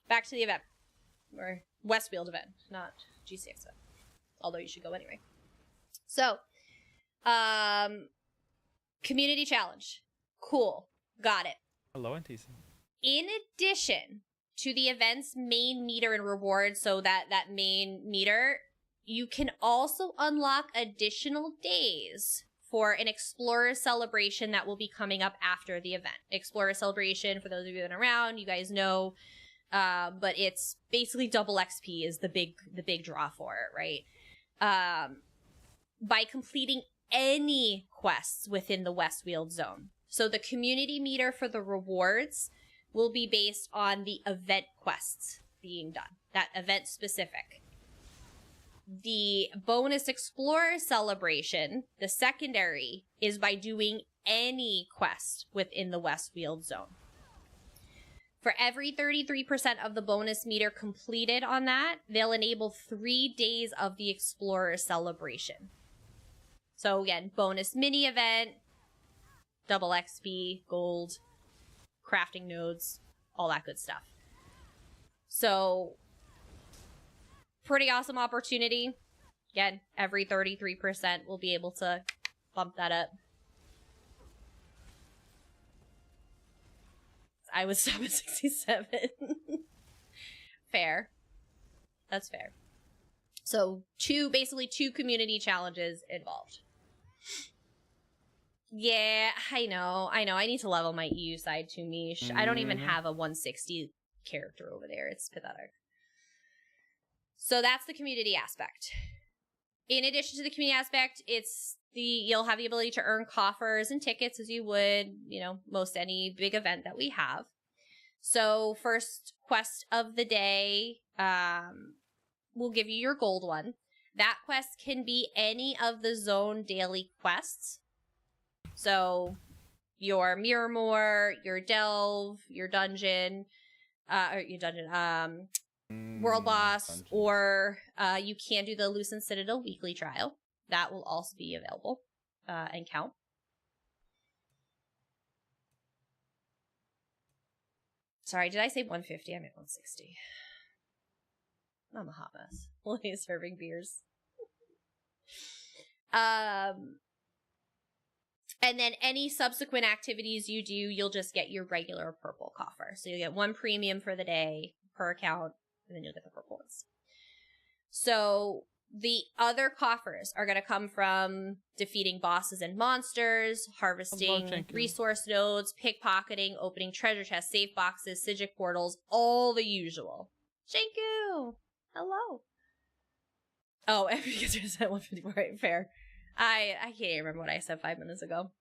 back to the event, or Westfield event, not GCX event. Although you should go anyway. So, community challenge, cool, got it. Hello, NTC. In addition to the event's main meter and rewards, so that main meter, you can also unlock additional days for an Explorer celebration that will be coming up after the event. Explorer celebration, for those of you that are around, you guys know, but it's basically double XP is the big draw for it, right? By completing any quests within the Westfield zone. So the community meter for the rewards will be based on the event quests being done, that event specific. The bonus Explorer celebration, the secondary, is by doing any quest within the Westfield zone. For every 33% of the bonus meter completed on that, they'll enable 3 days of the Explorer celebration. So again, bonus mini event, double XP, gold, crafting nodes, all that good stuff. So, pretty awesome opportunity. Again, every 33% will be able to bump that up. I would stop at 67. Fair. That's fair. So, basically two community challenges involved. Yeah, I know. I need to level my EU side to Mish. I don't even have a 160 character over there. It's pathetic. So that's the community aspect. In addition to the community aspect, you'll have the ability to earn coffers and tickets as you would, most any big event that we have. So first quest of the day, will give you your gold one. That quest can be any of the zone daily quests. So your Miramore, your Delve, your dungeon, World Boss, Dungeon. or you can do the Lucent Citadel weekly trial. That will also be available and count. Sorry, did I say 150? I meant 160. I'm a hot mess. Only serving beers. And then any subsequent activities you do, you'll just get your regular purple coffer. So you'll get 1 premium for the day per account, and then you'll get the purple ones. So the other coffers are going to come from defeating bosses and monsters, harvesting resource nodes, pickpocketing, opening treasure chests, safe boxes, Sigic portals, all the usual. Shanku! Hello. Oh, and because you said 154, right? Fair. I can't even remember what I said 5 minutes ago.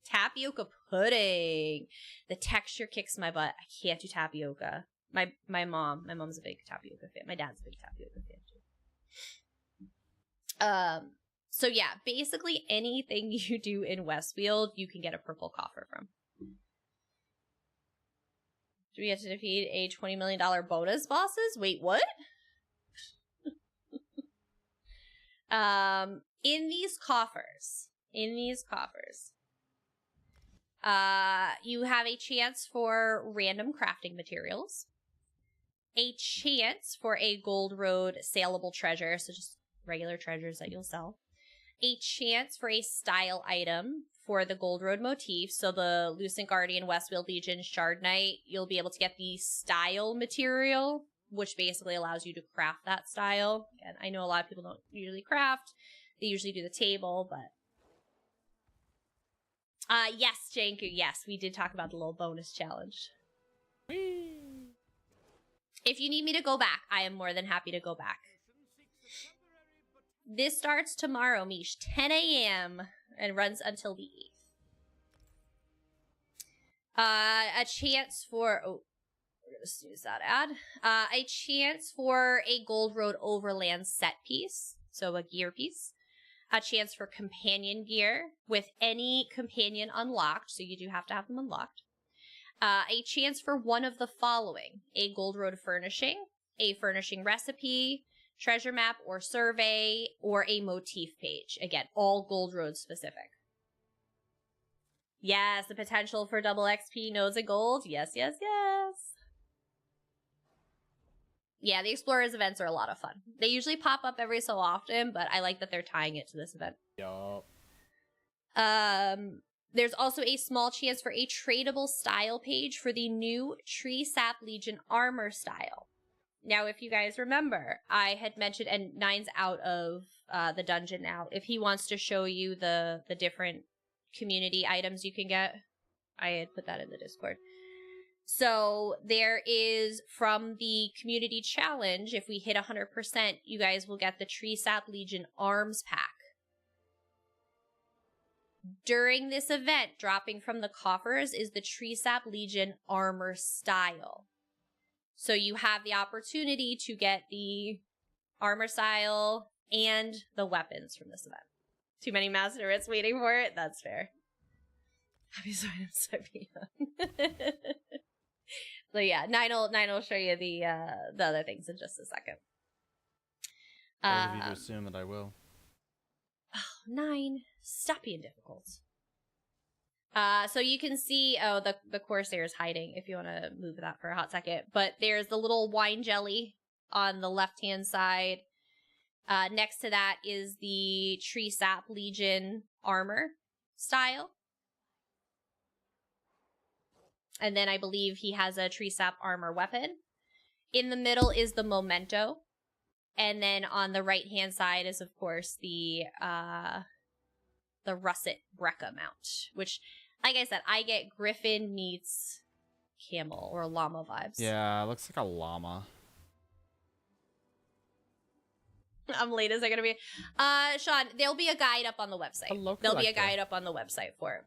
Tapioca pudding. The texture kicks my butt. I can't do tapioca. My mom's a big tapioca fan. My dad's a big tapioca fan too. So yeah, basically anything you do in Westfield, you can get a purple coffer from. Do we have to defeat a $20 million bonus bosses? Wait, what? In these coffers, you have a chance for random crafting materials, a chance for a Gold Road saleable treasure, so just regular treasures that you'll sell, a chance for a style item for the Gold Road motif, so the Lucent Guardian, Westfield Legion, Shard Knight, you'll be able to get the style material, which basically allows you to craft that style. And I know a lot of people don't usually craft, they usually do the table, but yes, Janku, yes, we did talk about the little bonus challenge. Whee! If you need me to go back, I am more than happy to go back. This starts tomorrow, Mish, 10 a.m. and runs until the 8th. A chance for... Oh, we're going to snooze that ad. A chance for a Gold Road Overland set piece, so a gear piece. A chance for companion gear with any companion unlocked, so you do have to have them unlocked. A chance for one of the following: a Gold Road furnishing, a furnishing recipe, treasure map or survey, or a motif page. Again, all Gold Road specific. Yes, the potential for double XP nodes of gold. Yes, yes, yes. Yeah, the Explorers events are a lot of fun. They usually pop up every so often, but I like that they're tying it to this event. Yup. There's also a small chance for a tradable style page for the new Tree Sap Legion armor style. Now, if you guys remember, I had mentioned, and Nine's out of the dungeon now, if he wants to show you the different community items you can get, I had put that in the Discord. So there is, from the community challenge, if we hit 100%, you guys will get the Tree Sap Legion arms pack. During this event, dropping from the coffers is the Tree Sap Legion armor style. So you have the opportunity to get the armor style and the weapons from this event. Too many master writs waiting for it? That's fair. Happy Sophia. So yeah, Nine will show you the other things in just a second. Both of you to assume that I will. Oh, 9, stop being difficult. So you can see, the Corsair is hiding if you want to move that for a hot second. But there's the little wine jelly on the left-hand side. Next to that is the Tree Sap Legion armor style. And then I believe he has a Tree Sap armor weapon. In the middle is the memento. And then on the right-hand side is, of course, the Russet Brecca mount, which, like I said, I get Griffin meets camel or llama vibes. Yeah, it looks like a llama. I'm late. Is that gonna be? Sean, there'll be a guide up on the website. There'll be a guide up on the website for it.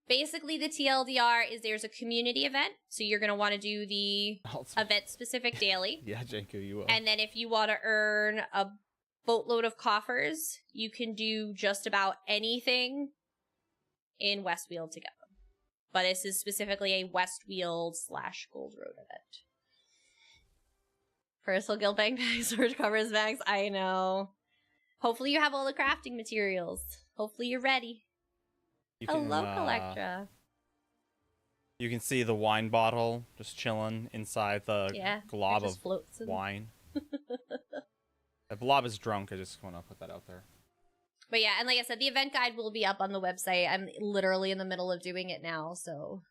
Basically, the TLDR is there's a community event, so you're gonna want to do the event-specific daily. Yeah, Janku, you will. And then if you want to earn a boatload of coffers, you can do just about anything in Westfield to get them. But this is specifically a Westfield / Gold Road event. Personal guild bank bags, storage covers bags. I know. Hopefully you have all the crafting materials. Hopefully you're ready. Hello, Collectra. You can see the wine bottle just chilling inside the glob of wine. The blob is drunk. I just want to put that out there. But yeah, and like I said, the event guide will be up on the website. I'm literally in the middle of doing it now, so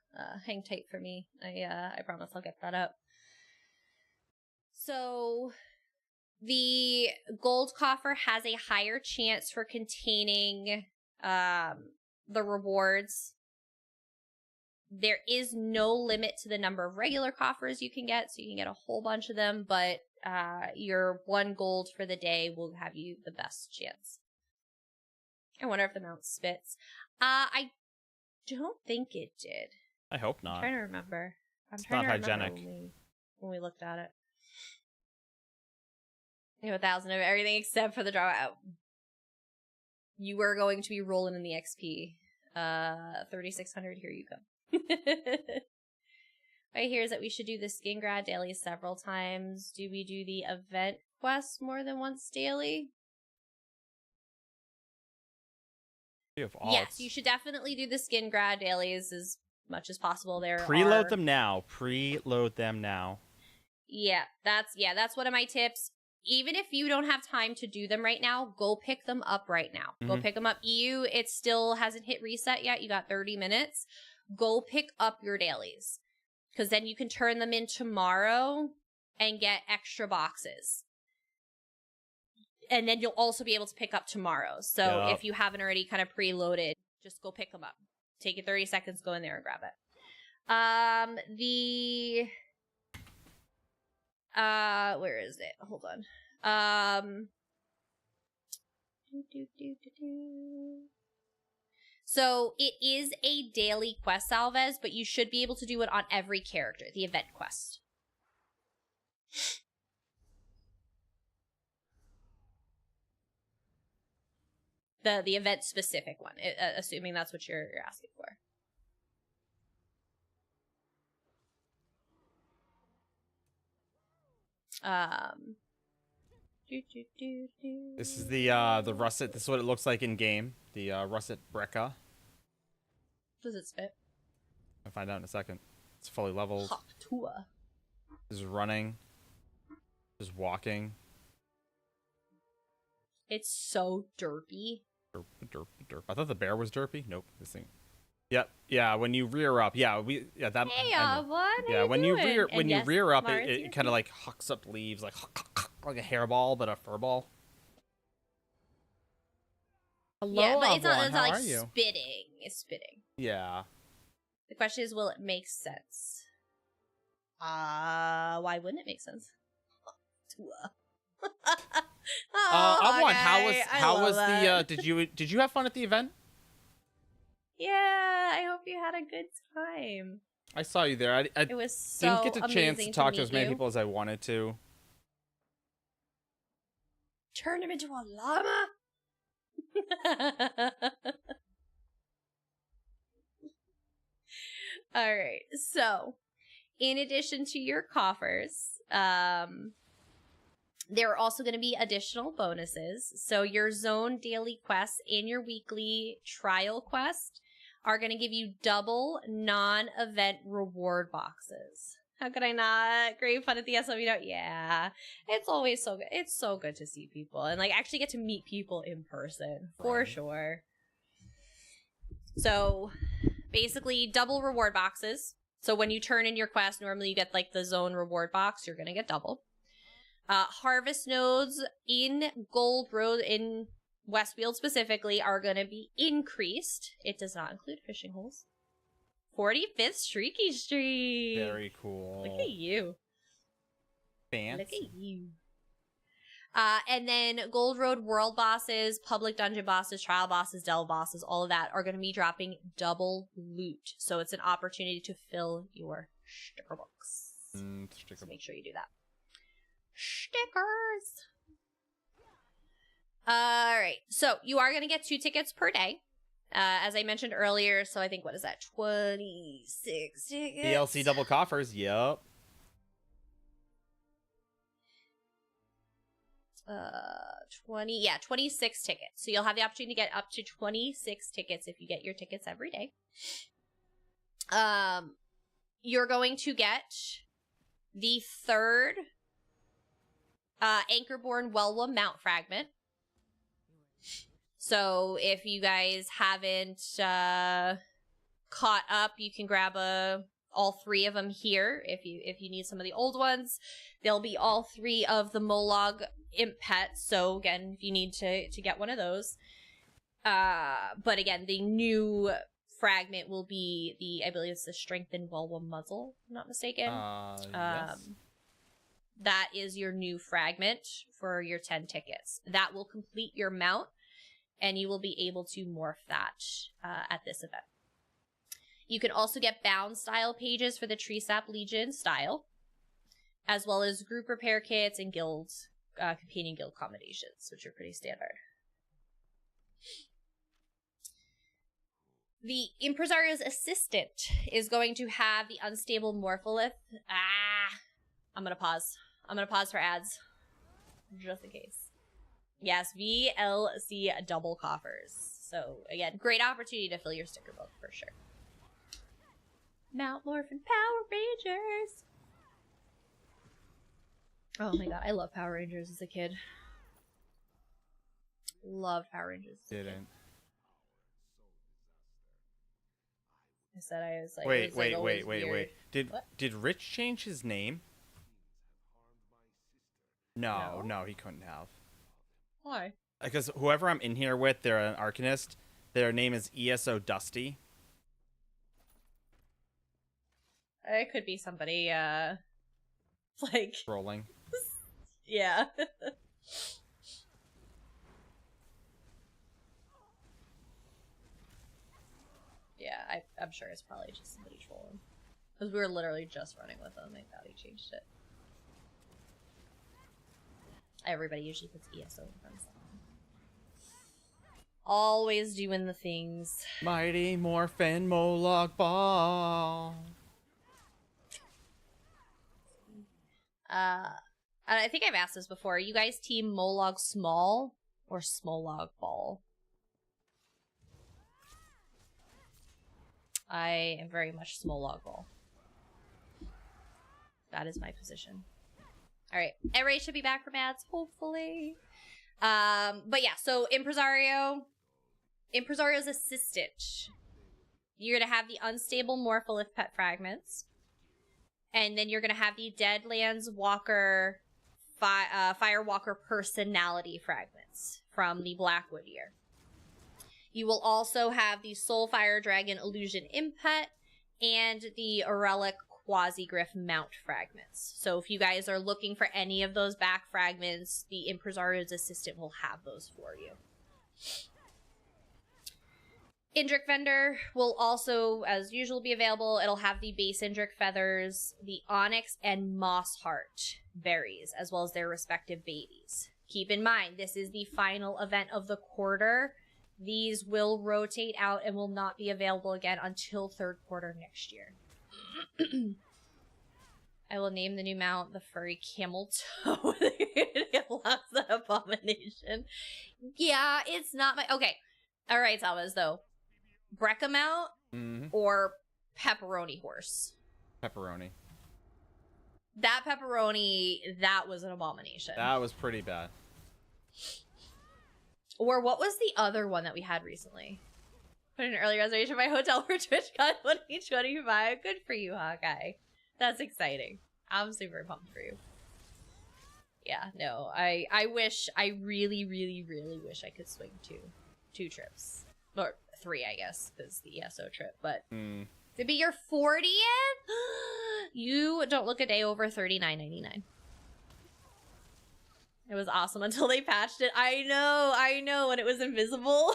hang tight for me. I promise I'll get that up. So the gold coffer has a higher chance for containing the rewards. There is no limit to the number of regular coffers you can get, so you can get a whole bunch of them, but your 1 gold for the day will have you the best chance. I wonder if the mount spits. I don't think it did. I hope not. I'm trying to remember. It's not hygienic. When we looked at it. You have 1,000 of everything except for the draw out. You are going to be rolling in the XP. 3,600, here you go. Right here is that we should do the skin grad daily several times. Do we do the event quest more than once daily? Yes, you should definitely do the skin grad dailies as much as possible. Preload them now. Preload them now. Yeah, that's one of my tips. Even if you don't have time to do them right now, go pick them up right now. Go pick them up. EU, it still hasn't hit reset yet. You got 30 minutes. Go pick up your dailies. Because then you can turn them in tomorrow and get extra boxes. And then you'll also be able to pick up tomorrow. So if you haven't already kind of preloaded, just go pick them up. Take you 30 seconds, go in there and grab it. Where is it? Hold on. So it is a daily quest, Alves, but you should be able to do it on every character, the event quest. The event specific one, assuming that's what you're asking for. This is the russet. This is what it looks like in game. The russet Brecca. Does it spit? I'll find out in a second. It's fully leveled. Hoptua. This is running. Just walking. It's so derpy. Derp, derp, derp. I thought the bear was derpy. Nope. This thing. Yep. Yeah. When you rear up. Yeah. That. Hey, what? Yeah. When you rear up, Mars, it kind of like hucks up leaves, like a hairball, but a fur ball. Hello, yeah, but it's Avlon. not How like are you? spitting. It's spitting. Yeah. The question is, will it make sense? Why wouldn't it make sense? Avlon, okay. how was the did you have fun at the event? Yeah, I hope you had a good time. I saw you there. I It was so didn't get the chance to talk to meet as many you. people as I wanted to. Turn him into a llama. All right. So, in addition to your coffers, there are also going to be additional bonuses. So, your zone daily quests and your weekly trial quest are going to give you double non-event reward boxes. How could I not? Great fun at the ESO meetup. Yeah, it's always so good. It's so good to see people and like actually get to meet people in person for sure. So basically double reward boxes. So when you turn in your quest, normally you get like the zone reward box. You're going to get double. Harvest nodes in Gold Road in Westfield specifically are going to be increased. It does not include fishing holes. 45th Streaky Streak. Very cool. Look at you. Fancy. Look at you. And then Gold Road world bosses, public dungeon bosses, trial bosses, delve bosses, all of that are going to be dropping double loot. So it's an opportunity to fill your sticker box. So make sure you do that. Stickers. All right. So you are going to get 2 tickets per day. As I mentioned earlier, so I think, what is that, 26 tickets? DLC double coffers, yep. 26 tickets. So you'll have the opportunity to get up to 26 tickets if you get your tickets every day. You're going to get the 3rd Anchorborn Wellwam Mount Fragment. So if you guys haven't caught up, you can grab all 3 of them here. If you need some of the old ones, they'll be all 3 of the Mollog Imp pets. So again, if you need to get one of those. But again, the new fragment will be I believe it's the Strengthened Wellwam Muzzle, if I'm not mistaken. Yes. That is your new fragment for your 10 tickets. That will complete your mount. And you will be able to morph that at this event. You can also get bound style pages for the Tree Sap Legion style, as well as group repair kits and guild, companion guild accommodations, which are pretty standard. The impresario's assistant is going to have the unstable morpholith. I'm gonna pause. I'm gonna pause for ads. Just in case. Yes, VLC double coffers. So, again, great opportunity to fill your sticker book for sure. Mount Morphin Power Rangers! Oh my god, I love Power Rangers as a kid. Loved Power Rangers as a kid. Didn't. I said I was like, Wait. Did Rich change his name? No, he couldn't have. Why? Because whoever I'm in here with, they're an Arcanist. Their name is ESO Dusty. It could be somebody, like... Rolling. Yeah. Yeah, I'm sure it's probably just somebody trolling. Because we were literally just running with them. I thought he changed it. Everybody usually puts ESO in front of something. Always doing the things. Mighty Morphin Moloch Ball. I think I've asked this before. Are you guys team Molog Small or Smolog Ball? I am very much Smolog Ball. That is my position. Alright. Ray should be back from ads, hopefully. But yeah, so Impresario's assistant. You're gonna have the unstable Morpholith pet fragments. And then you're gonna have the Deadlands Walker Firewalker personality fragments from the Blackwood year. You will also have the Soulfire Dragon Illusion Impet and the Aurelic Quasigriff mount fragments. So if you guys are looking for any of those back fragments, the Impresario's assistant will have those for you. Indrik Vendor will also, as usual, be available. It'll have the base Indrik feathers, the Onyx and Moss Heart berries, as well as their respective babies. Keep in mind, this is the final event of the quarter. These will rotate out and will not be available again until third quarter next year. I will name the new mount the Furry Camel Toe. It loves that abomination. Yeah, it's not my... Okay. Alright, Salvas, though. Brecca mount or Pepperoni Horse? Pepperoni. That pepperoni, that was an abomination. That was pretty bad. Or what was the other one that we had recently? Put in an early reservation for my hotel for TwitchCon 2025. Good for you, Hawkeye. That's exciting. I'm super pumped for you. Yeah, no, I really, really, really wish I could swing two trips. Or 3, I guess, because the ESO trip, but to be your 40th? You don't look a day over $39.99. It was awesome until they patched it. I know, when it was invisible.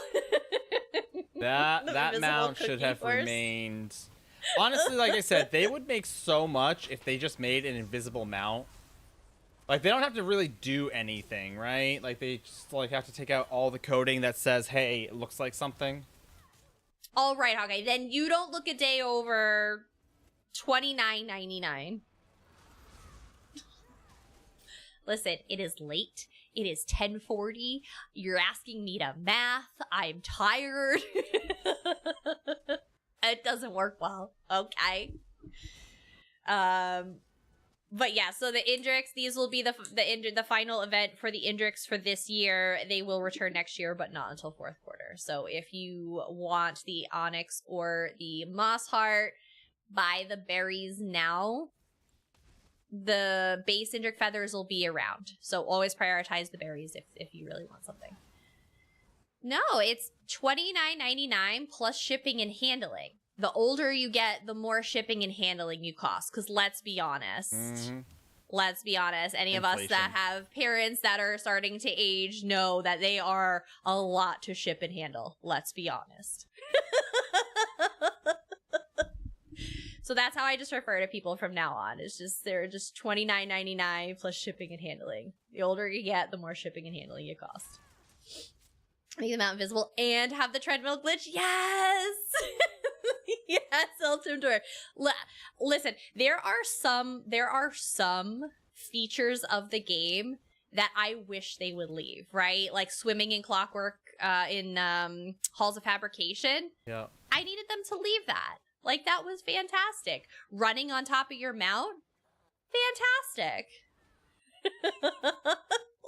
That mount should have remained. Honestly, like I said, they would make so much if they just made an invisible mount. Like, they don't have to really do anything, right? Like, they just like have to take out all the coding that says, hey, it looks like something. All right, okay. Then you don't look a day over $29.99. Listen, it is late. It is 10:40. You're asking me to math. I'm tired. It doesn't work well. Okay. But yeah, so the Indrix, these will be the final event for the Indrix for this year. They will return next year, but not until fourth quarter. So if you want the Onyx or the Moss Heart, buy the berries now. The base Indrik feathers will be around. So always prioritize the berries if you really want something. No, it's $29.99 plus shipping and handling. The older you get, the more shipping and handling you cost. Because let's be honest. Let's be honest. Any of us that have parents that are starting to age know that they are a lot to ship and handle. Let's be honest. So that's how I just refer to people from now on. It's just, they're just $29.99 plus shipping and handling. The older you get, the more shipping and handling it costs. Make them out invisible and have the treadmill glitch. Yes. Yes, Ultimate Door. Listen, there are some features of the game that I wish they would leave, right? Like swimming in Clockwork in Halls of Fabrication. Yeah. I needed them to leave that. Like, that was fantastic. Running on top of your mount, fantastic.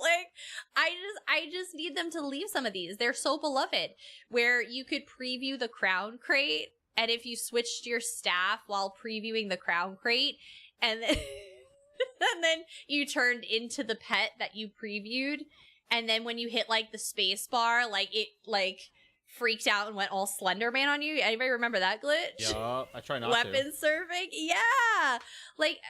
Like, I just need them to leave some of these. They're so beloved. Where you could preview the crown crate, and if you switched your staff while previewing the crown crate, and then, and then you turned into the pet that you previewed, and then when you hit, like, the space bar, like, it, like, freaked out and went all Slender Man on you. Anybody remember that glitch? Yeah, I try not Weapon surfing? Yeah! Like,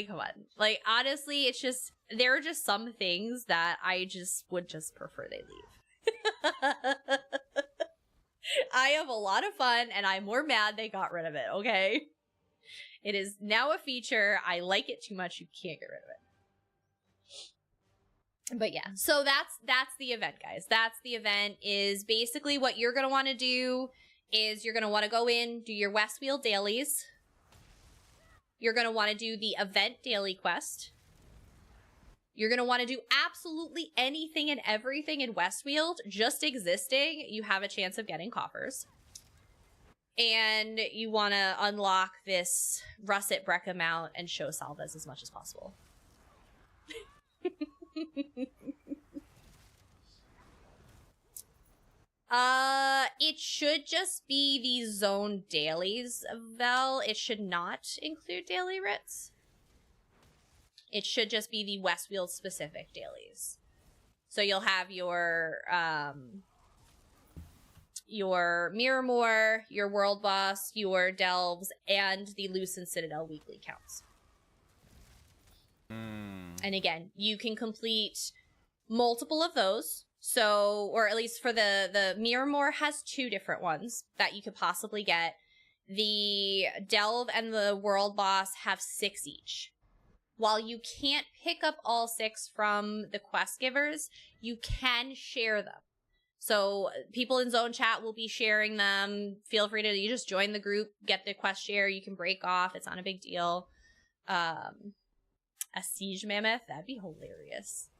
come on. Like, honestly, it's just, there are just some things that I just would just prefer they leave. I have a lot of fun, and I'm more mad they got rid of it, okay? It is now a feature. I like it too much. You can't get rid of it. But yeah, so that's the event, guys. That's the event. Is basically what you're going to want to do is you're going to want to go in, do your Westfield dailies. You're going to want to do the event daily quest. You're going to want to do absolutely anything and everything in Westfield. Just existing, you have a chance of getting coffers. And you want to unlock this Russet Brecca mount and show Salvas as much as possible. It should just be the zone dailies, Vel. It should not include daily writs. It should just be the Westfield specific dailies. So you'll have your Miramore, your World Boss, your Delves, and the Lucent Citadel weekly counts. And again, you can complete multiple of those. So, or at least for the Miramore has 2 different ones that you could possibly get. The Delve and the World Boss have 6 each. While you can't pick up all 6 from the quest givers, you can share them. So people in Zone Chat will be sharing them. Feel free to, you just join the group, get the quest share, you can break off, it's not a big deal. A Siege Mammoth, that'd be hilarious.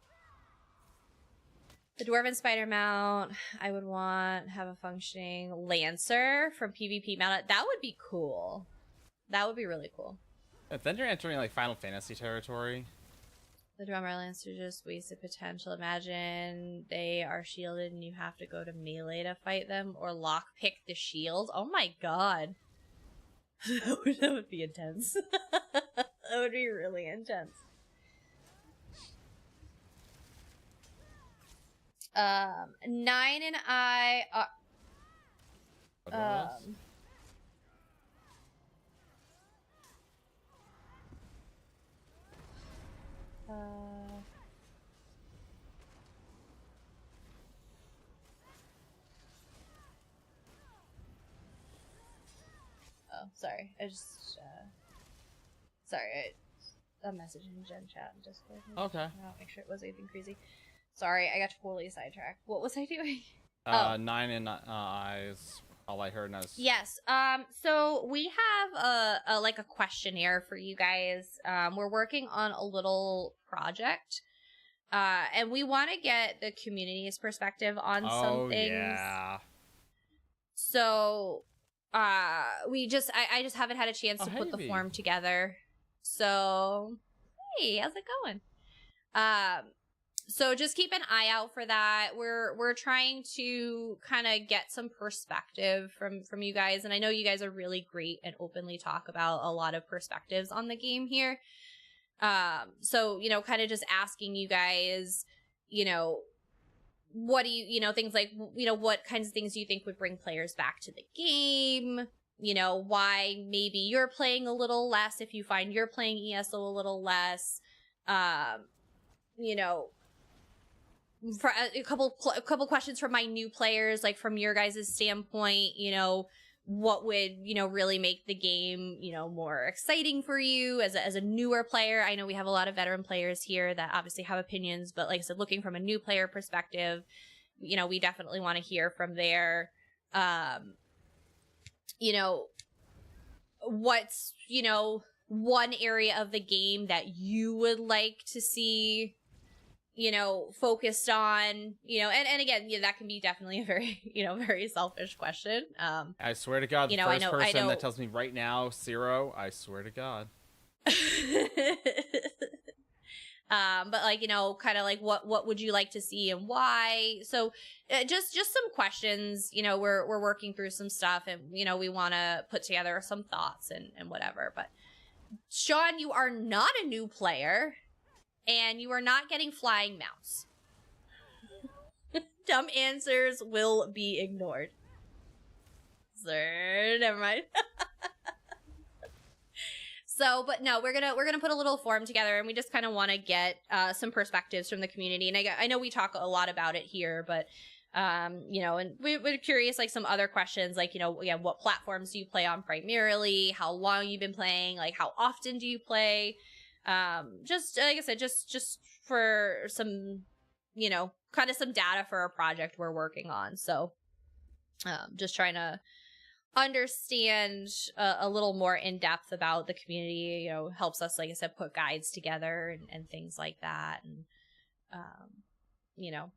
The Dwarven Spider mount, I would want, have a functioning Lancer from PvP mount. That would be cool. That would be really cool. Then you're entering like Final Fantasy territory. The Drummer Lancer just wasted potential. Imagine they are shielded and you have to go to melee to fight them or lockpick the shield. Oh my god. That would be intense. That would be really intense. 9 and I oh, sorry. I just a message in Gen Chat and Discord. Okay. I'll make sure it wasn't anything crazy. Sorry, I got totally sidetracked. What was I doing? 9 and eyes. All I heard was yes. So we have a questionnaire for you guys. We're working on a little project, and we want to get the community's perspective on some things. Yeah. So, I just haven't had a chance to put the form together. So, hey, how's it going? So just keep an eye out for that. We're trying to kind of get some perspective from you guys, and I know you guys are really great and openly talk about a lot of perspectives on the game here. So kind of just asking you guys, what do you things like what kinds of things do you think would bring players back to the game? Why maybe you're playing a little less if you find you're playing ESO a little less. For a couple questions from my new players, like from your guys' standpoint, what would, really make the game, more exciting for you as a newer player. I know we have a lot of veteran players here that obviously have opinions, but like I said, looking from a new player perspective, you know, we definitely want to hear from there. You know, what's, you know, one area of the game that you would like to see, you know, focused on, you know, and again, yeah, that can be definitely a very, you know, very selfish question. I swear to God, the you know, first I person know. that tells me right now, Zero, I swear to God. But like, you know, kind of like what would you like to see and why? So just some questions, you know, we're working through some stuff and, you know, we want to put together some thoughts and whatever. But Sean, you are not a new player and you are not getting flying mounts. Dumb answers will be ignored. Sir, never mind. So, but no, we're gonna put a little form together, and we just kind of want to get some perspectives from the community. And I know we talk a lot about it here, but you know, and we're curious, like some other questions, like, you know, yeah, what platforms do you play on primarily? How long you've been playing? Like, how often do you play? Just like I said, just for some, you know, kind of some data for a project we're working on. So, just trying to understand a little more in depth about the community, you know, helps us, like I said, put guides together and things like that, and you know,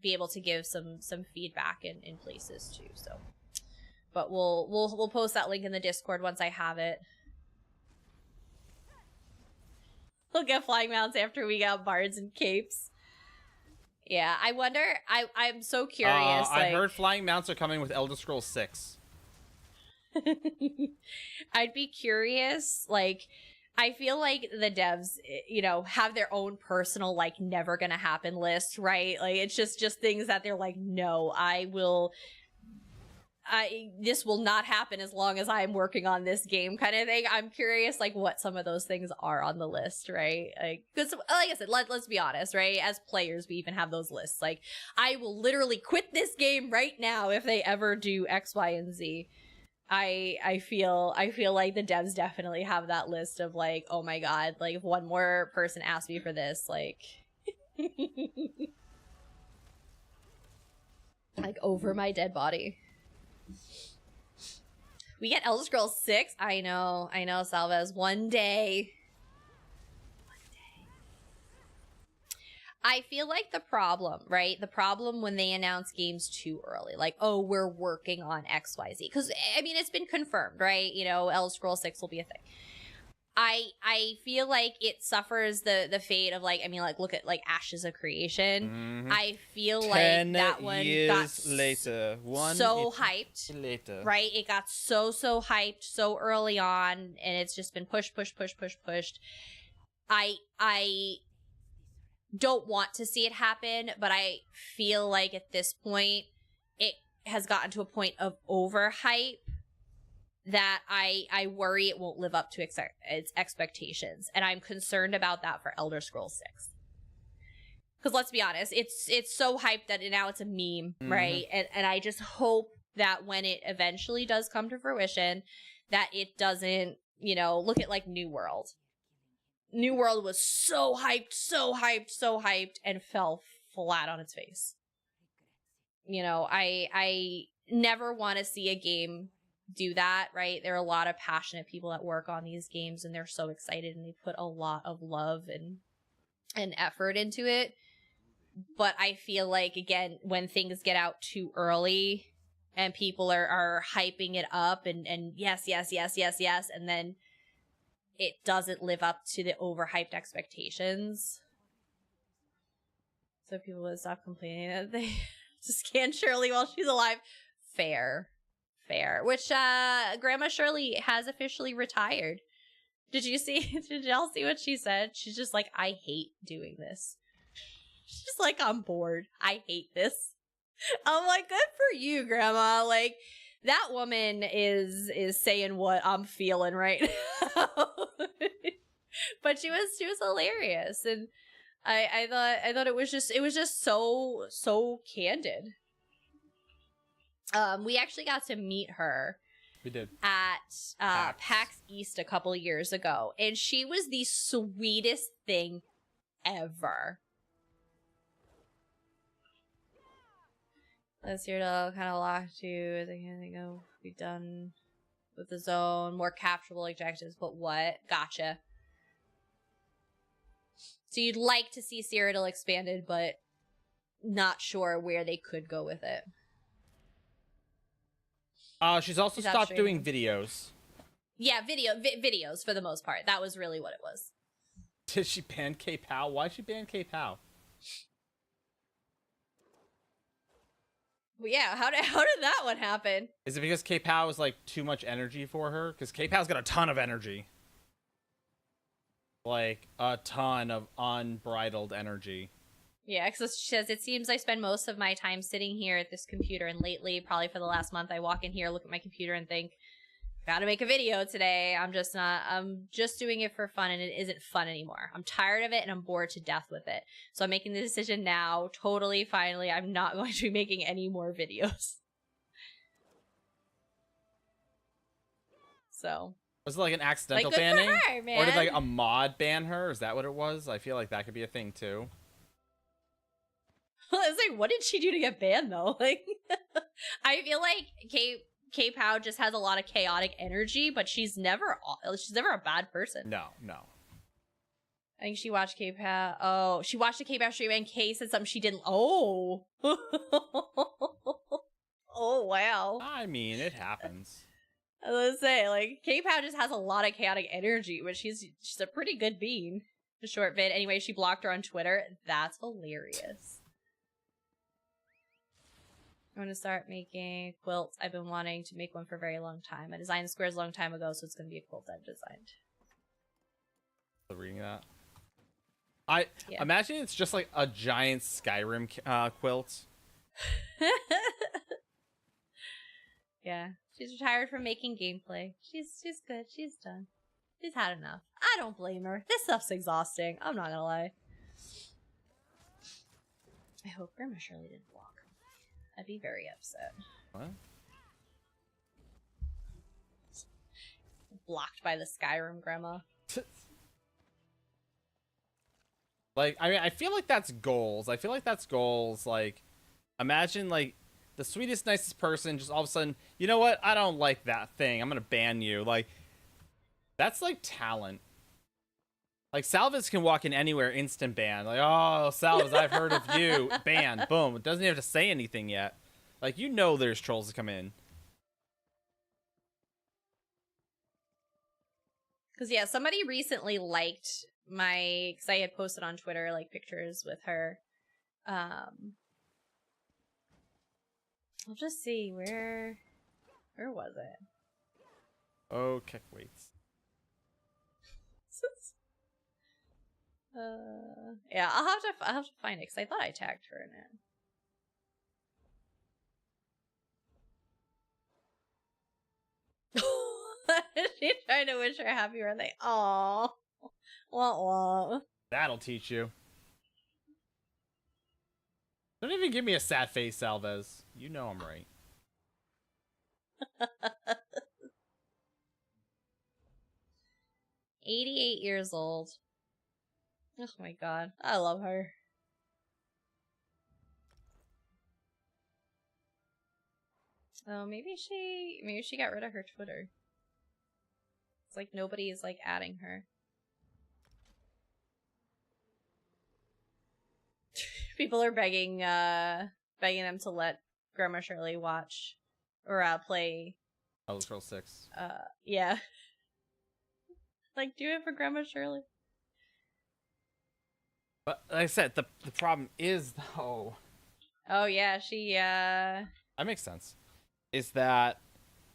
be able to give some feedback in places too. So, but we'll post that link in the Discord once I have it. We'll get flying mounts after we got bards and capes. Yeah, I wonder. I'm so curious. I heard flying mounts are coming with Elder Scrolls 6. I'd be curious, like, I feel like the devs, you know, have their own personal, like, never gonna happen list, right? Like, it's just things that they're like, no, this will not happen as long as I'm working on this game kind of thing. I'm curious, like, what some of those things are on the list, right? Like, because, like I said, let's be honest, right? As players, we even have those lists. Like, I will literally quit this game right now if they ever do X, Y, and Z. I feel like the devs definitely have that list of like, oh my god, like if one more person asks me for this, like like over my dead body. We get Elder Scrolls 6. I know, Salvez. One day. I feel like the problem, right? The problem when they announce games too early, like, oh, we're working on XYZ. Because, I mean, it's been confirmed, right? You know, Elder Scrolls 6 will be a thing. I feel like it suffers the fate of, like, I mean, like, look at, like, Ashes of Creation. Mm-hmm. I feel like that one got later. so hyped. Later. Right? It got so hyped so early on, and it's just been pushed. I don't want to see it happen, but I feel like at this point it has gotten to a point of overhype that I worry it won't live up to its expectations, and I'm concerned about that for Elder Scrolls 6. Because let's be honest, it's so hyped that now it's a meme, right? And I just hope that when it eventually does come to fruition, that it doesn't, you know, look at like New World. New World was so hyped, and fell flat on its face. You know, I never want to see a game do that, right? There are a lot of passionate people that work on these games, and they're so excited, and they put a lot of love and effort into it. But I feel like, again, when things get out too early, and people are hyping it up, and yes, and then it doesn't live up to the overhyped expectations. So people would stop complaining that they just can't Shirley while she's alive. Fair. Which, Grandma Shirley has officially retired. Did y'all see what she said? She's just like, I hate doing this. She's just like, I'm bored. I hate this. I'm like, good for you, Grandma. Like, that woman is saying what I'm feeling right now. But she was hilarious, and I thought it was just so candid. We actually got to meet her. We did at PAX East a couple years ago, and she was the sweetest thing ever. This year to kind of lock to, I think I'll be done with the zone, more capturable objectives, but what? Gotcha. So you'd like to see Cyrodiil expanded, but not sure where they could go with it. She's also stopped doing videos. Yeah, videos for the most part. That was really what it was. Did she ban K-Pow? Why'd she ban K-Pow? Well, yeah, how did that one happen? Is it because K-Pow is like too much energy for her? Because K-Pow's got a ton of energy. Like a ton of unbridled energy. Yeah, because she says, it seems I spend most of my time sitting here at this computer, and lately, probably for the last month, I walk in here, look at my computer, and think, gotta make a video today. I'm just doing it for fun, and it isn't fun anymore. I'm tired of it, and I'm bored to death with it. So I'm making the decision now, totally, finally, I'm not going to be making any more videos. So. Was it like an accidental good banning? For her, man. Or did like a mod ban her? Is that what it was? I feel like that could be a thing too. I was like, what did she do to get banned though? Like, I feel like K-Pow just has a lot of chaotic energy, but she's never a bad person. No. I think she watched K-Pow. Oh, she watched the K-Pow stream and K said something she didn't. Oh. Oh, wow. I mean, it happens. I was gonna say, like, K-Pow just has a lot of chaotic energy, but she's a pretty good bean. A short vid. Anyway, she blocked her on Twitter. That's hilarious. I'm going to start making quilts. I've been wanting to make one for a very long time. I designed the squares a long time ago, so it's going to be a quilt I've designed. Reading that. I imagine it's just like a giant Skyrim quilt. Yeah. She's retired from making gameplay. She's good. She's done. She's had enough. I don't blame her. This stuff's exhausting. I'm not going to lie. I hope Grandma Shirley didn't block. I'd be very upset. What? Blocked by the Skyrim grandma. Like, I mean, I feel like that's goals. Like, imagine, like, the sweetest, nicest person just all of a sudden, you know what? I don't like that thing. I'm gonna ban you. Like, that's, like, talent. Like, Salvas can walk in anywhere, instant ban. Like, oh, Salvas, I've heard of you. Ban. Boom. It doesn't even have to say anything yet. Like, you know there's trolls that come in. Because, yeah, somebody recently liked because I had posted on Twitter, like, pictures with her. I'll just see, where was it? Oh, kick weights. Yeah, I'll have to find it because I thought I tagged her in it. She's trying to wish her a happy birthday. Aww. Wah wah. That'll teach you. Don't even give me a sad face, Salvez. You know I'm right. 88 years old. Oh my god. I love her. Oh, maybe she got rid of her Twitter. It's like nobody is like adding her. People are begging them to let Grandma Shirley watch or play Elder Scrolls 6. Yeah. Like, do it for Grandma Shirley. But like I said, the problem is though. Oh yeah, she That makes sense. Is that,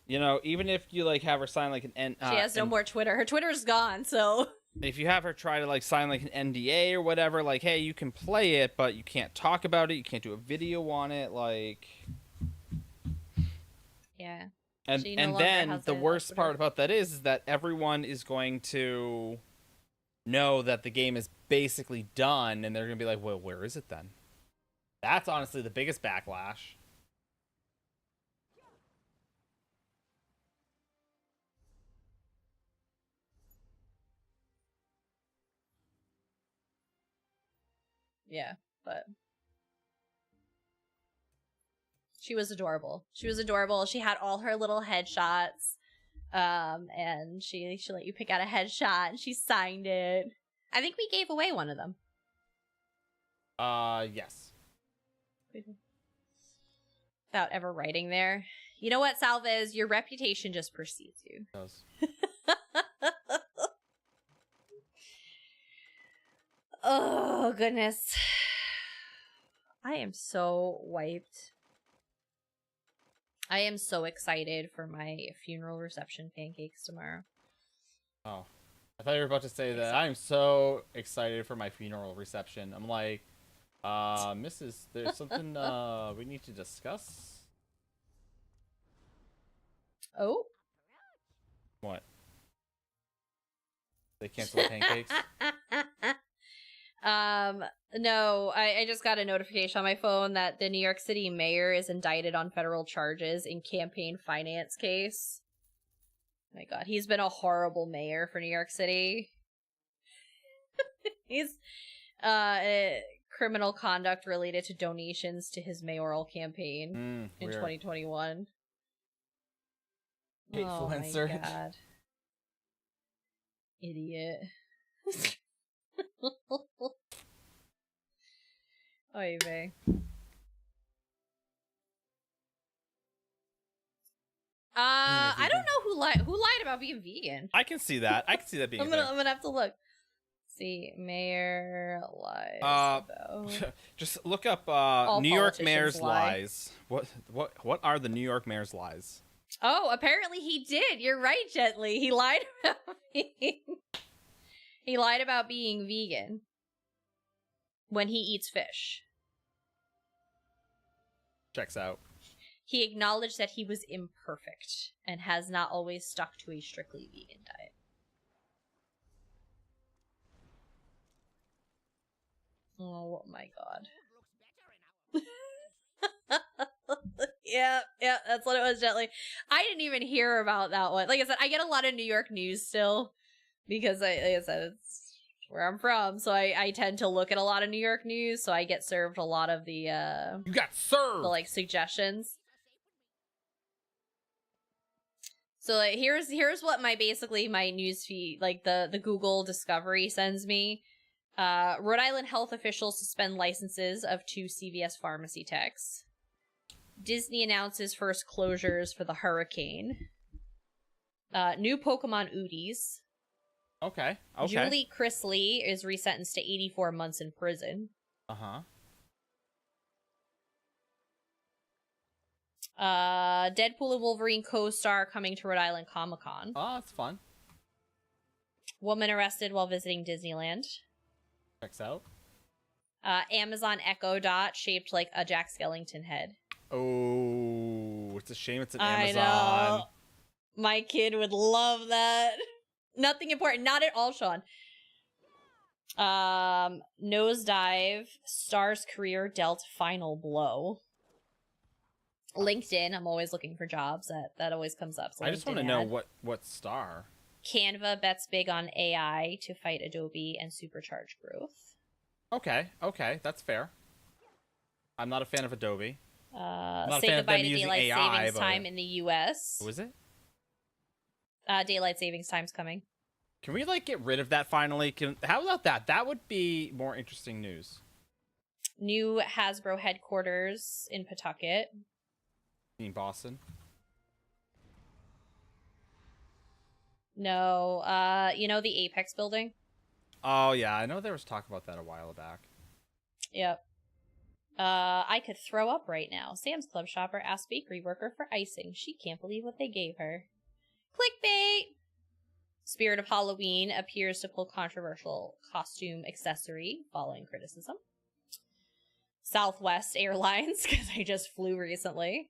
you know, even if you like have her sign like an she has no more Twitter. Her Twitter's gone, so if you have her try to like sign like an NDA or whatever, like, hey, you can play it, but you can't talk about it, you can't do a video on it, like. Yeah. And then the worst part about that is that everyone is going to know that the game is basically done, and they're gonna be like, well, where is it then? That's honestly the biggest backlash. Yeah, but She was adorable. She was adorable. She had all her little headshots. And she let you pick out a headshot and she signed it. I think we gave away one of them. Yes. Without ever writing there. You know what, Salvez? Your reputation just precedes you. It does. Oh, goodness. I am so wiped. I am so excited for my funeral reception pancakes tomorrow. Oh. I thought you were about to say that I'm so excited for my funeral reception. I'm like, Mrs., there's something we need to discuss. Oh? What? They cancel the pancakes? No, I just got a notification on my phone that the New York City mayor is indicted on federal charges in campaign finance case. Oh my god, he's been a horrible mayor for New York City. He's, criminal conduct related to donations to his mayoral campaign in 2021. Influencer. Oh my god. Idiot. Oy vey. I don't know who lied about being vegan. I can see that. I can see that being. I'm gonna have to look. See, mayor lies about. Just look up New York mayor's lies. What are the New York mayor's lies? Oh, apparently he did. You're right, Gently. He lied about he lied about being vegan when he eats fish. Checks out. He acknowledged that he was imperfect and has not always stuck to a strictly vegan diet. Oh my god. Yeah, that's what it was, Gently. I didn't even hear about that one. Like I said, I get a lot of New York news still because like I said, it's where I'm from, so I tend to look at a lot of New York news, so I get served a lot of the You got served. The like suggestions. So like here's what my news feed, like the Google Discovery sends me. Rhode Island health officials suspend licenses of 2 CVS pharmacy techs. Disney announces first closures for the hurricane. New Pokemon Udis. Okay. Julie Chrisley is resentenced to 84 months in prison. Uh-huh. Deadpool and Wolverine co-star coming to Rhode Island Comic-Con. Oh, that's fun. Woman arrested while visiting Disneyland. Checks out. Amazon Echo Dot shaped like a Jack Skellington head. Oh, it's a shame it's an I Amazon. know. My kid would love that. Nothing important. Not at all, Sean. Nosedive. Star's career dealt final blow. LinkedIn. I'm always looking for jobs. That always comes up. So I just want to know what star. Canva bets big on AI to fight Adobe and supercharge growth. Okay, that's fair. I'm not a fan of Adobe. Say goodbye to daylight savings time in the U.S. Who is it? Daylight savings time's coming. Can we like get rid of that finally? How about that? That would be more interesting news. New Hasbro headquarters in Pawtucket. In Boston. No, you know the Apex building? Oh yeah, I know there was talk about that a while back. Yep. I could throw up right now. Sam's Club shopper asked bakery worker for icing. She can't believe what they gave her. Clickbait! Spirit of Halloween appears to pull controversial costume accessory following criticism. Southwest Airlines, because I just flew recently.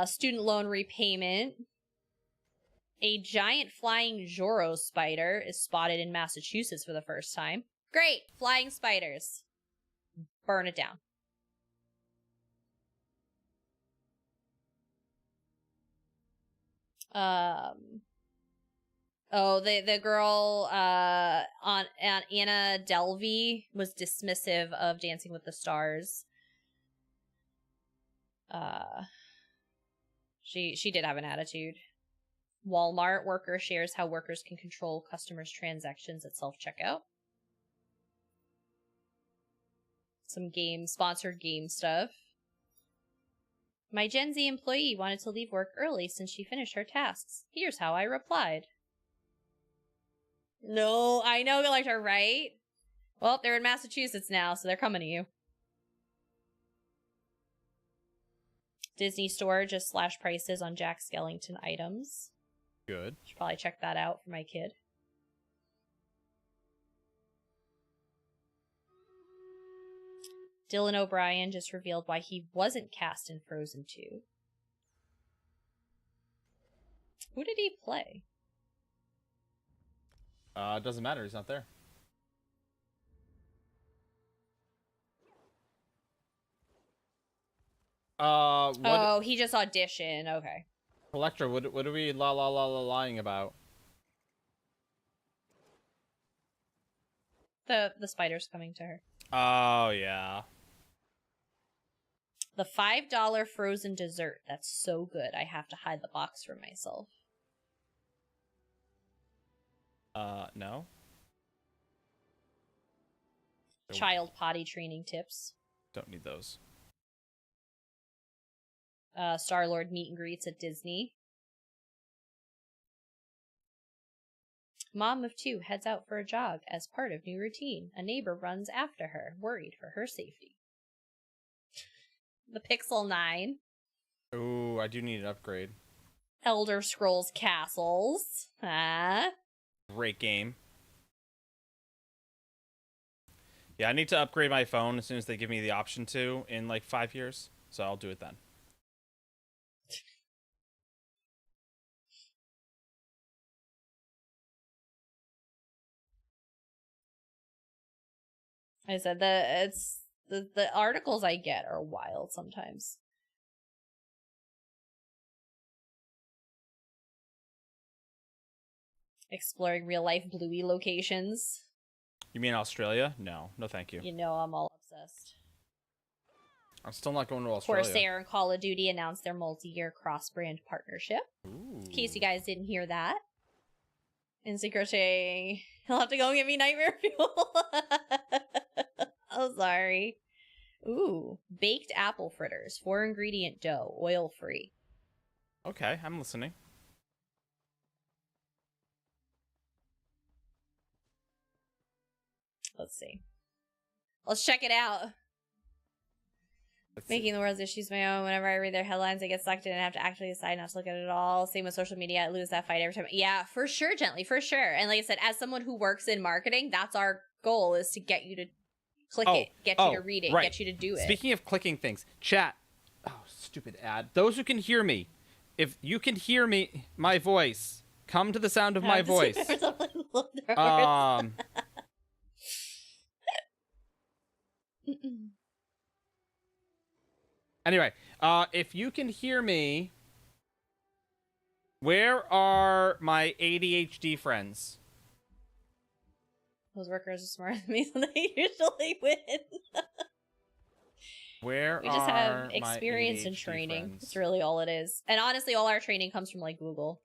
Student loan repayment. A giant flying Joro spider is spotted in Massachusetts for the first time. Great! Flying spiders. Burn it down. Oh, the girl on Anna Delvey was dismissive of Dancing with the Stars. She did have an attitude. Walmart worker shares how workers can control customers' transactions at self-checkout. Some sponsored game stuff. My Gen Z employee wanted to leave work early since she finished her tasks. Here's how I replied. No, I know, like her, right? Well, they're in Massachusetts now, so they're coming to you. Disney store just slashed prices on Jack Skellington items. Good. Should probably check that out for my kid. Dylan O'Brien just revealed why he wasn't cast in Frozen 2. Who did he play? Doesn't matter. He's not there. What? Oh, he just auditioned. Okay. Electra, what are we lying about? The spider's coming to her. Oh, yeah. The $5 frozen dessert. That's so good. I have to hide the box from myself. No. Child potty training tips. Don't need those. Star-Lord meet and greets at Disney. Mom of 2 heads out for a jog as part of new routine. A neighbor runs after her, worried for her safety. The Pixel 9. Ooh, I do need an upgrade. Elder Scrolls Castles. Great game. Yeah, I need to upgrade my phone as soon as they give me the option to in like 5 years. So I'll do it then. I said the articles I get are wild sometimes. Exploring real life Bluey locations. You mean Australia? No, no, thank you. You know I'm all obsessed. I'm still not going to Australia. Corsair and Call of Duty announced their multi-year cross-brand partnership. Ooh. In case you guys didn't hear that. Instant Crochet. He'll have to go and get me nightmare fuel. Oh, sorry. Ooh. Baked apple fritters. 4-ingredient dough. Oil-free. Okay, I'm listening. Let's see. Let's check it out. Let's see. Making the world's issues my own. Whenever I read their headlines, I get sucked in and have to actually decide not to look at it at all. Same with social media. I lose that fight every time. Yeah, for sure, Gently, for sure. And like I said, as someone who works in marketing, that's our goal, is to get you to click it, get you to read it, right. get you to do it. Speaking of clicking things, chat. Oh, stupid ad. Those who can hear me, if you can hear me, my voice, come to the sound of my voice. Anyway, if you can hear me, where are my ADHD friends? Those workers are smarter than me, so they usually win. Where we just have are experience my and training. friends? That's really all it is. And honestly, all our training comes from like Google.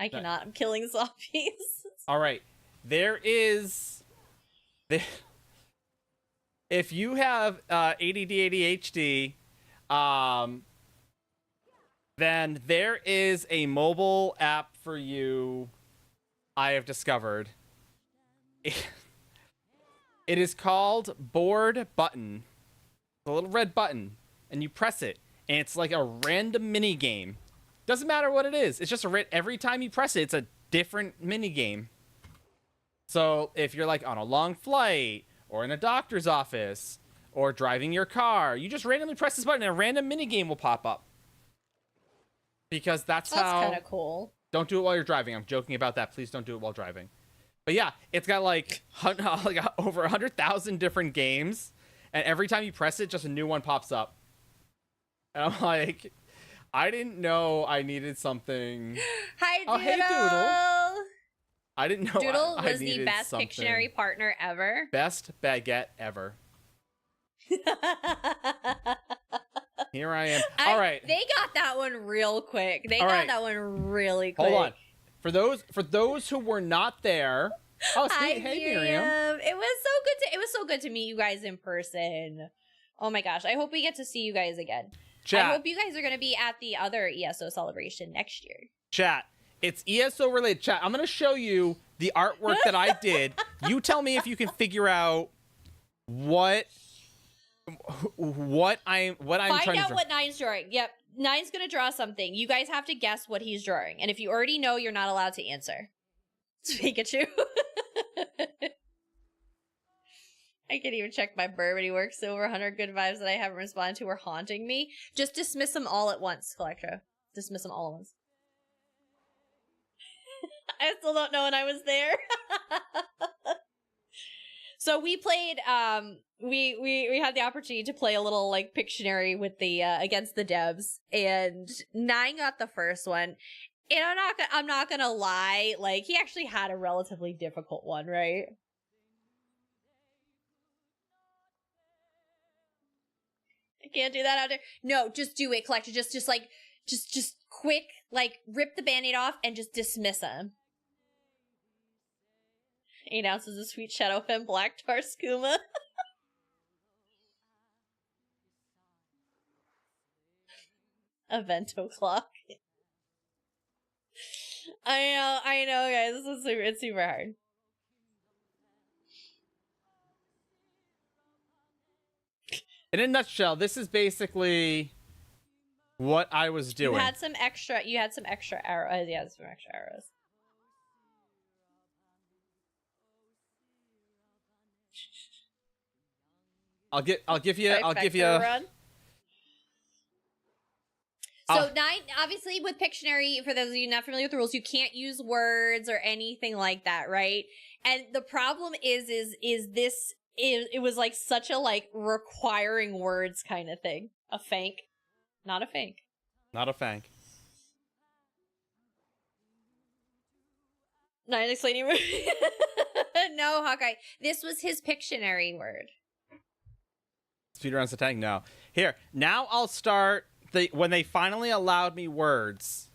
I cannot. I'm killing zombies. All right, there is. If you have ADD, ADHD, then there is a mobile app for you. I have discovered. It is called Board Button. The little red button, and you press it, and it's like a random mini game. Doesn't matter what it is. It's just every time you press it, it's a different mini game. So if you're like on a long flight, or in a doctor's office, or driving your car, you just randomly press this button, and a random mini game will pop up. Because that's how. That's kind of cool. Don't do it while you're driving. I'm joking about that. Please don't do it while driving. But yeah, it's got like over 100,000 different games, and every time you press it, just a new one pops up. And I'm like, I didn't know I needed something. Hi, Doodle. Oh, hey, Doodle. I didn't know Doodle I was the best something. Pictionary partner ever. Best baguette ever. Here I am. All right. They got that one real quick. They got that one really quick. Hold on. For those who were not there. Oh, hey Miriam. It was so good to meet you guys in person. Oh my gosh. I hope we get to see you guys again. Chat. I hope you guys are going to be at the other ESO celebration next year. Chat. It's ESO related. Chat. I'm going to show you the artwork that I did. You tell me if you can figure out what I'm Find trying out to draw. what Nine's drawing. Yep. Nine's going to draw something. You guys have to guess what he's drawing. And if you already know, you're not allowed to answer. It's Pikachu. I can't even check my Burbity works. Over 100 good vibes that I haven't responded to are haunting me. Just dismiss them all at once, Collectra. Dismiss them all at once. I still don't know when I was there. So we played, we had the opportunity to play a little, like, Pictionary with the, against the devs, and Nine got the first one, and I'm not gonna lie, like, he actually had a relatively difficult one, right? I can't do that out there. No, just do it, Collector. Just quick, like, rip the Band-Aid off and just dismiss him. 8 ounces of sweet Shadowfen Black Tar Skooma. A Vento clock. I know, guys. It's super hard. In a nutshell, this is basically what I was doing. You had some extra arrows. Yeah, some extra arrows. I'll give you. Run. So I'll- 9, obviously with Pictionary, for those of you not familiar with the rules, you can't use words or anything like that, right? And the problem is it was like such a like requiring words kind of thing. A fank. Not a fank. Not a fank. 9 explaining word. No, Hawkeye. This was his Pictionary word. Speedruns the tank? No. Here, now I'll start when they finally allowed me words.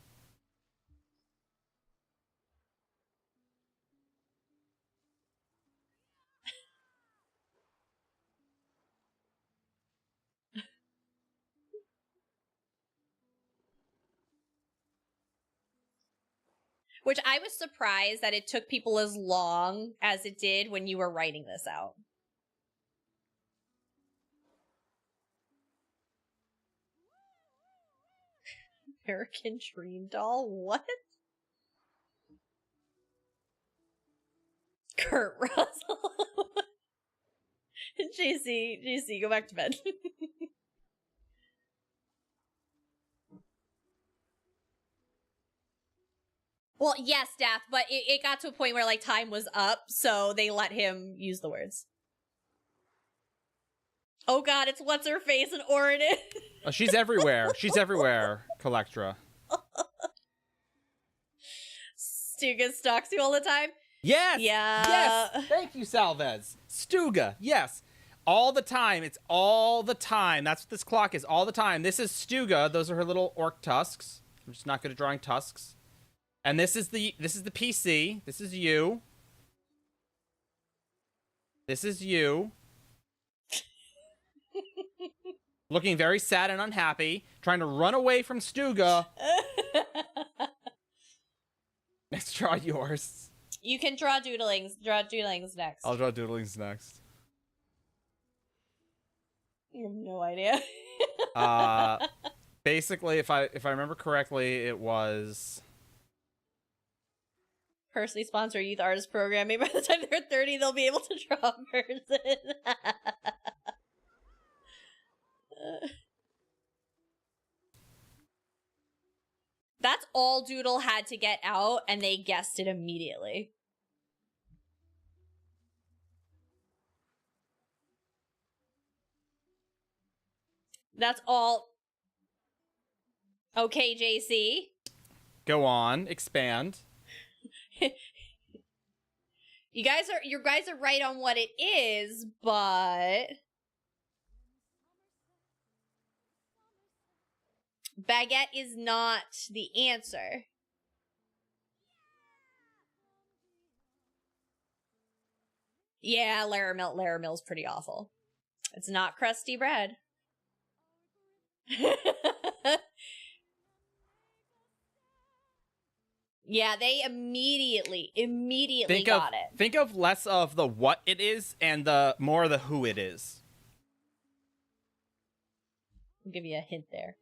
Which I was surprised that it took people as long as it did when you were writing this out. American Dream Doll? What? Kurt Russell. JC, go back to bed. Well, yes, Dath, but it got to a point where, like, time was up, so they let him use the words. Oh god, it's What's-Her-Face and Oridon. Oh, she's everywhere. She's everywhere, Collectra. Stuga stalks you all the time? Yes! Yeah. Yes! Thank you, Salvez. Stuga, yes. All the time. It's all the time. That's what this clock is, all the time. This is Stuga. Those are her little orc tusks. I'm just not good at drawing tusks. And this is the PC. This is you. This is you. Looking very sad and unhappy, trying to run away from Stuga. Let's draw yours. You can draw doodlings. Draw doodlings next. I'll draw doodlings next. You have no idea. Basically, if I remember correctly, it was Personally sponsor youth artist program. Maybe by the time they're 30, they'll be able to draw a person. That's all Doodle had to get out, and they guessed it immediately. That's all. Okay, JC. Go on, expand. You guys are right on what it is, but Baguette is not the answer. Yeah, Laramill's pretty awful. It's not crusty bread. Yeah, they immediately got it. Think of less of the what it is and the more of the who it is. I'll give you a hint there.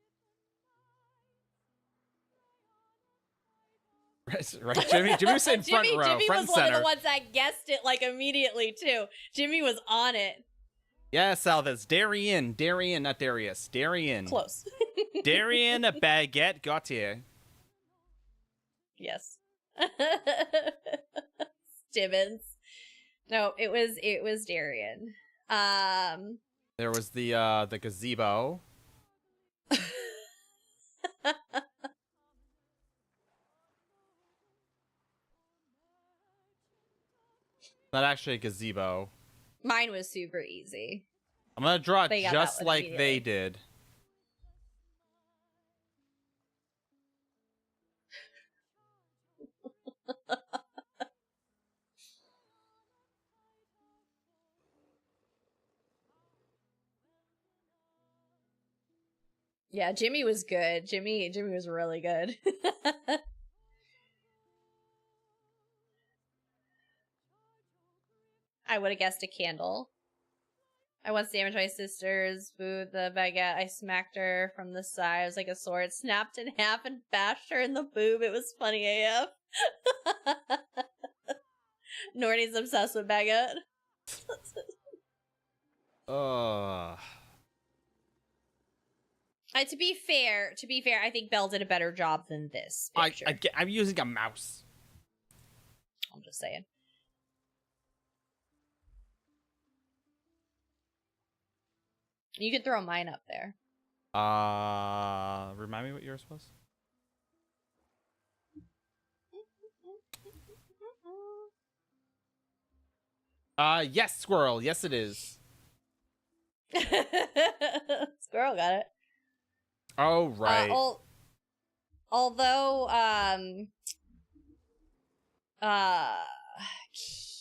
Right, Jimmy was saying front row, Jimmy front was and center. one of the ones that guessed it like immediately too. Jimmy was on it. Yes, Alvis. Darian, not Darius. Darian. Close. Darian, a baguette, Gautier. Yes. Stibbins. No, it was Darian. There was the gazebo. Not actually a gazebo. Mine was super easy. I'm gonna draw it just like they did. Yeah, Jimmy was good. Jimmy was really good. I would have guessed a candle. I once damaged my sister's food, the baguette. I smacked her from the side. It was like a sword, snapped in half and bashed her in the boob. It was funny AF. Nordy's obsessed with baguette. To be fair, I think Belle did a better job than this picture. I'm using a mouse. I'm just saying. You could throw mine up there. Remind me what yours was? Yes, squirrel. Yes, it is. Squirrel got it. Oh, right. Although,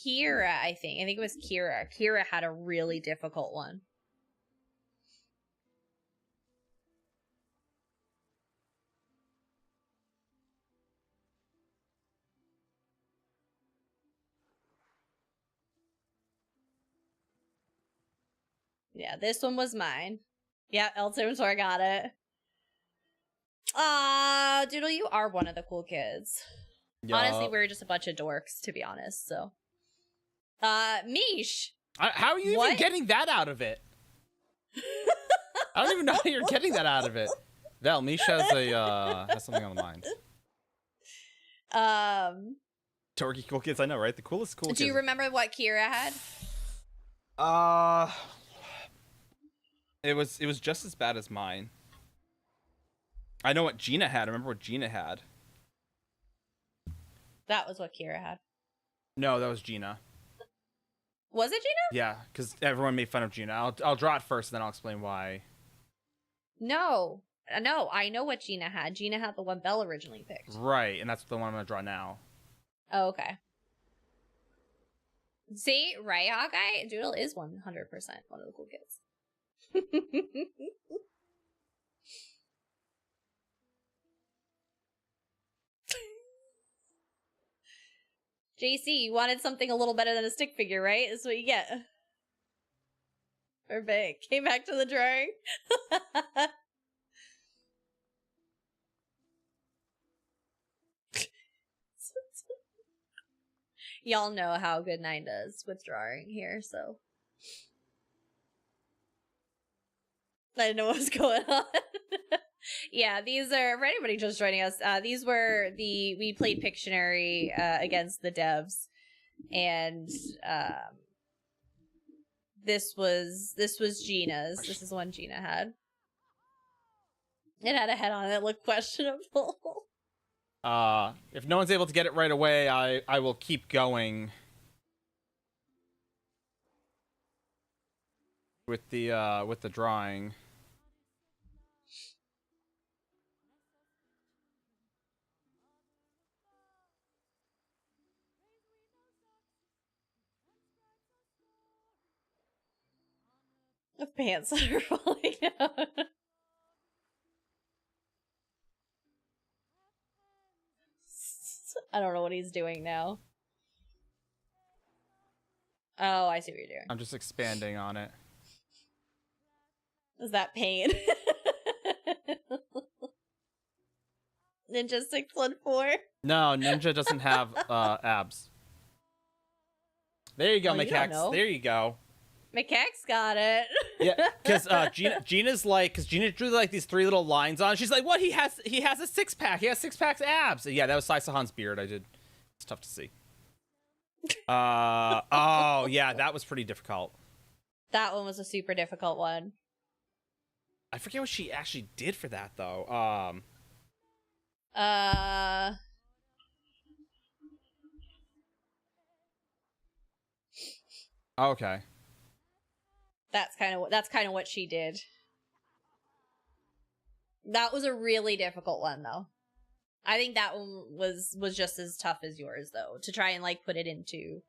Kira, I think it was Kira. Kira had a really difficult one. Yeah, this one was mine. Yeah, El Salvatore got it. Doodle, you are one of the cool kids. Yep. Honestly, we're just a bunch of dorks, to be honest, so. Mish! How are you even getting that out of it? I don't even know how you're getting that out of it. Val, Mish has something on the mind. Torky cool kids, I know, right? The coolest cool kids. Do you remember what Kira had? It was just as bad as mine. I know what Gina had. I remember what Gina had. That was what Kira had. No, that was Gina. Was it Gina? Yeah, because everyone made fun of Gina. I'll draw it first, and then I'll explain why. No, I know what Gina had. Gina had the one Belle originally picked. Right, and that's the one I'm gonna draw now. Oh, okay. See, right, Hawkeye? Doodle is 100% one of the cool kids. JC, you wanted something a little better than a stick figure, right? That's what you get. Perfect. Came back to the drawing. Y'all know how good 9 does with drawing here, so. I didn't know what was going on. Yeah, these are, for anybody just joining us, these were we played Pictionary against the devs, and this was Gina's. This is the one Gina had. It had a head on it that looked questionable. If no one's able to get it right away, I will keep going with the drawing. The pants that are falling out. I don't know what he's doing now. Oh, I see what you're doing. I'm just expanding on it. Is that pain? Ninja 614? No, Ninja doesn't have abs. There you go, Oh, you don't Macax. know. There you go. Macax got it. Yeah, because Gina's like, because Gina drew like these 3 little lines on. She's like, what? He has a 6-pack. He has 6-pack abs. Yeah, that was Saisahan's beard. I did. It's tough to see. Oh yeah, that was pretty difficult. That one was a super difficult one. I forget what she actually did for that though. Okay. That's kind of what she did. That was a really difficult one though. I think that one was just as tough as yours though, to try and like put it into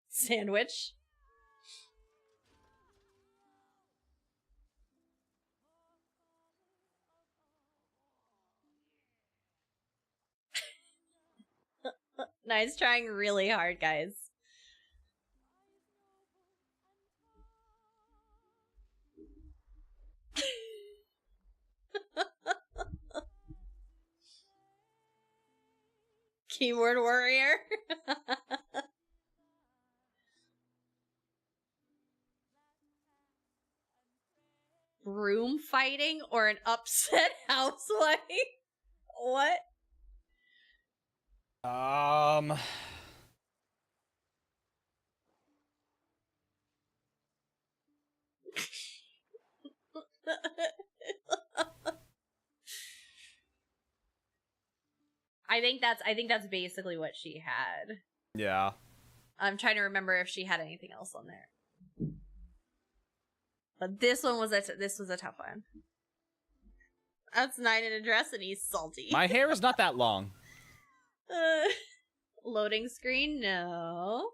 sandwich. Nice trying really hard, guys. Keyboard warrior. Room fighting or an upset housewife? What? I think that's basically what she had. Yeah. I'm trying to remember if she had anything else on there. But this one was a tough one. That's 9 in a dress and he's salty. My hair is not that long. Loading screen? No.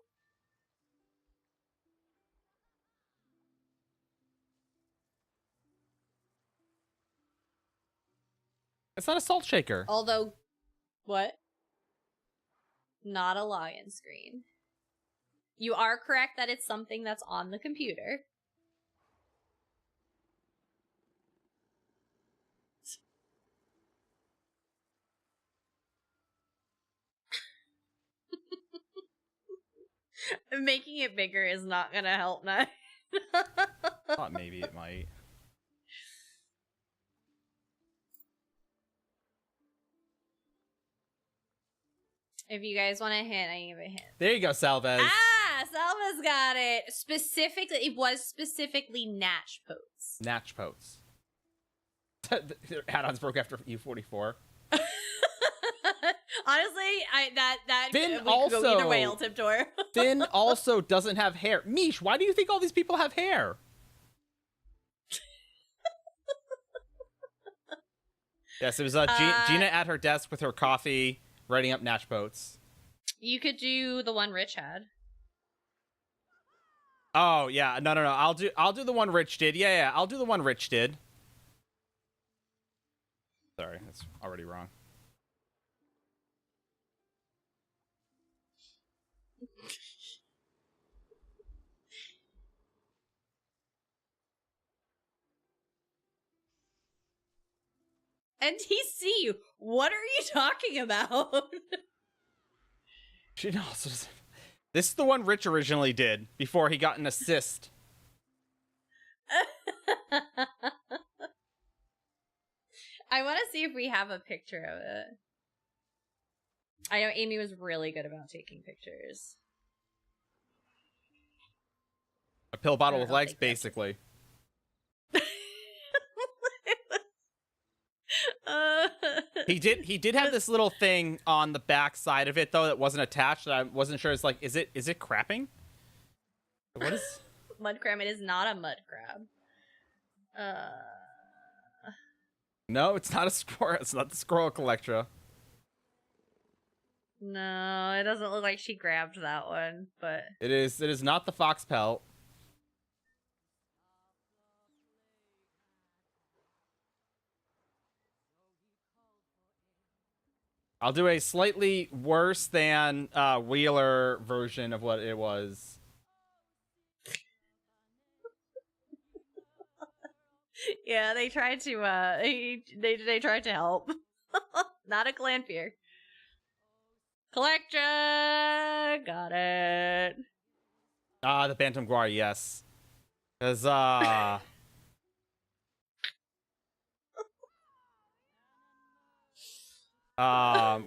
It's not a salt shaker. Although, what? Not a login screen. You are correct that it's something that's on the computer. Making it bigger is not gonna help now. Thought maybe it might. If you guys want a hint, I give a hint. There you go, Salvez. Ah, Salva's got it. It was specifically Natch Potes. Natch Potes. Their add-ons broke after U44. Honestly, that Finn we could also go either way, El Tiptor. Finn also doesn't have hair. Mish, why do you think all these people have hair? Yes, it was Gina at her desk with her coffee, writing up Natch Potes. You could do the one Rich had. Oh yeah, no. I'll do the one Rich did. Yeah, I'll do the one Rich did. Sorry, that's already wrong. NTC, what are you talking about? She also doesn't. This is the one Rich originally did before he got an assist. I want to see if we have a picture of it. I know Amy was really good about taking pictures. A pill bottle I with don't legs, think that's- basically. He did have this little thing on the back side of it though that wasn't attached. That I wasn't sure. It's like, is it crapping? What is? Mud crab. It is not a mud crab. No, it's not a squirrel. It's not the squirrel collectra. No, it doesn't look like she grabbed that one, but It is not the fox pelt. I'll do a slightly worse than Wheeler version of what it was. yeah, they tried to they tried to help. Not a Glanfear. Collector, got it. The Bantam Guar, yes. Because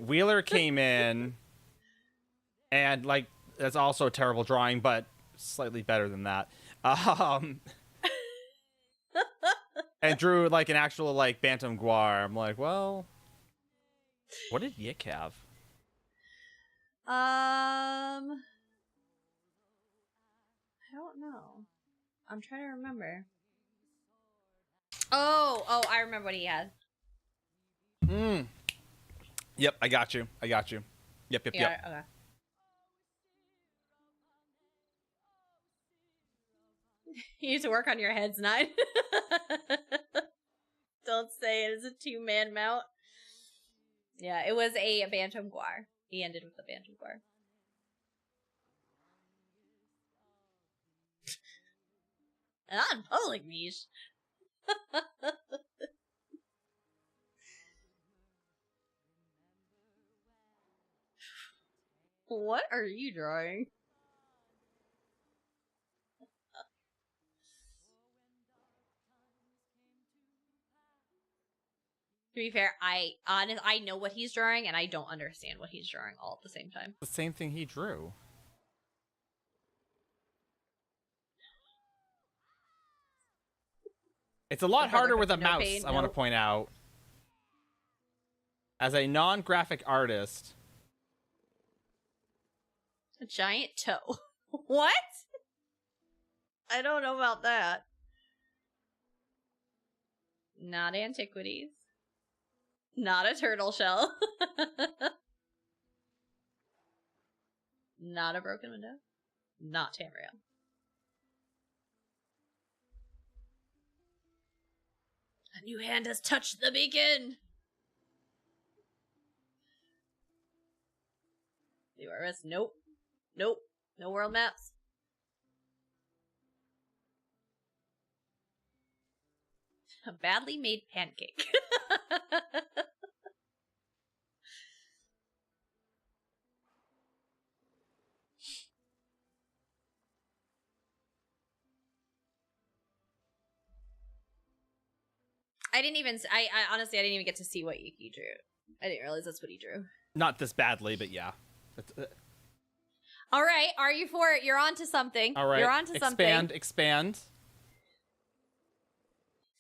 Wheeler came in, and like that's also a terrible drawing, but slightly better than that. And drew like an actual like Bantam Guar. I'm like, well, what did Yick have? I don't know. I'm trying to remember. Oh, I remember what he had. Yep, I got you. Yep. Yeah, okay. You need to work on your heads, Nine. Don't say it is a 2-man mount. Yeah, it was a Bantam Guar. He ended with the Bantam Guar. Not public niche. What are you drawing? To be fair, I know what he's drawing, and I don't understand what he's drawing all at the same time. The same thing he drew. It's a lot harder with a mouse, I want to point out. As a non-graphic artist. A giant toe. What? I don't know about that. Not antiquities. Not a turtle shell. Not a broken window. Not Tamriel. A new hand has touched the beacon! URS, nope. Nope. No world maps. A badly made pancake. I honestly, I didn't even get to see what Yuki drew. I didn't realize that's what he drew. Not this badly, but yeah. All right, are you for it? You're on to something. All right. You're on to something. Expand.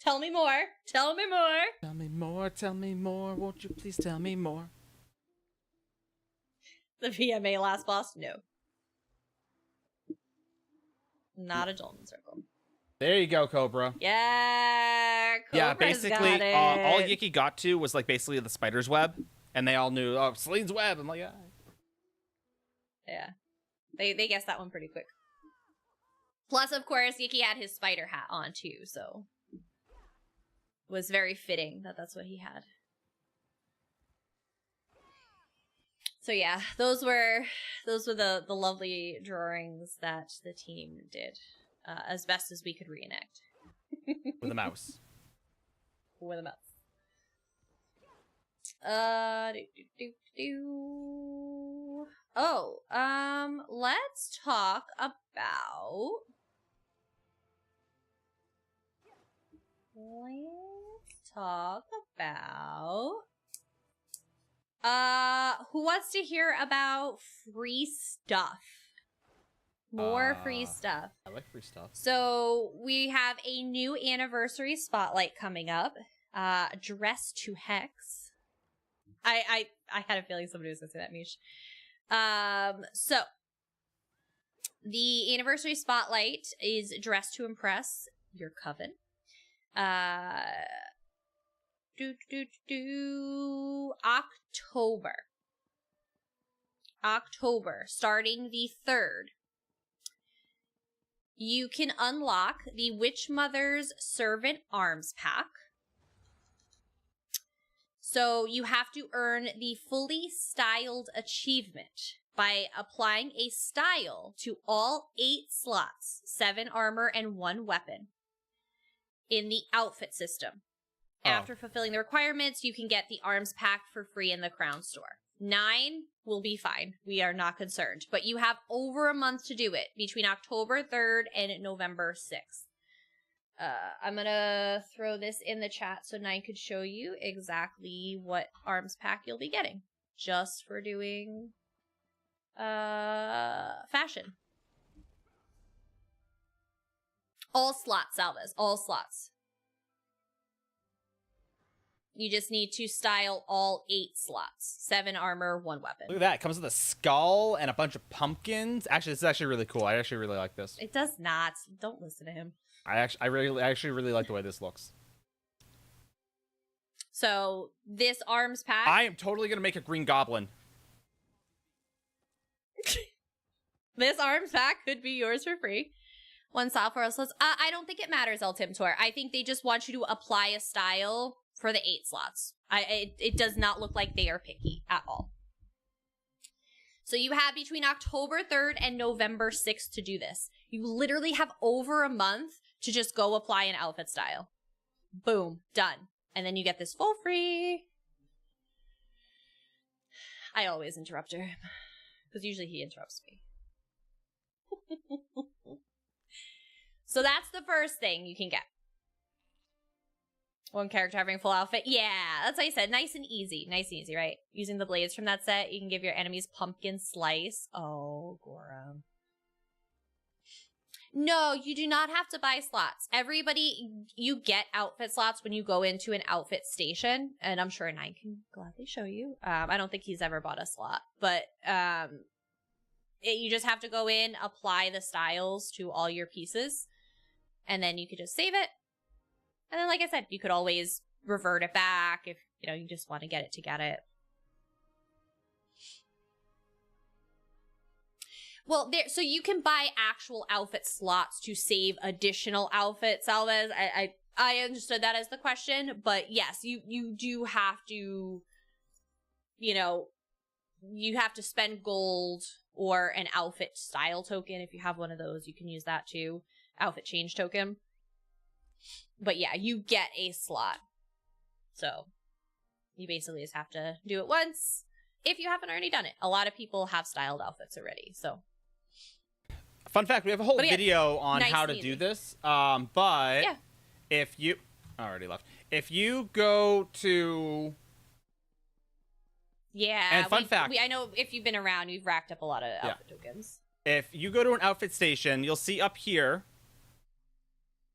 Tell me more. Tell me more. Tell me more. Won't you please tell me more? The VMA last boss? No. Not a Dolmen Circle. There you go, Cobra. Yeah, Cobra's yeah, basically, got it. all Yicky got to was like basically the spider's web, and they all knew, oh, Celine's web. I'm like, yeah. Yeah. They guessed that one pretty quick. Plus, of course, Yicky had his spider hat on too, so it was very fitting that that's what he had. So yeah, those were the lovely drawings that the team did, as best as we could reenact. With a mouse. With a mouse. Let's talk about. Who wants to hear about free stuff? More free stuff. I like free stuff. So we have a new anniversary spotlight coming up. Dress to Hex. I had a feeling somebody was gonna say that, Mish. So the anniversary spotlight is Dress to Impress Your Coven. October. October, starting the 3rd, you can unlock the Witch Mother's Servant Arms Pack. So you have to earn the Fully Styled achievement by applying a style to all 8 slots, 7 armor and 1 weapon, in the outfit system. Oh. After fulfilling the requirements, you can get the arms pack for free in the Crown store. 9 will be fine. We are not concerned. But you have over a month to do it, between October 3rd and November 6th. I'm going to throw this in the chat so 9 could show you exactly what arms pack you'll be getting. Just for doing fashion. All slots, Salvez. All slots. You just need to style all 8 slots. 7 armor, 1 weapon. Look at that. It comes with a skull and a bunch of pumpkins. Actually, this is actually really cool. I actually really like this. It does not. Don't listen to him. I actually really like the way this looks. So, this arms pack... I am totally going to make a Green Goblin. This arms pack could be yours for free. 1 style for us. I don't think it matters, El Timtor. I think they just want you to apply a style for the 8 slots. It does not look like they are picky at all. So you have between October 3rd and November 6th to do this. You literally have over a month to just go apply an outfit style. Boom. Done. And then you get this for free. I always interrupt her. Because usually he interrupts me. So that's the first thing you can get. 1 character having full outfit. Yeah, that's what I said. Nice and easy. Nice and easy, right? Using the blades from that set, you can give your enemies pumpkin slice. Oh, Gorum. No, you do not have to buy slots. Everybody, you get outfit slots when you go into an outfit station. And I'm sure 9 can gladly show you. I don't think he's ever bought a slot. But you just have to go in, apply the styles to all your pieces. And then you could just save it. And then, like I said, you could always revert it back if, you just want to get it to get it. Well, so you can buy actual outfit slots to save additional outfits, Salvez. I understood that as the question, but yes, you do have to, you have to spend gold or an outfit style token. If you have one of those, you can use that too. Outfit change token. But yeah, you get a slot. So you basically just have to do it once if you haven't already done it. A lot of people have styled outfits already, so. Fun fact, we have a whole video on nice how to do this. But yeah. If you... I already left. If you go to... Yeah. And fun fact... I know if you've been around, you've racked up a lot of outfit tokens. If you go to an outfit station, you'll see up here...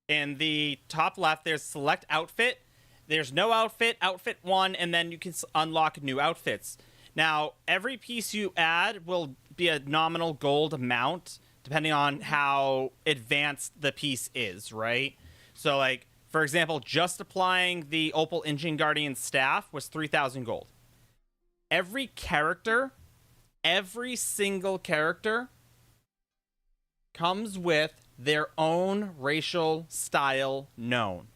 in the top left, there's select outfit. There's no outfit, outfit 1, and then you can unlock new outfits. Now, every piece you add will be a nominal gold amount, depending on how advanced the piece is, right? So, like, for example, just applying the Opal Engine Guardian staff was 3,000 gold. Every character, every single character comes with their own racial style known.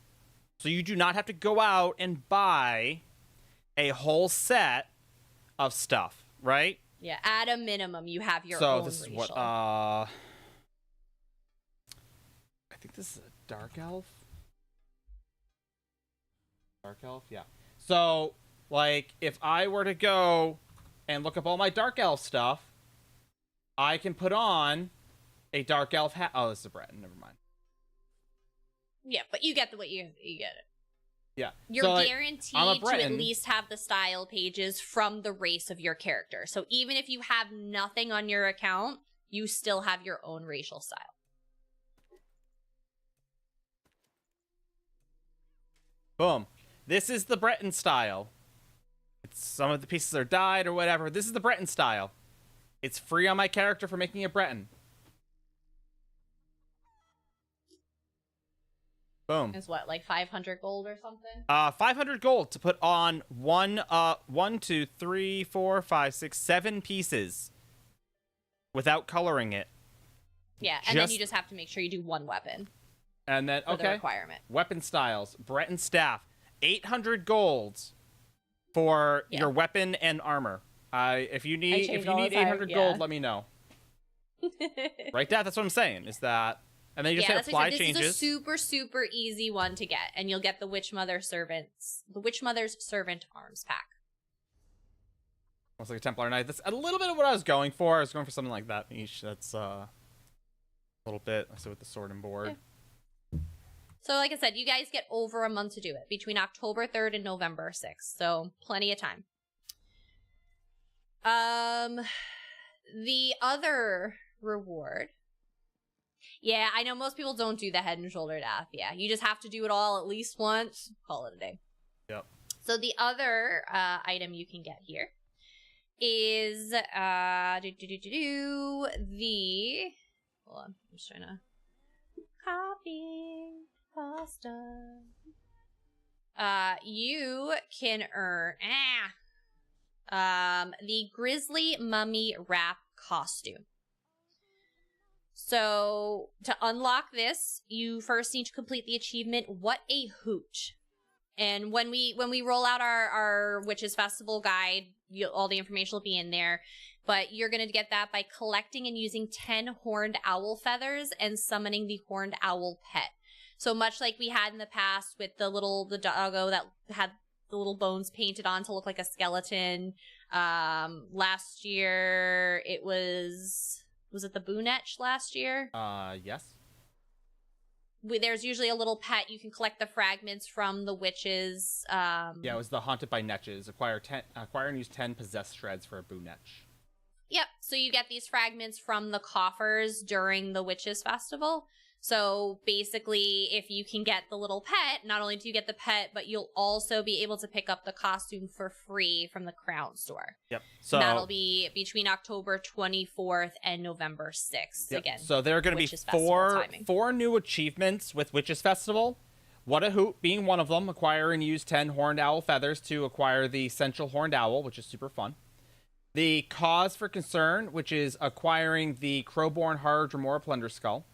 So you do not have to go out and buy a whole set of stuff, right? Yeah, at a minimum, you have your So own this is racial. what, I think this is a dark elf. Dark elf, yeah. So, like, if I were to go and look up all my dark elf stuff, I can put on a dark elf hat. Oh, this is a Breton. Never mind. Yeah, but you get what you get it. Yeah. You're so, guaranteed I'm a to Breton. at least have the style pages from the race of your character. So even if you have nothing on your account, you still have your own racial style. Boom. This is the Breton style. Some of the pieces are dyed or whatever. This is the Breton style. It's free on my character for making it Breton. Boom. It's what, like 500 gold or something? 500 gold to put on 1, 2, 3, 4, 5, 6, 7 pieces. without coloring it. Yeah, and then you just have to make sure you do one weapon. And then, for the requirement. Weapon styles. Breton staff. 800 golds for your weapon and armor. If you need 800 gold, let me know. Right, Dad? That's what I'm saying. Is that... And then you just hit apply changes. This is a super, super easy one to get. And you'll get the Witch Mother's Servant Arms Pack. Almost like a Templar Knight. That's a little bit of what I was going for. I was going for something like that niche. That's a little bit. I said with the sword and board. Yeah. So like I said, you guys get over a month to do it. Between October 3rd and November 6th. So plenty of time. The other reward... Yeah, I know most people don't do the head and shoulder death. Yeah, you just have to do it all at least once. Call it a day. Yep. So the other item you can get here is the... Hold on, I'm just trying to copy pasta. You can earn the Grizzly Mummy Wrap costume. So, to unlock this, you first need to complete the achievement, What a Hoot. And when we roll out our Witches Festival guide, all the information will be in there. But you're going to get that by collecting and using 10 horned owl feathers and summoning the horned owl pet. So much like we had in the past with the doggo that had the little bones painted on to look like a skeleton. Last year, it was it the Boonetch last year? Yes. There's usually a little pet. You can collect the fragments from the witches. Yeah, it was the Haunted by Netches. Acquire and use 10 possessed shreds for a Boonetch. Yep, so you get these fragments from the coffers during the Witches Festival. So basically, if you can get the little pet, not only do you get the pet, but you'll also be able to pick up the costume for free from the Crown store. Yep. So and that'll be between October 24th and November 6th. Yep. Again. So there are going to be four new achievements with Witches Festival. What a Hoot being one of them. Acquire and use 10 horned owl feathers to acquire the Central Horned Owl, which is super fun. The Cause for Concern, which is acquiring the Crowborn Horror Dremora Plunder Skull.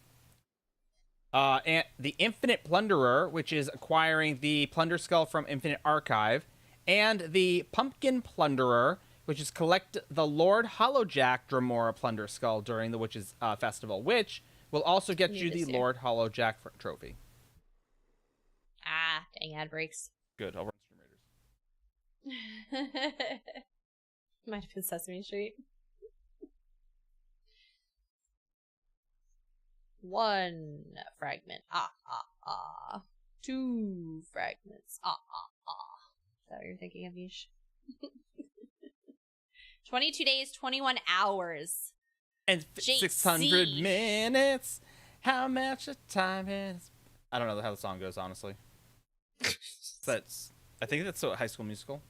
And the Infinite Plunderer, which is acquiring the Plunder Skull from Infinite Archive. And the Pumpkin Plunderer, which is collect the Lord Hollowjack Dremora Plunder Skull during the Witches Festival, which will also get you the Lord Hollowjack trophy. Ah, dang ad breaks. Good, I'll run Stream Raiders. Might have been Sesame Street. 1 fragment. 2 fragments. Is that what you're thinking of, Nish? 22 days, 21 hours. And 600 minutes. How much time is... I don't know how the song goes, honestly. I think that's a High School Musical.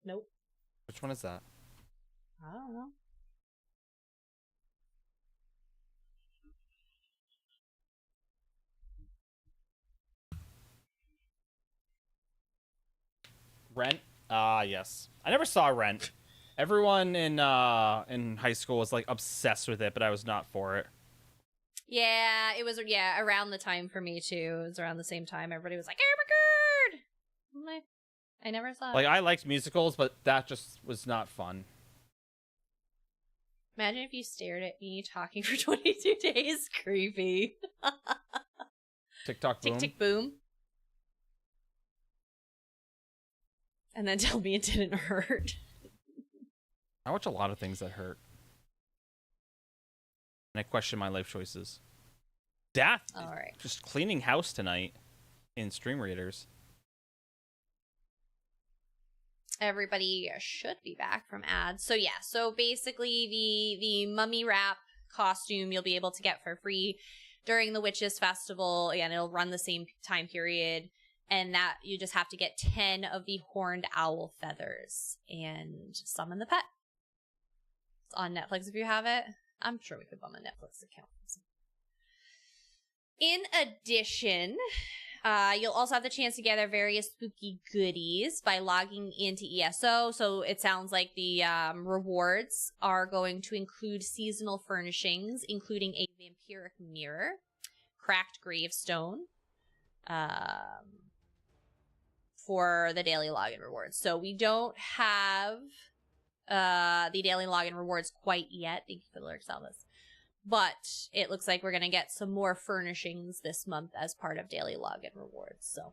Nope. Which one is that? I don't know. Rent? Yes. I never saw Rent. Everyone in high school was like obsessed with it, but I was not for it. Yeah, it was around the time for me too. It was around the same time. Everybody was like, "Oh my god!" I never saw it. Like, I liked musicals, but that just was not fun. Imagine if you stared at me talking for 22 days. Creepy. TikTok boom. Tick, tick, boom. And then tell me it didn't hurt. I watch a lot of things that hurt. And I question my life choices. Daff, all right. Just cleaning house tonight in Stream Raiders. Everybody should be back from ads. So yeah, so basically the mummy wrap costume you'll be able to get for free during the Witches Festival. Again, it'll run the same time period. And that you just have to get 10 of the horned owl feathers and summon the pet. It's on Netflix if you have it. I'm sure we could bum a Netflix account. In addition, You'll also have the chance to gather various spooky goodies by logging into ESO. So it sounds like the rewards are going to include seasonal furnishings, including a vampiric mirror, cracked gravestone, for the daily login rewards. So we don't have the daily login rewards quite yet. Thank you for the lyrics, Elvis. But it looks like we're going to get some more furnishings this month as part of daily login rewards. So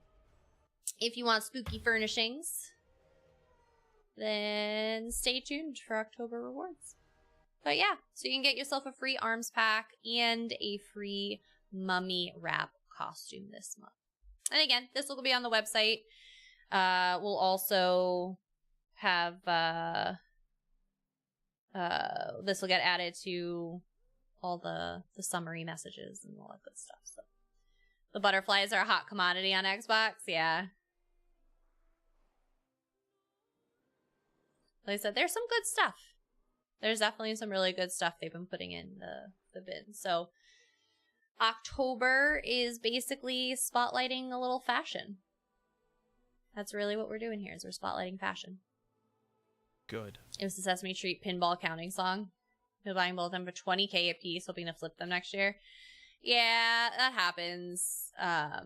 if you want spooky furnishings, then stay tuned for October rewards. But yeah, so you can get yourself a free arms pack and a free mummy wrap costume this month. And again, this will be on the website. We'll also have this will get added to all the summary messages and all that good stuff. So the butterflies are a hot commodity on Xbox. Yeah. Like I said, there's some good stuff. There's definitely some really good stuff they've been putting in the bin. So October is basically spotlighting a little fashion. That's really what we're doing here, is we're spotlighting fashion. Good. It was the Sesame Street pinball counting song. They're buying both of them for $20K a piece, hoping to flip them next year. Yeah, that happens. A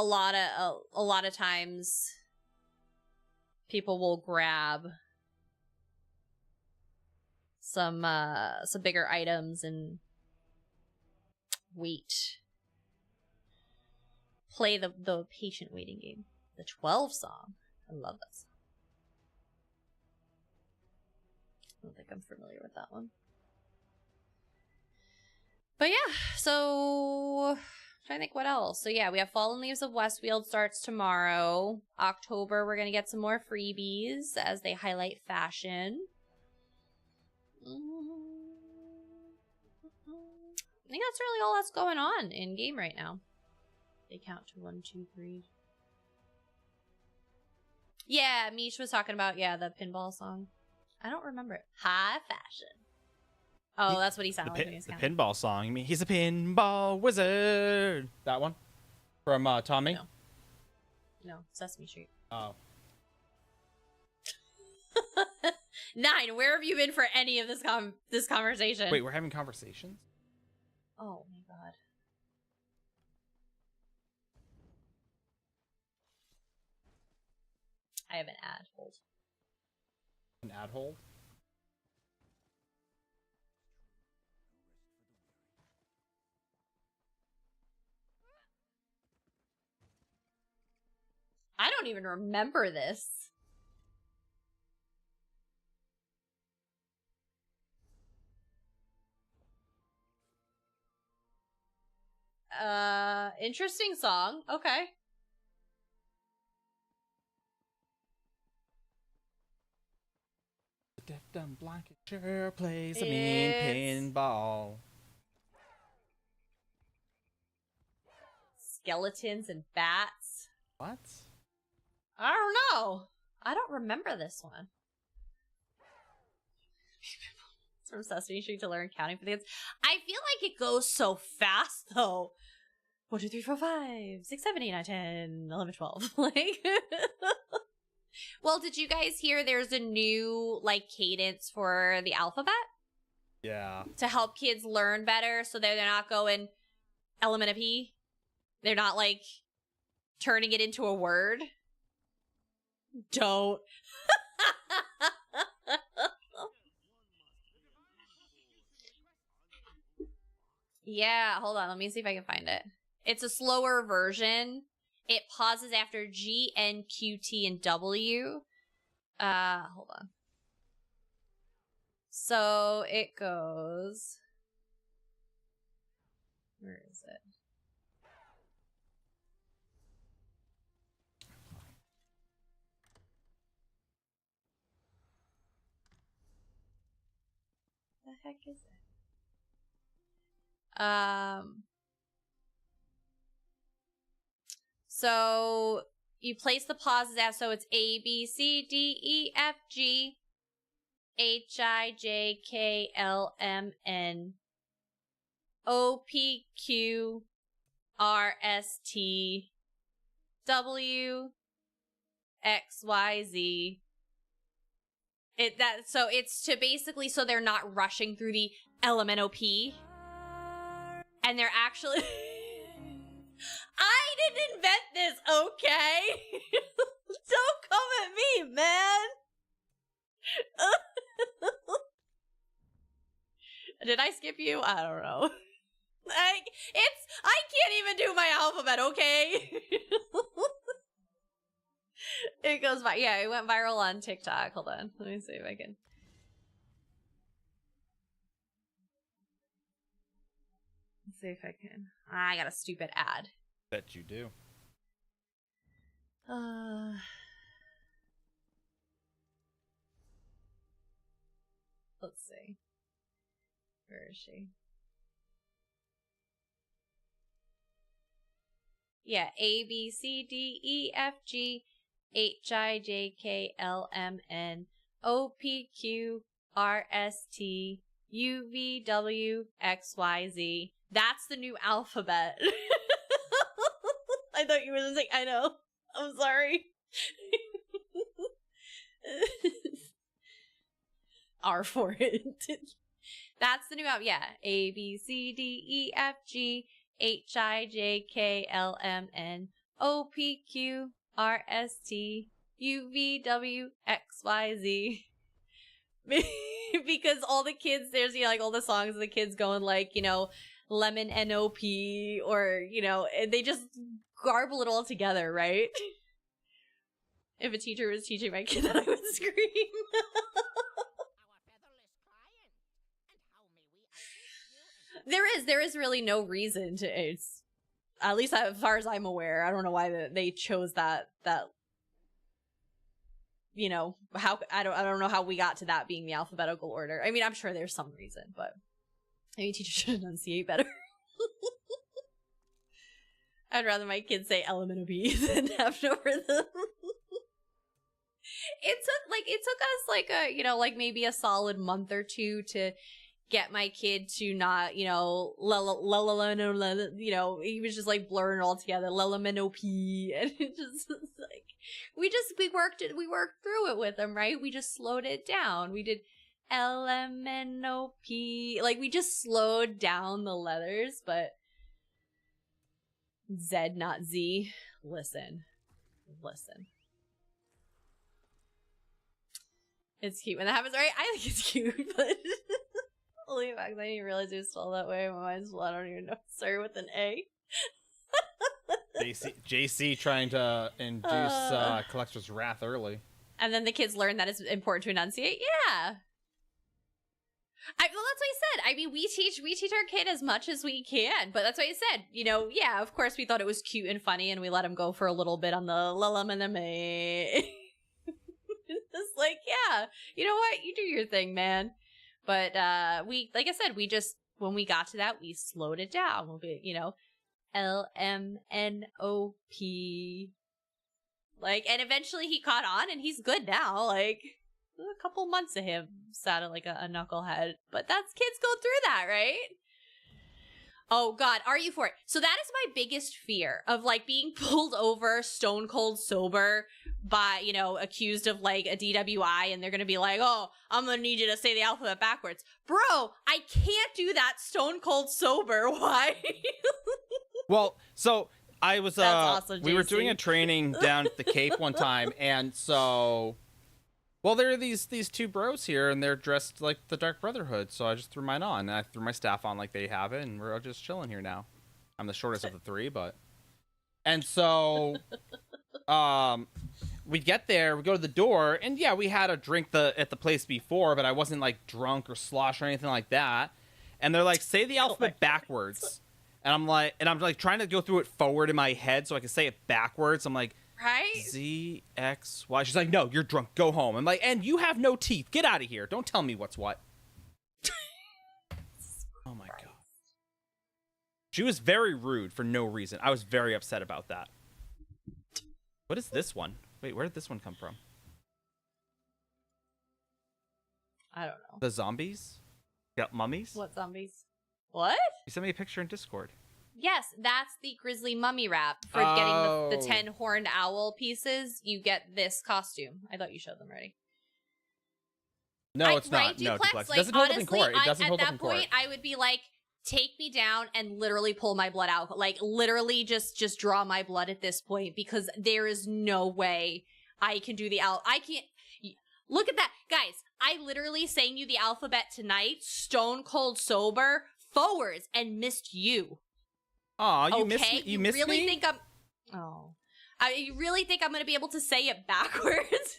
lot of times, people will grab some bigger items and wait. Play the patient waiting game. The 12 song. I love that song. I don't think I'm familiar with that one. But yeah, so I'm trying to think what else. So yeah, we have Fallen Leaves of Westfield starts tomorrow. October, we're going to get some more freebies as they highlight fashion. I think that's really all that's going on in game right now. They count to 1, 2, 3. Yeah, Mish was talking about, the pinball song. I don't remember it. High fashion. Oh, that's what he sounded like when he was counting. The pinball song. You mean he's a pinball wizard? That one? From Tommy? No, Sesame Street. Oh. 9, where have you been for any of this conversation? Wait, we're having conversations? Oh my god. I have an ad hold. An ad hold? I don't even remember this. Interesting song. Okay. The deaf dumb blanket sure plays a mean pinball. Skeletons and bats. What? I don't know. I don't remember this one. It's from Sesame Street to learn counting for the kids. I feel like it goes so fast though. 1, 2, 3, 4, 5, 6, 7, 8, 9, 10, 11, 12. Like, well, did you guys hear there's a new cadence for the alphabet? Yeah. To help kids learn better, so they're not going element of P. They're not turning it into a word. Don't. Yeah, hold on. Let me see if I can find it. It's a slower version. It pauses after G, N, Q, T, and W. Hold on. So it goes. Where is it? The heck is it? So you place the pauses out, so it's A, B, C, D, E, F, G, H, I, J, K, L, M, N, O, P, Q, R, S, T, W, X, Y, Z. So it's to basically, so they're not rushing through the LMNOP, and they're actually. I didn't invent this, okay? Don't come at me, man. Did I skip you? I don't know. I can't even do my alphabet, okay? It goes by. Yeah, it went viral on TikTok. Hold on. Let me see if I can. Let's see if I can. I got a stupid ad. Bet you do. Let's see. Where is she? Yeah, A, B, C, D, E, F, G, H, I, J, K, L, M, N, O, P, Q, R, S, T, U, V, W, X, Y, Z. That's the new alphabet. I thought you were just like, I know. I'm sorry. R for it. That's the new alphabet. Yeah. A, B, C, D, E, F, G, H, I, J, K, L, M, N, O, P, Q, R, S, T, U, V, W, X, Y, Z. Because all the kids, there's, you know, like all the songs of the kids going like, you know, lemon N-O-P, or, you know, they just garble it all together, right? If a teacher was teaching my kid that, I would scream. There is really no reason to, it's, at least as far as I'm aware, I don't know why they chose that, you know, how, I don't know how we got to that being the alphabetical order. I mean, I'm sure there's some reason, but maybe teachers should enunciate better. I'd rather my kids say LMNOP than have no rhythm. It took us like a, you know, like maybe a solid month or two to get my kid to not, you know, you know, he was just like blurring it all together, LMNOP, and it just was like, we worked through it with him, right? We just slowed it down. We did LMNOP, like we just slowed down the letters, but Z, not Z. Listen. It's cute when that happens, right? I think it's cute, but holy fuck, I didn't realize it was spelled that way. My mind's blown. I don't even know. Sorry, with an A. JC trying to induce Collector's wrath early. And then the kids learn that it's important to enunciate. Yeah. Well, that's what I said. I mean, we teach our kid as much as we can, but that's what I said. You know, yeah, of course we thought it was cute and funny, and we let him go for a little bit on the lalamaname. Just like, yeah, you know what? You do your thing, man. But we, like I said, we just, when we got to that, we slowed it down. We'll be, you know, LMNOP. Like, and eventually he caught on, and he's good now. Like, a couple months of him sounded like a knucklehead, but that's, kids go through that, right? Oh God, are you for it? So that is my biggest fear of like being pulled over stone cold sober by, you know, accused of like a DWI, and they're gonna be like, oh, I'm gonna need you to say the alphabet backwards. Bro, I can't do that stone cold sober. Why? Well, so I was awesome, we were JC. doing a training down at the Cape one time, and so, well, there are these two bros here, and they're dressed like the Dark Brotherhood, so I just threw mine on, and I threw my staff on like they have it, and we're all just chilling here now. I'm the shortest of the three, but, and so we get there, we go to the door, and yeah, we had a drink at the place before, but I wasn't like drunk or slosh or anything like that. And they're like, say the alphabet backwards. And I'm like trying to go through it forward in my head so I can say it backwards. I'm like, right? Z, X, Y. She's like, no, you're drunk. Go home. I'm like, and you have no teeth. Get out of here. Don't tell me what's what. Oh my God. She was very rude for no reason. I was very upset about that. What is this one? Wait, where did this one come from? I don't know. The zombies? Got mummies? What zombies? What? You sent me a picture in Discord. Yes, that's the grizzly mummy wrap. For getting the 10 horned owl pieces, you get this costume. I thought you showed them already. No, it's not. Right, No, Duplex? Duplex. It Like, doesn't hold honestly, up in court. It doesn't hold up in at court. that point, I would be like, take me down and literally pull my blood out. Like, literally just draw my blood at this point, because there is no way I can do the I can't. Look at that. Guys, I literally sang you the alphabet tonight, stone cold sober, forwards, and missed you. Aw, you okay? missed me? You missed really me? think I'm... Oh. You really think I'm gonna be able to say it backwards?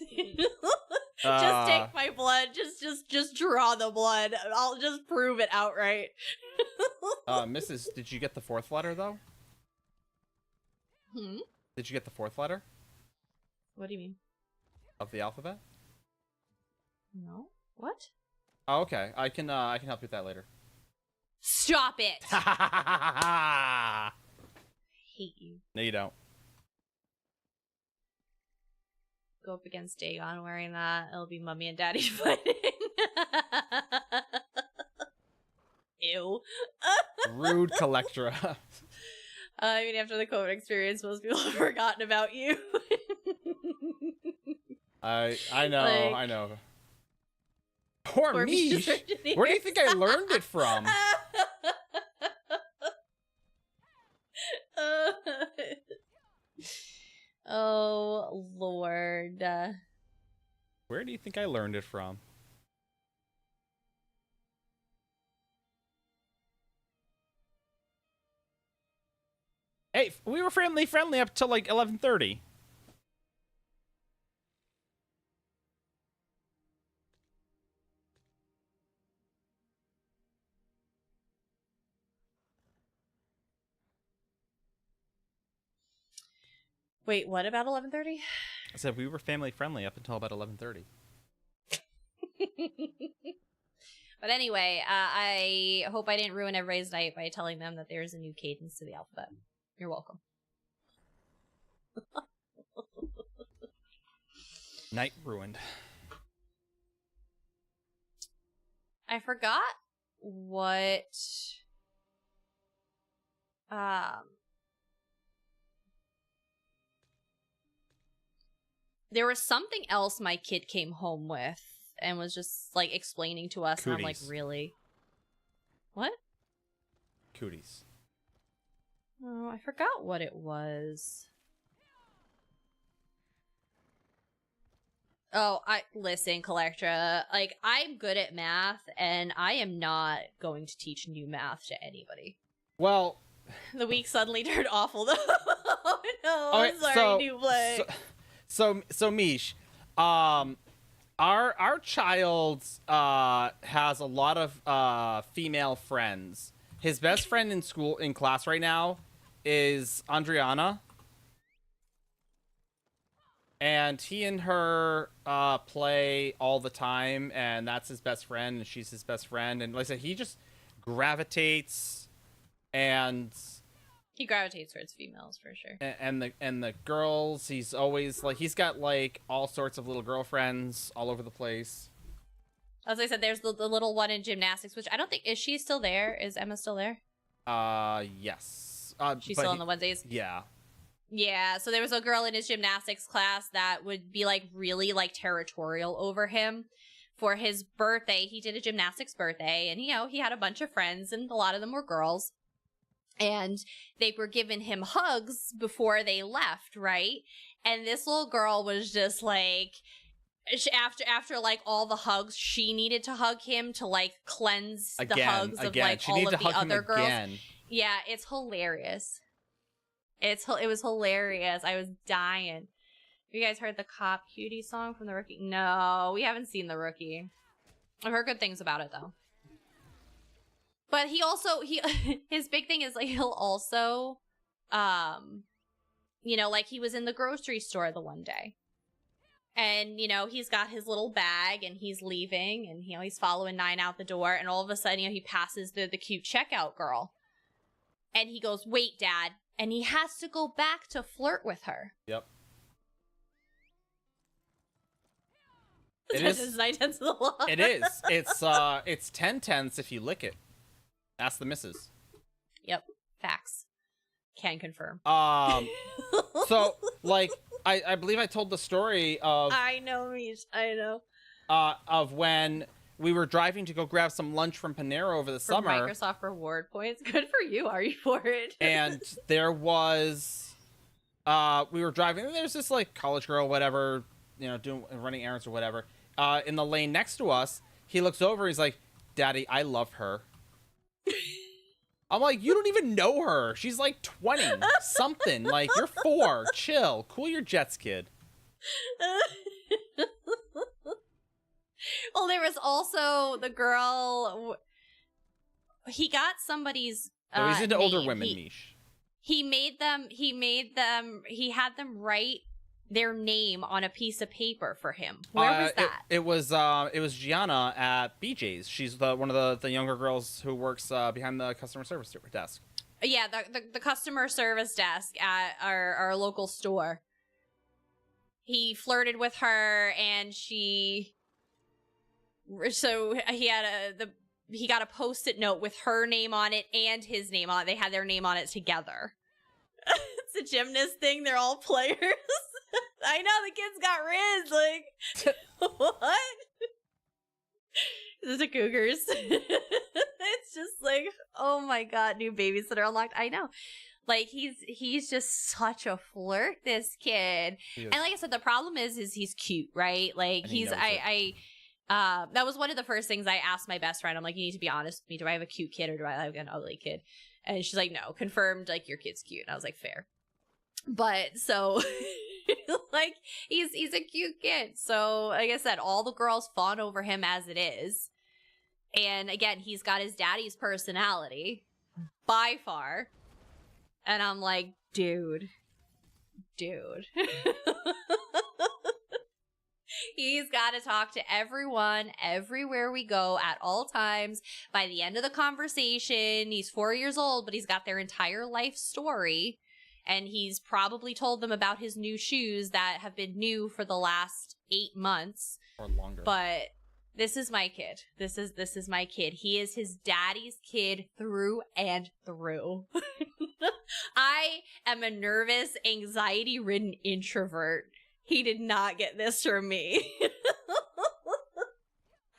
Just take my blood. Just draw the blood. I'll just prove it outright. Mrs., did you get the 4th letter, though? Did you get the 4th letter? What do you mean? Of the alphabet? No. What? Oh, okay. I can help you with that later. Stop it! I hate you. No, you don't. Go up against Dagon wearing that. It'll be Mummy and Daddy fighting. Ew. Rude Collectra. I mean, after the COVID experience, most people have forgotten about you. I know, Like, I know. Poor me. me. Where do you think I learned it from? Oh, Lord. Where do you think I learned it from? Hey, we were friendly up till like 11:30. Wait, what about 11:30? I said we were family friendly up until about 11:30. But anyway, I hope I didn't ruin everybody's night by telling them that there's a new cadence to the alphabet. You're welcome. Night ruined. I forgot what there was something else my kid came home with and was just like explaining to us, and I'm like, Cooties. really? What? Cooties. Oh, I forgot what it was. Oh, listen, Collectra, like, I'm good at math, and I am not going to teach new math to anybody. Well, The week suddenly turned awful, though. Oh, no, okay, I'm sorry, new play. So Mish, our child has a lot of female friends. His best friend in class right now is Andriana. And he and her play all the time, and that's his best friend, and she's his best friend. And like I said, he just gravitates, and He gravitates towards females, for sure. and the girls, he's always like, he's got like all sorts of little girlfriends all over the place. As I said, there's the little one in gymnastics, which I don't think, is she still there? Is Emma still there? Yes. She's still on the Wednesdays? Yeah. Yeah, so there was a girl in his gymnastics class that would be like really like territorial over him. For his birthday, he did a gymnastics birthday, and he had a bunch of friends, and a lot of them were girls. And they were giving him hugs before they left, right? And this little girl was just like, after like all the hugs, she needed to hug him to like cleanse the hugs of like she all needed of to the hug him other girls. again. Yeah, it's hilarious. It was hilarious. I was dying. Have you guys heard the Cop Cutie song from The Rookie? No, we haven't seen The Rookie. I've heard good things about it, though. But his big thing is, like, he'll also, like, he was in the grocery store the one day. And, he's got his little bag, and he's leaving, and, he's following 9 out the door, and all of a sudden, he passes the cute checkout girl. And he goes, "Wait, Dad." And he has to go back to flirt with her. Yep. It is 9/10 of the law. It is. It's 10/10 if you lick it. Ask the missus. Yep. Facts. Can confirm. So like I believe I told the story of I know, Mish. I know. Of when we were driving to go grab some lunch from Panera over the For summer. Microsoft reward points. Good for you. Are you for it? And there was, we were driving, and there's this like college girl, whatever, you know, running errands or whatever. In the lane next to us, he looks over, he's like, "Daddy, I love her." I'm like, you don't even know her. She's like 20 something. Like, you're 4. Chill. Cool your jets, kid. Well, there was also the girl. He got somebody's. So he's into older name. women, Mish. He had them write their name on a piece of paper for him. Where was that? It was Gianna at BJ's. She's one of the younger girls who works behind the customer service desk. Yeah, the customer service desk at our local store. He flirted with her, and he got a Post-it note with her name on it and his name on it. They had their name on it together. It's a gymnast thing. They're all players. I know, the kids got riz. Like, what? This is the Cougars. It's just like, oh my god, new babysitter unlocked. I know. Like, he's just such a flirt, this kid. And like I said, the problem is he's cute, right? Like, that was one of the first things I asked my best friend. I'm like, you need to be honest with me. Do I have a cute kid or do I have an ugly kid? And she's like, no, confirmed, like, your kid's cute. And I was like, fair. But so like, he's a cute kid. So like I said, all the girls fawn over him as it is. And again, he's got his daddy's personality by far. And I'm like, dude. He's got to talk to everyone, everywhere we go, at all times. By the end of the conversation, he's 4 years old, but he's got their entire life story. And he's probably told them about his new shoes that have been new for the last 8 months. Or longer. But this is my kid. This is my kid. He is his daddy's kid through and through. I am a nervous, anxiety-ridden introvert. He did not get this from me.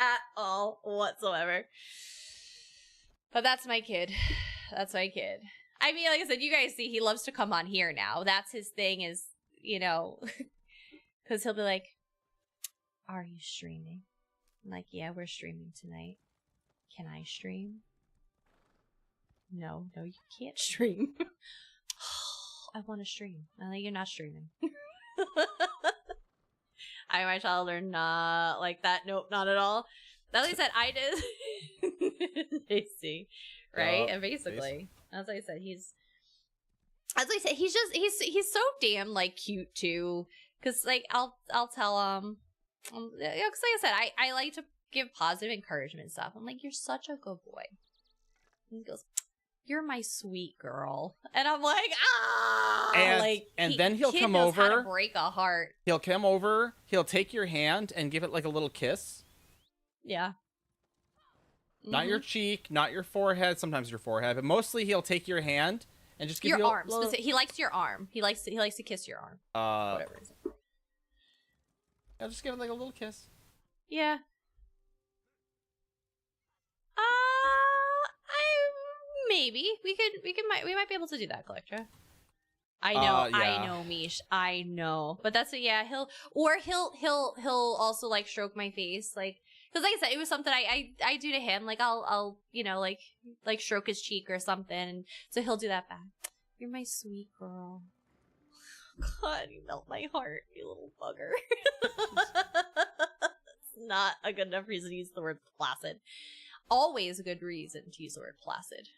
At all, whatsoever. But that's my kid. That's my kid. I mean, like I said, you guys see, he loves to come on here now. That's his thing is, you know, because he'll be like, are you streaming? I'm like, yeah, we're streaming tonight. Can I stream? No, you can't stream. I want to stream. I'm like, you're not streaming. My child are not like that. Nope, not at all. That's like I said, I did. They see, right? And basically, as I said, he's so damn like cute too. Cause like I'll tell him, cause like I said, I like to give positive encouragement and stuff. I'm like, you're such a good boy. And he goes, you're my sweet girl. And I'm like, and then he'll come over. How to break a heart. He'll come over. He'll take your hand and give it like a little kiss. Yeah. Not your cheek, not your forehead. Sometimes your forehead, but mostly he'll take your hand and just give your you arm. He likes your arm. He likes to kiss your arm. Whatever it is. I'll just give it like a little kiss. Yeah. Maybe we might be able to do that, Collectra. I know, Mish. I know, but that's he'll also like stroke my face, like, because like I said, it was something I do to him. Like I'll you know like stroke his cheek or something, and so he'll do that back. You're my sweet girl. God, you melt my heart, you little bugger. It's not a good enough reason to use the word placid. Always a good reason to use the word placid.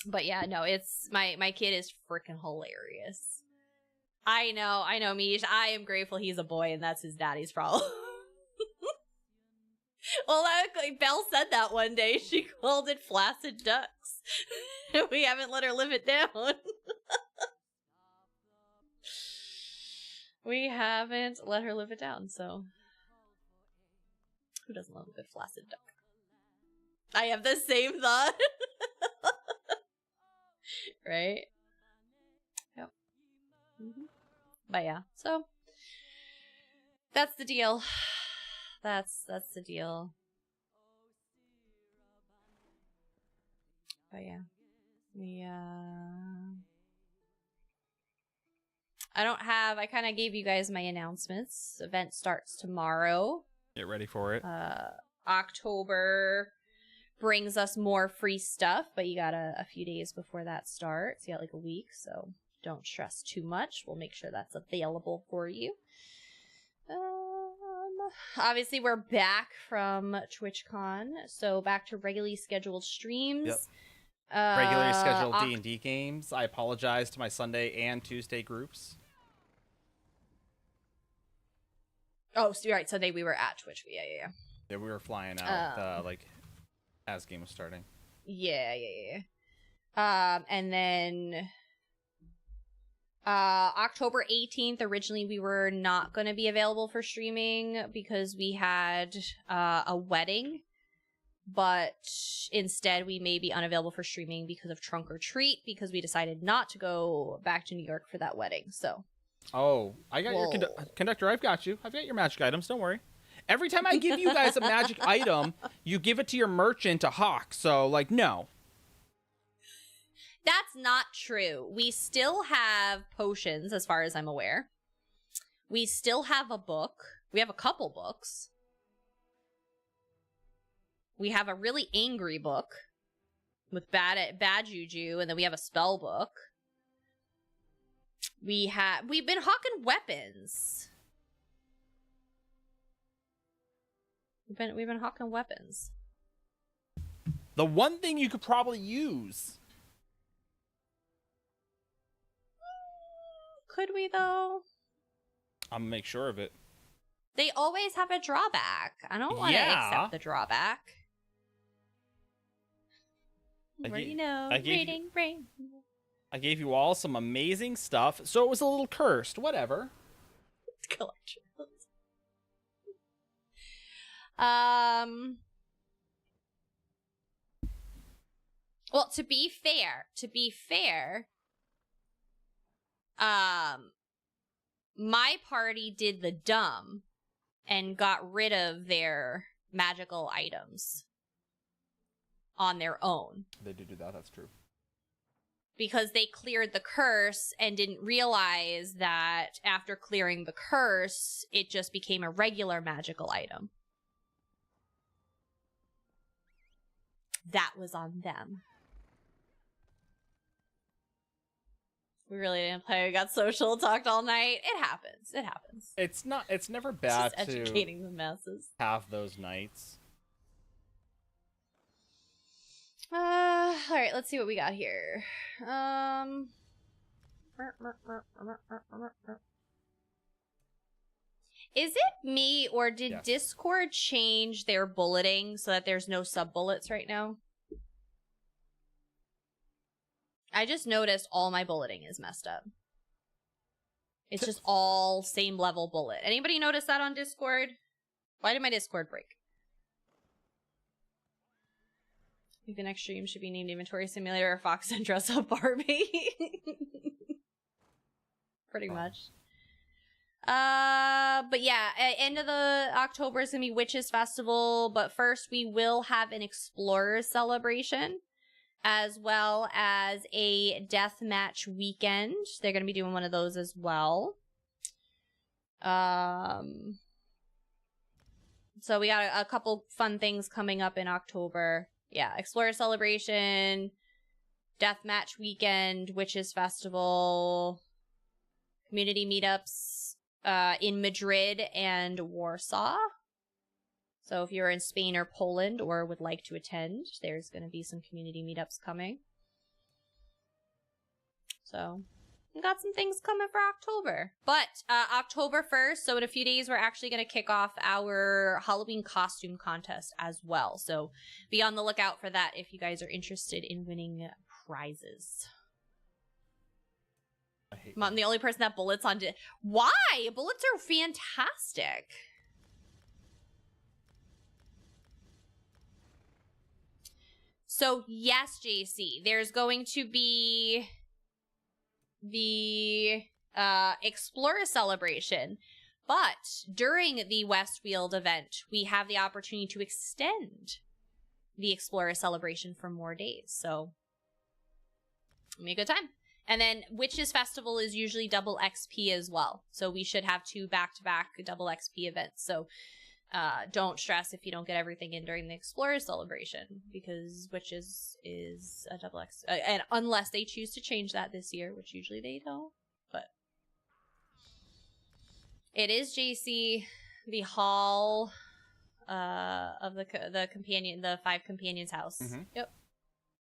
But yeah, no, it's my kid is freaking hilarious. I know, Mish. I am grateful he's a boy and that's his daddy's problem. Well, like Belle said that one day. She called it flaccid ducks. We haven't let her live it down. We haven't let her live it down, so who doesn't love a good flaccid duck? I have the same thought. Right? Yep. But yeah, so that's the deal. That's the deal. But yeah. I kind of gave you guys my announcements. Event starts tomorrow. Get ready for it. October brings us more free stuff, but you got a few days before that starts. You got like a week, so don't stress too much. We'll make sure that's available for you. Obviously, we're back from TwitchCon, so back to regularly scheduled streams. Yep. Regularly scheduled D&D games. I apologize to my Sunday and Tuesday groups. Oh, so you're right. Sunday we were at Twitch. Yeah. Yeah, we were flying out as game was starting. Yeah. And then October 18th, originally we were not going to be available for streaming because we had a wedding. But instead, we may be unavailable for streaming because of Trunk or Treat, because we decided not to go back to New York for that wedding. So, I got your conductor. I've got you. I've got your magic items. Don't worry. Every time I give you guys a magic item, you give it to your merchant to hawk. So, like, no. That's not true. We still have potions, as far as I'm aware. We still have a book. We have a couple books. We have a really angry book with bad juju, and then we have a spell book. We've been hawking weapons. We've been hawking weapons. The one thing you could probably use. Could we though? I'm gonna make sure of it. They always have a drawback. I don't want to accept the drawback. I gave you all some amazing stuff, so it was a little cursed. Whatever. Well, to be fair, my party did the dumb and got rid of their magical items on their own. They do that, that's true. Because they cleared the curse and didn't realize that after clearing the curse, it just became a regular magical item. That was on them. We really didn't play. We got social, talked all night. It happens. It's never bad just to educating the masses. have those nights. All right, let's see what we got here. Is it me, or did Discord change their bulleting so that there's no sub-bullets right now? I just noticed all my bulleting is messed up. It's just all same level bullet. Anybody notice that on Discord? Why did my Discord break? I think the next stream should be named Inventory Simulator or Fox and Dress Up Barbie. Pretty much. But yeah, end of the October is gonna be Witches Festival, but first we will have an Explorers celebration, as well as a deathmatch weekend. They're gonna be doing one of those as well. So we got a couple fun things coming up in October. Yeah, Explorer Celebration, Deathmatch Weekend, Witches Festival, community meetups in Madrid and Warsaw. So if you're in Spain or Poland or would like to attend, there's going to be some community meetups coming. So we got some things coming for October. But October 1st, so in a few days, we're actually going to kick off our Halloween costume contest as well. So be on the lookout for that if you guys are interested in winning prizes. I'm the only person that bullets on. Why? Bullets are fantastic. So yes, JC, there's going to be the Explorer celebration, but during the Westfield event, we have the opportunity to extend the Explorer celebration for more days. So it'll be a good time. And then Witches Festival is usually double XP as well. So we should have 2 back-to-back double XP events. So don't stress if you don't get everything in during the Explorer celebration, because Witches is a double X. And unless they choose to change that this year, which usually they don't. But it is, JC, the hall of the companion, the 5 companions house. Mm-hmm. Yep.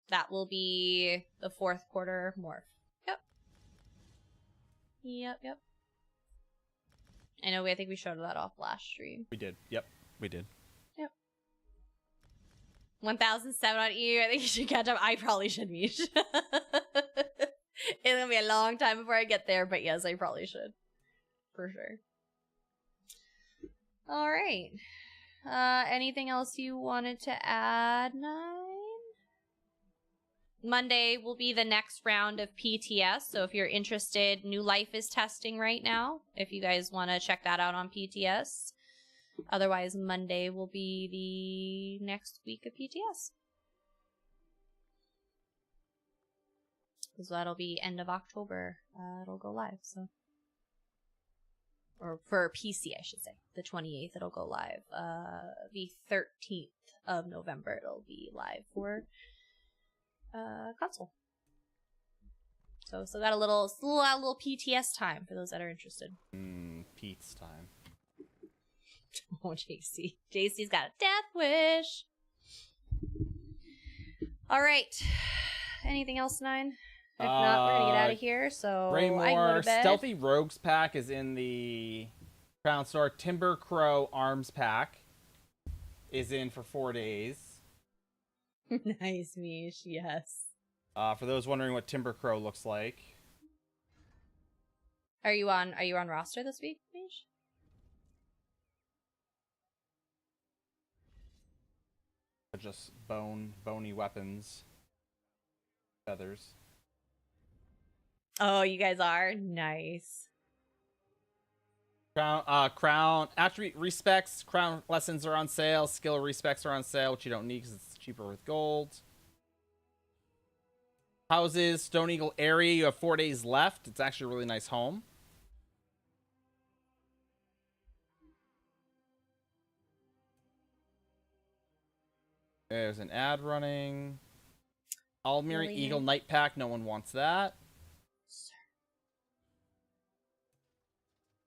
That will be the 4th quarter morph. Yep. I know, I think we showed that off last stream. We did. Yep, we did. Yep. 1007 on EU. I think you should catch up. I probably should, Mish. It's gonna be a long time before I get there, but yes, I probably should. For sure. Alright. Anything else you wanted to add, Nine? Monday will be the next round of PTS, so if you're interested, New Life is testing right now, if you guys want to check that out on PTS. Otherwise, Monday will be the next week of PTS. So that'll be end of October. It'll go live, so. Or for PC, I should say. The 28th, it'll go live. The 13th of November, it'll be live for console. So got a little PTS time for those that are interested. Pete's time. Oh, JC. JC's got a death wish. All right. Anything else, Nine? If not, we're gonna get out of here. So I can go to bed. Stealthy Rogues pack is in the Crown Store. Timber Crow Arms pack is in for 4 days. Nice, Mish. Yes. For those wondering what Timber Crow looks like. Are you on roster this week, Mish? Just bony weapons. Feathers. Oh, you guys are? Nice. Crown attribute respects. Crown lessons are on sale. Skill respects are on sale, which you don't need because it's cheaper with gold. Houses, Stone Eagle area. You have 4 days left. It's actually a really nice home. There's an ad running. Almiri Eagle Night Pack. No one wants that.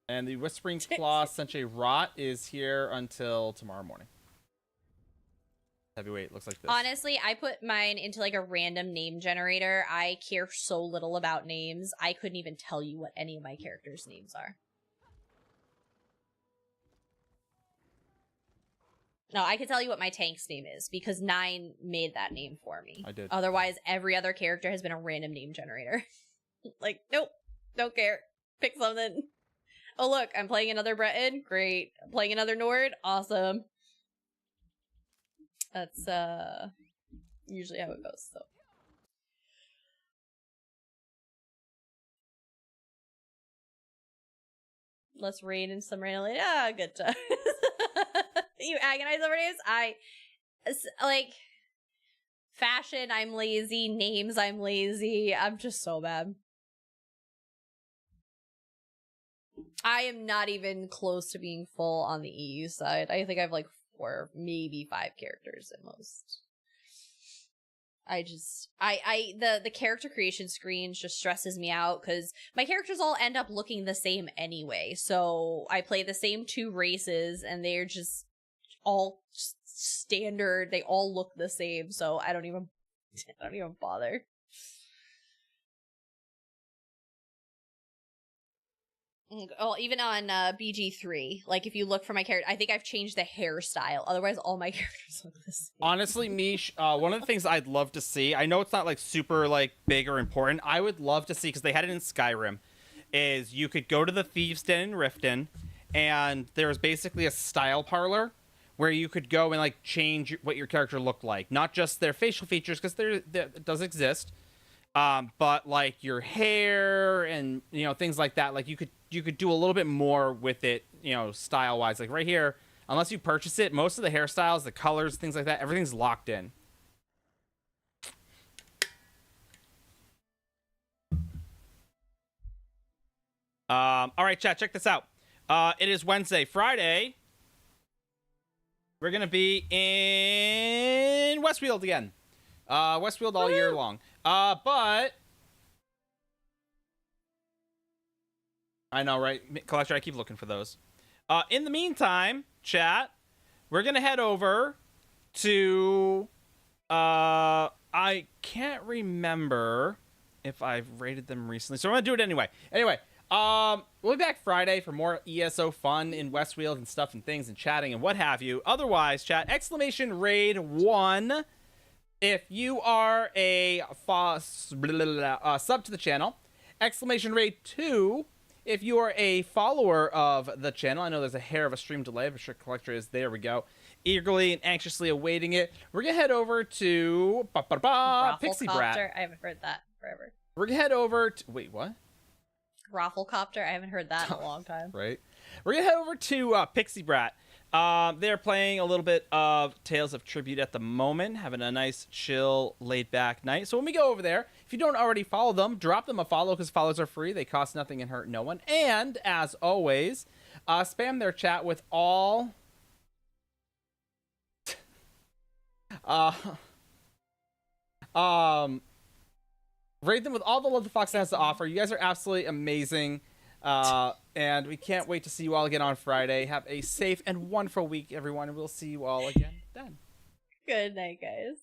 And the Whispering Claw Senche Rot is here until tomorrow morning. Heavyweight looks like this. Honestly, I put mine into like a random name generator. I care so little about names. I couldn't even tell you what any of my characters' names are. No, I can tell you what my tank's name is because Nine made that name for me. I did. Otherwise, every other character has been a random name generator. Like, nope, don't care. Pick something. Oh, look, I'm playing another Breton. Great. I'm playing another Nord. Awesome. That's usually how it goes, so. Let's raid in some random. Good time. You agonize over names? Like, fashion, I'm lazy. Names, I'm lazy. I'm just so bad. I am not even close to being full on the EU side. I think I have like 4, maybe 5 characters at most. The character creation screen just stresses me out because my characters all end up looking the same anyway. So I play the same 2 races and they're just all standard. They all look the same. So I don't even bother. Well, even on BG3, like if you look for my character, I think I've changed the hairstyle. Otherwise, all my characters look the same. Honestly, Mish, one of the things I'd love to see, I know it's not like super like big or important. I would love to see, because they had it in Skyrim, is you could go to the Thieves' Den in Riften, and there's basically a style parlor where you could go and like change what your character looked like, not just their facial features, because it does exist, but like your hair and things like that. Like you could do a little bit more with it, style wise. Like right here, unless you purchase it, most of the hairstyles, the colors, things like that, everything's locked in. All right, chat, check this out. It is Wednesday. Friday, we're going to be in Westfield again. Westfield all year long. But I know, right? Collector, I keep looking for those. In the meantime, chat, we're going to head over to... I can't remember if I've rated them recently, so I'm going to do it anyway. Anyway, we'll be back Friday for more ESO fun in Westfield and stuff and things and chatting and what have you. Otherwise, chat, exclamation raid 1 if you are a sub to the channel. Exclamation raid 2 if you are a follower of the channel. I know there's a hair of a stream delay, but sure Collector is. There we go. Eagerly and anxiously awaiting it. We're gonna head over to Pixie Brat. I haven't heard that forever. We're gonna head over to... Wait, what? Rafflecopter. I haven't heard that in a long time. Right. We're gonna head over to Pixie Brat. They're playing a little bit of Tales of Tribute at the moment, having a nice, chill, laid-back night. So when we go over there, if you don't already follow them, drop them a follow because follows are free. They cost nothing and hurt no one. And as always, spam their chat with all. Rate them with all the love the Fox has to offer. You guys are absolutely amazing. And we can't wait to see you all again on Friday. Have a safe and wonderful week, everyone. And we'll see you all again then. Good night, guys.